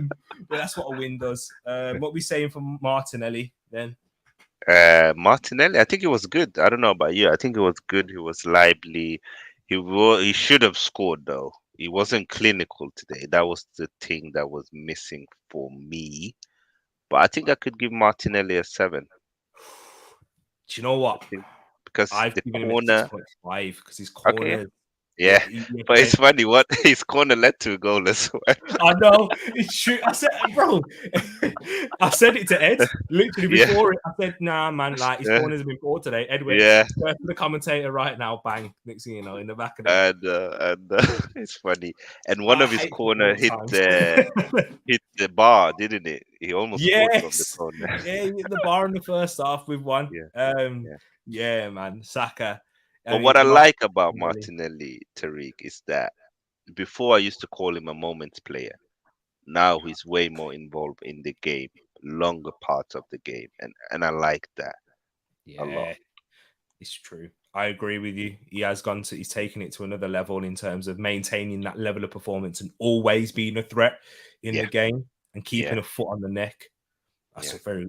that's what a win does. What we saying for Martinelli then? Martinelli, I think it was good. I don't know about you. I think it was good. He was lively. He should have scored though. He wasn't clinical today. That was the thing that was missing for me. But I think I could give Martinelli a 7. Do you know what? Because I've the given corner, him a 6.5 because his corner. Okay. Yeah, but it's funny what his corner led to a goal as well. I know it's true. I said, bro, I said it to Ed literally before it. I said, nah, man, like his corners have been poor today. Ed went, the commentator right now, bang, next thing you know, in the back of the. And it's funny, and one of his corner hit the bar, didn't it? He almost scored from the corner. Yeah, he hit the bar in the first half with one. Yeah, man, Saka. But what I like about Martinelli, Tereak, is that before I used to call him a moments player. Now he's way more involved in the game, longer parts of the game, and I like that a lot. It's true. I agree with you. He's taken it to another level in terms of maintaining that level of performance and always being a threat in the game and keeping a foot on the neck. That's a very,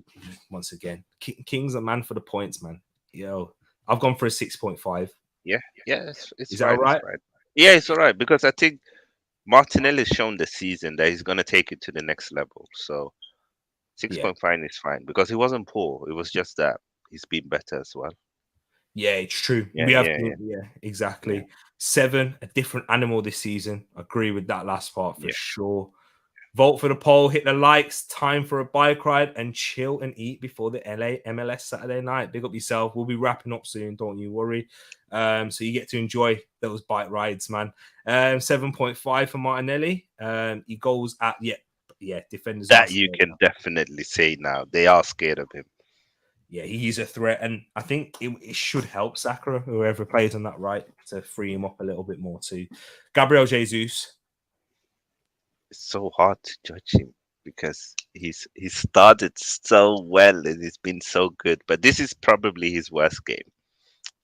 once again, King's a man for the points, man. Yo. I've gone for a 6.5. Yeah, it's Is that all right? Yeah, it's all right because I think Martinelli's shown this season that he's going to take it to the next level. So 6.5 is fine because he wasn't poor. It was just that he's been better as well. Yeah, it's true. Exactly. 7, a different animal this season. I agree with that last part for sure. Vote for the poll, hit the likes, time for a bike ride, and chill and eat before the LA MLS Saturday night. Big up yourself. We'll be wrapping up soon, don't you worry. So you get to enjoy those bike rides, man. 7.5 for Martinelli. He goes at, defenders. That you can definitely say now. They are scared of him. Yeah, he's a threat, and I think it should help Saka, whoever plays on that right, to free him up a little bit more too. Gabriel Jesus. It's so hard to judge him because he started so well and he's been so good. But this is probably his worst game.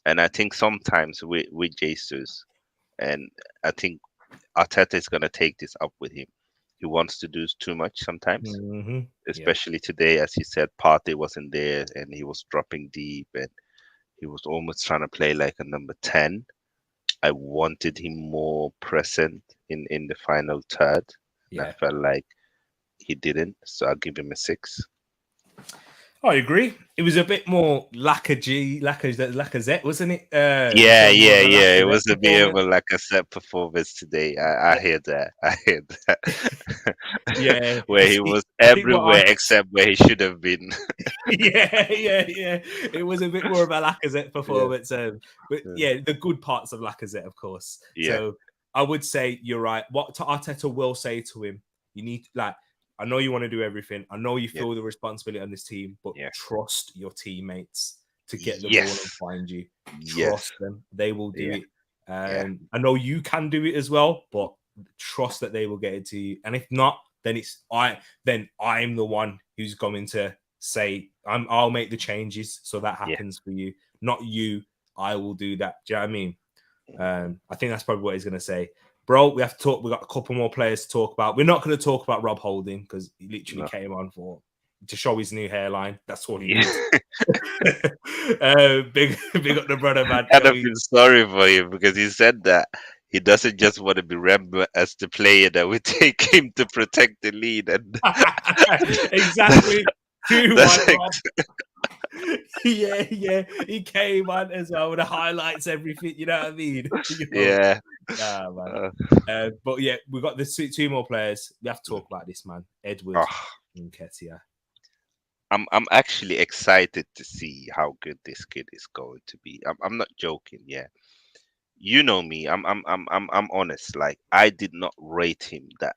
And I think sometimes with Jesus, and I think Arteta is gonna take this up with him. He wants to do too much sometimes, Yeah, especially today, as you said. Partey wasn't there, and he was dropping deep, and he was almost trying to play like a number 10. I wanted him more present in the final third, and I yeah. felt like he didn't. So I'll give him a 6. I agree. It was a bit more Lacazette, wasn't it? You Yeah, saw more yeah, of a yeah. It Lacazette was a bit of performance. a like a set performance today. I hear that. I hear that. Yeah, Where he was I think what everywhere except where he should have been. yeah. It was a bit more of a Lacazette Yeah, performance, but yeah, yeah, the good parts of Lacazette, of course. yeah, So I would say you're right. What Arteta will say to him, you need like, I know you want to do everything. I know you yeah, feel the responsibility on this team, but yeah. trust your teammates to get the ball and Yes, find you. yes, Trust them; they will do yeah, it. yeah, I know you can do it as well, but trust that they will get it to you. And if not, then I'm the one who's going to say I'll make the changes so that yeah. happens for you, not you. I will do that. Do you know what I mean? I think that's probably what he's going to say. Bro, we have to talk. We got a couple more players to talk about. We're not going to talk about Rob Holding because he literally No. came on to show his new hairline. That's all he Yeah. did. Big up the brother, man. Kind Yo, of feel sorry for him because he said that he doesn't just want to be remembered as the player that we take him to protect the lead, and exactly. 2-1, that's Rob. Yeah. He came on as well with the highlights, everything. You know what I mean? yeah. Nah, man. Uh, But yeah, we've got the two more players. We have to talk about this, man. Edward oh, and Ketia. I'm actually excited to see how good this kid is going to be. I'm not joking. Yeah, you know me. I'm honest. Like I did not rate him that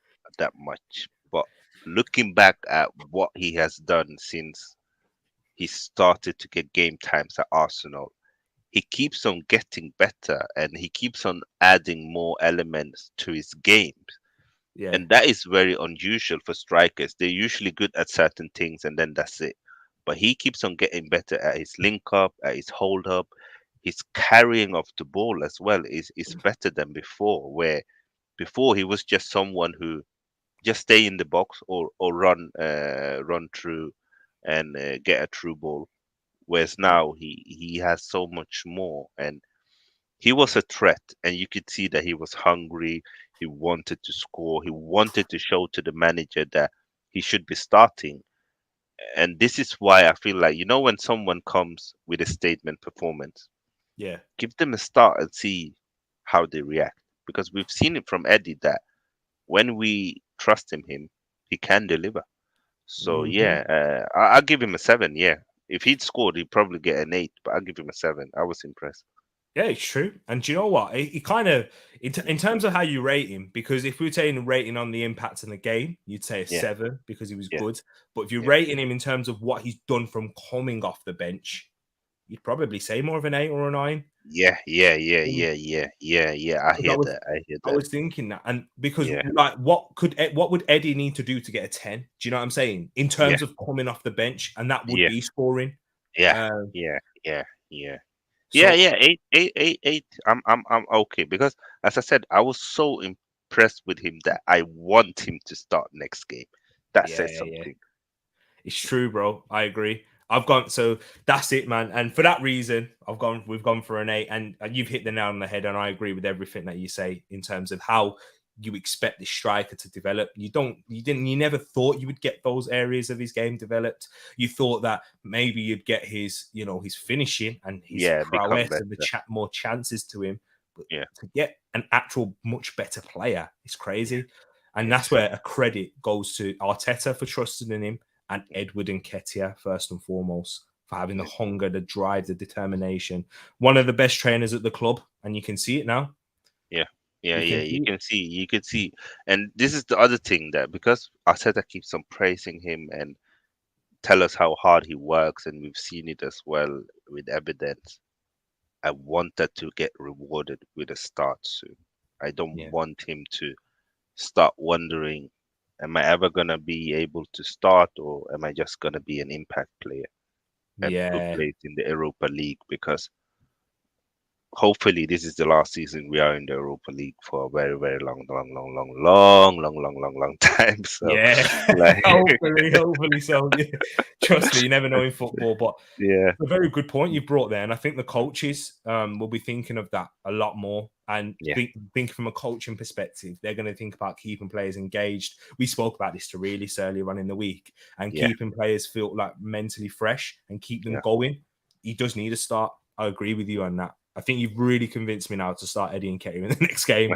much, but looking back at what he has done since he started to get game times at Arsenal, he keeps on getting better and he keeps on adding more elements to his game. Yeah, And that is very unusual for strikers. They're usually good at certain things and then that's it. But he keeps on getting better at his link up, at his hold up. His carrying of the ball as well is better than before, where before he was just someone who just stay in the box or run through and get a through ball. Whereas now he has so much more, and he was a threat, and you could see that he was hungry. He wanted to score. He wanted to show to the manager that he should be starting. And this is why I feel like, when someone comes with a statement performance, yeah. give them a start and see how they react. Because we've seen it from Eddie that when we trust in him, he can deliver. So Hmm. yeah, I'll give him a 7. Yeah, if he'd scored, he'd probably get an 8, but I'll give him a 7. I was impressed. Yeah, it's true. And do you know what? He kind of, in terms of how you rate him, because if we were taking a rating on the impact in the game, you'd say a Yeah, 7 because he was yeah, good. But if you're yeah. rating him in terms of what he's done from coming off the bench, you'd probably say more of an 8 or a 9. Yeah, yeah, yeah, yeah, yeah, yeah, yeah. I Because hear that. I hear I that. was thinking that, and because Yeah, like, what would Eddie need to do to get a 10? Do you know what I'm saying? In yeah, terms of coming off the bench, and that would yeah, be scoring. yeah, Um, yeah, yeah, yeah, yeah, so yeah. 8, 8, 8, 8. I'm okay because, as I said, I was so impressed with him that I want him to start next game. That says yeah. something. It's true, bro. I agree. I've gone so that's it, man. And for that reason, we've gone for an 8. And you've hit the nail on the head. And I agree with everything that you say in terms of how you expect this striker to develop. You never thought you would get those areas of his game developed. You thought that maybe you'd get his finishing and his Yeah, become prowess and the better. more chances to him. But Yeah, to get an actual much better player is yeah, crazy. And yeah, that's where a credit goes to Arteta for trusting in him and Edward and Ketia, first and foremost, for having the yeah. hunger, the drive, the determination. One of the best trainers at the club, and you can see it now. Yeah, yeah, You yeah. can see You it. can see, you can see, and this is the other thing that because Arteta keeps on praising him and tell us how hard he works, and we've seen it as well with evidence. I want that to get rewarded with a start soon. I don't Yeah. want him to start wondering, am I ever gonna be able to start, or am I just gonna be an impact player at good Yeah. place in the Europa League? Because hopefully this is the last season we are in the Europa League for a very, very long time. So, Yeah, like, hopefully so. Yeah. Trust me, you never know in football, but yeah, a very good point you brought there, and I think the coaches will be thinking of that a lot more. And yeah, think from a coaching perspective, they're going to think about keeping players engaged. We spoke about this to really earlier on in the week, and yeah, keeping players feel like mentally fresh and keep them yeah. going. He does need a start. I agree with you on that. I think you've really convinced me now to start Eddie and Nketiah in the next game.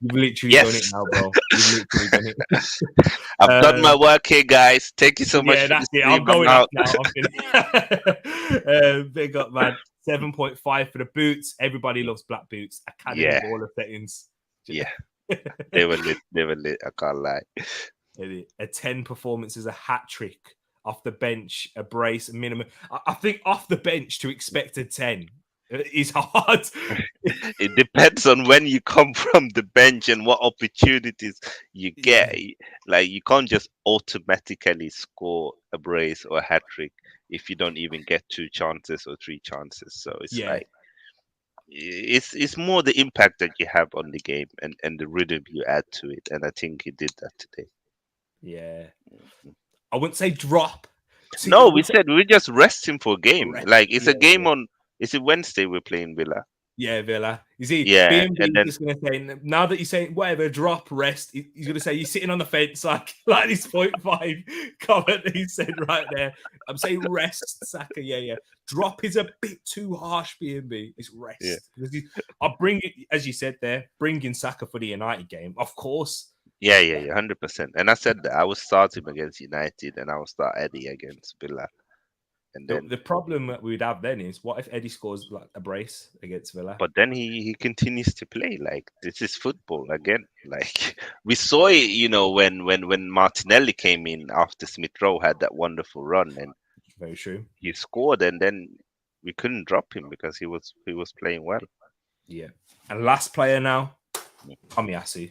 You've literally done it Yes, now, bro. You've literally done it. I've done my work here, guys. Thank you so much Yeah, for the that's it. I'm stream. I'm going off out. now. Big up, man. 7.5 for the boots. Everybody loves black boots. Academy Yeah, baller settings. yeah. They were lit. They were lit. I can't lie. A 10 performance is a hat trick. Off the bench, a brace, a minimum. I think off the bench to expect a 10 is hard. It depends on when you come from the bench and what opportunities you get. Like, you can't just automatically score a brace or a hat trick if you don't even get 2 chances or 3 chances. So it's Yeah, like, it's more the impact that you have on the game and the rhythm you add to it. And I think he did that today. yeah. I wouldn't say drop. See, I No, we would say said we just rest him for a game. rest. Like, it's Yeah, a game on. Is it Wednesday we're playing Villa? yeah, Villa. You see, Yeah, BNB and is then just going to say, now that you're saying whatever, drop, rest, he's going to say, you're sitting on the fence like this 0.5 comment he said right there. I'm saying rest, Saka. Yeah. Drop is a bit too harsh, BNB. It's rest. yeah. Because I'll bring it, as you said there, bring in Saka for the United game. Of course. Yeah, 100%. And I said that I will start him against United, and I will start Eddie against Villa, and then. The problem that we'd have then is what if Eddie scores like a brace against Villa? But then he continues to play. Like, this is football again. Like, we saw it, when Martinelli came in after Smith Rowe had that wonderful run, and Very true. he scored, and then we couldn't drop him because he was playing well. Yeah. And last player now, Tomiyasu.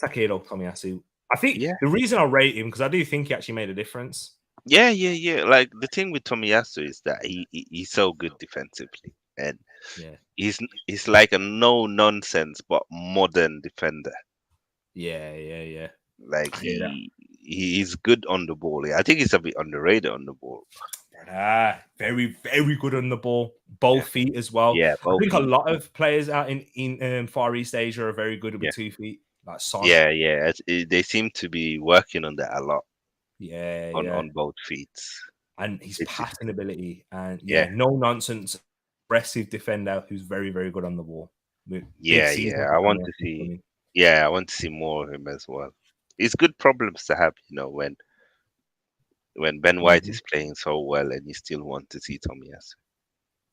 Takehiro Tomiyasu. I think Yeah. the reason I rate him because I do think he actually made a difference. Yeah. Like, the thing with Tomiyasu is that he's so good defensively, and Yeah. he's like a no nonsense but modern defender. Yeah. Like, he's good on the ball. I think he's a bit underrated on the ball. Very, very good on the ball. Both feet as well. Yeah, I think feet. a lot of players out in Far East Asia are very good with 2 feet. Like Son. Yeah. They seem to be working on that a lot. On both feet. And his It's passing ability and Yeah. no nonsense, aggressive defender who's very, very good on the ball. Yeah. I want to see. Yeah, I want to see more of him as well. It's good problems to have, when Ben White is playing so well, and you still want to see Tomiyasu.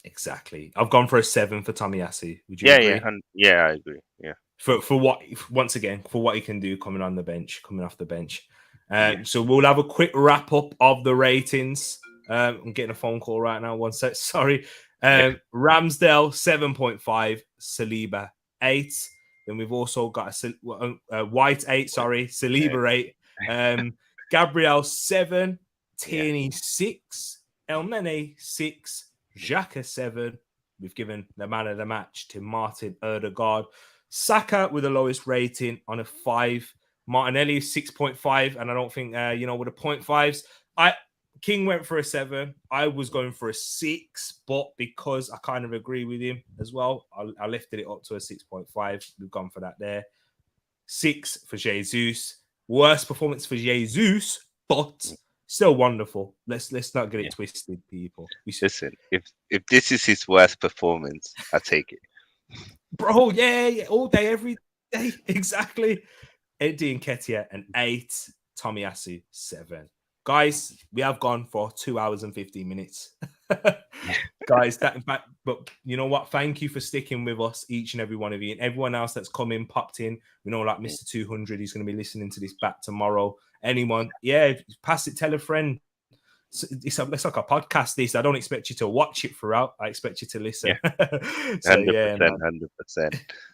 Exactly. I've gone for a 7 for Tomiyasu. Would you Yeah, agree? yeah, I agree. Yeah. For what, once again, for what he can do coming off the bench. So we'll have a quick wrap up of the ratings. I'm getting a phone call right now. One sec. Sorry. Ramsdale 7.5, Saliba 8. Then we've also got a White 8. Sorry, Saliba 8. Gabriel 7, Tierney 6, Elneny 6, Xhaka 7. We've given the man of the match to Martin Odegaard. Saka with the lowest rating on a 5. Martinelli 6.5, and I don't think with the 0.5s. King went for a 7. I was going for a 6, but because I kind of agree with him as well, I lifted it up to a 6.5. We've gone for that there. 6 for Jesus. Worst performance for Jesus, but still wonderful. Let's not get it twisted, people. Listen, if this is his worst performance, I take it. Bro, yeah, all day, every day. Exactly. Eddie and Nketiah an 8, Tomiyasu 7. Guys, we have gone for 2 hours and 15 minutes. Guys, but you know what? Thank you for sticking with us, each and every one of you, and everyone else that's come in, popped in. We know, like Mr. 200, he's going to be listening to this back tomorrow. Anyone, pass it, tell a friend. It's like a podcast. This I don't expect you to watch it throughout. I expect you to listen. 100%.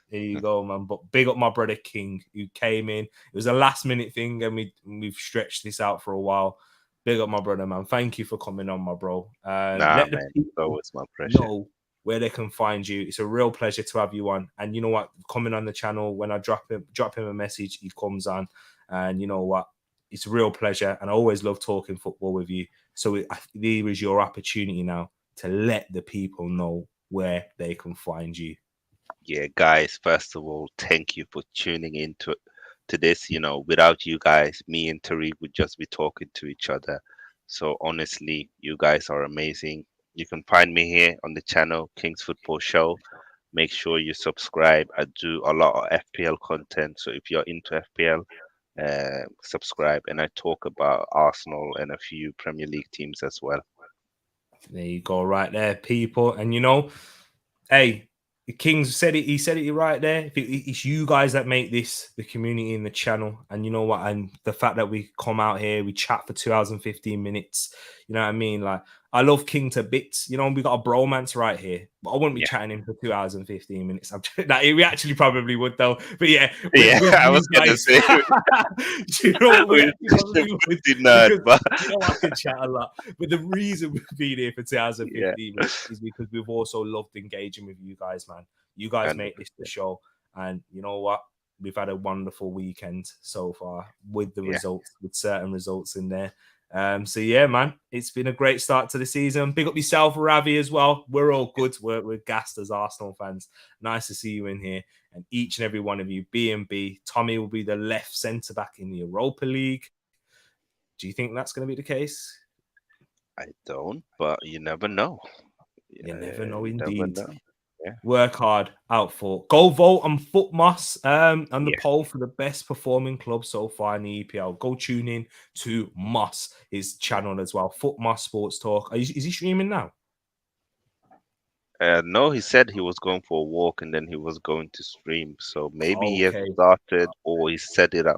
There you go, man. But big up my brother King, who came in. It was a last minute thing, and we've stretched this out for a while. Big up my brother, man. Thank you for coming on, my bro. Man, it's always my pleasure. Know where they can find you. It's a real pleasure to have you on. And you know what? Coming on the channel, when I drop him a message, he comes on. And you know what? It's a real pleasure. And I always love talking football with you. So here is your opportunity now to let the people know where they can find you. Yeah, guys, first of all, thank you for tuning in to this. You know, without you guys, me and Tereak would just be talking to each other. So honestly, you guys are amazing. You can find me here on the channel, King's Football Show. Make sure you subscribe. I do a lot of FPL content. So if you're into FPL, subscribe. And I talk about Arsenal and a few Premier League teams as well. There you go, right there, people. And you know, hey, the Kings said it. He said it right there. It's you guys that make this the community in the channel. And you know what? And the fact that we come out here, we chat for 2 hours and 15 minutes. You know what I mean? Like, I love King to bits. You know, we got a bromance right here. But I wouldn't be chatting him for 2 hours and 15 minutes. We actually probably would though. But yeah, I was gonna say. Do you know what? You know, I can chat a lot. But the reason we've been here for 2 hours and 15 minutes is because we've also loved engaging with you guys, man. You guys 100%. make this the show. And you know what? We've had a wonderful weekend so far with the results, with certain results in there. So yeah, man, it's been a great start to the season. Big up yourself, Ravi, as well. We're all good. We're gassed as Arsenal fans. Nice to see you in here. And each and every one of you, B&B, Tommy will be the left centre back in the Europa League. Do you think that's going to be the case? I don't, but you never know. You never know, indeed. Never know. Yeah. Work hard, out for. Go vote on FootMoss on the poll for the best performing club so far in the EPL. Go tune in to Moss, his channel as well. FootMoss Sports Talk. Is he streaming now? No, he said he was going for a walk and then he was going to stream. So maybe he has started or he set it up.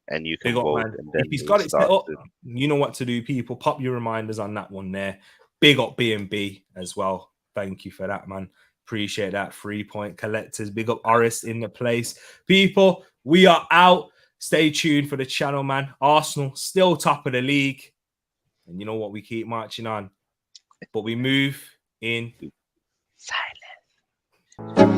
And you can vote. Man. And then if he's got it set up, you know what to do, people. Pop your reminders on that one there. Big up B&B as well. Thank you for that, man. Appreciate that. 3-point collectors. Big up Oris in the place. People, we are out. Stay tuned for the channel, man. Arsenal still top of the league. And you know what? We keep marching on. But we move in silence.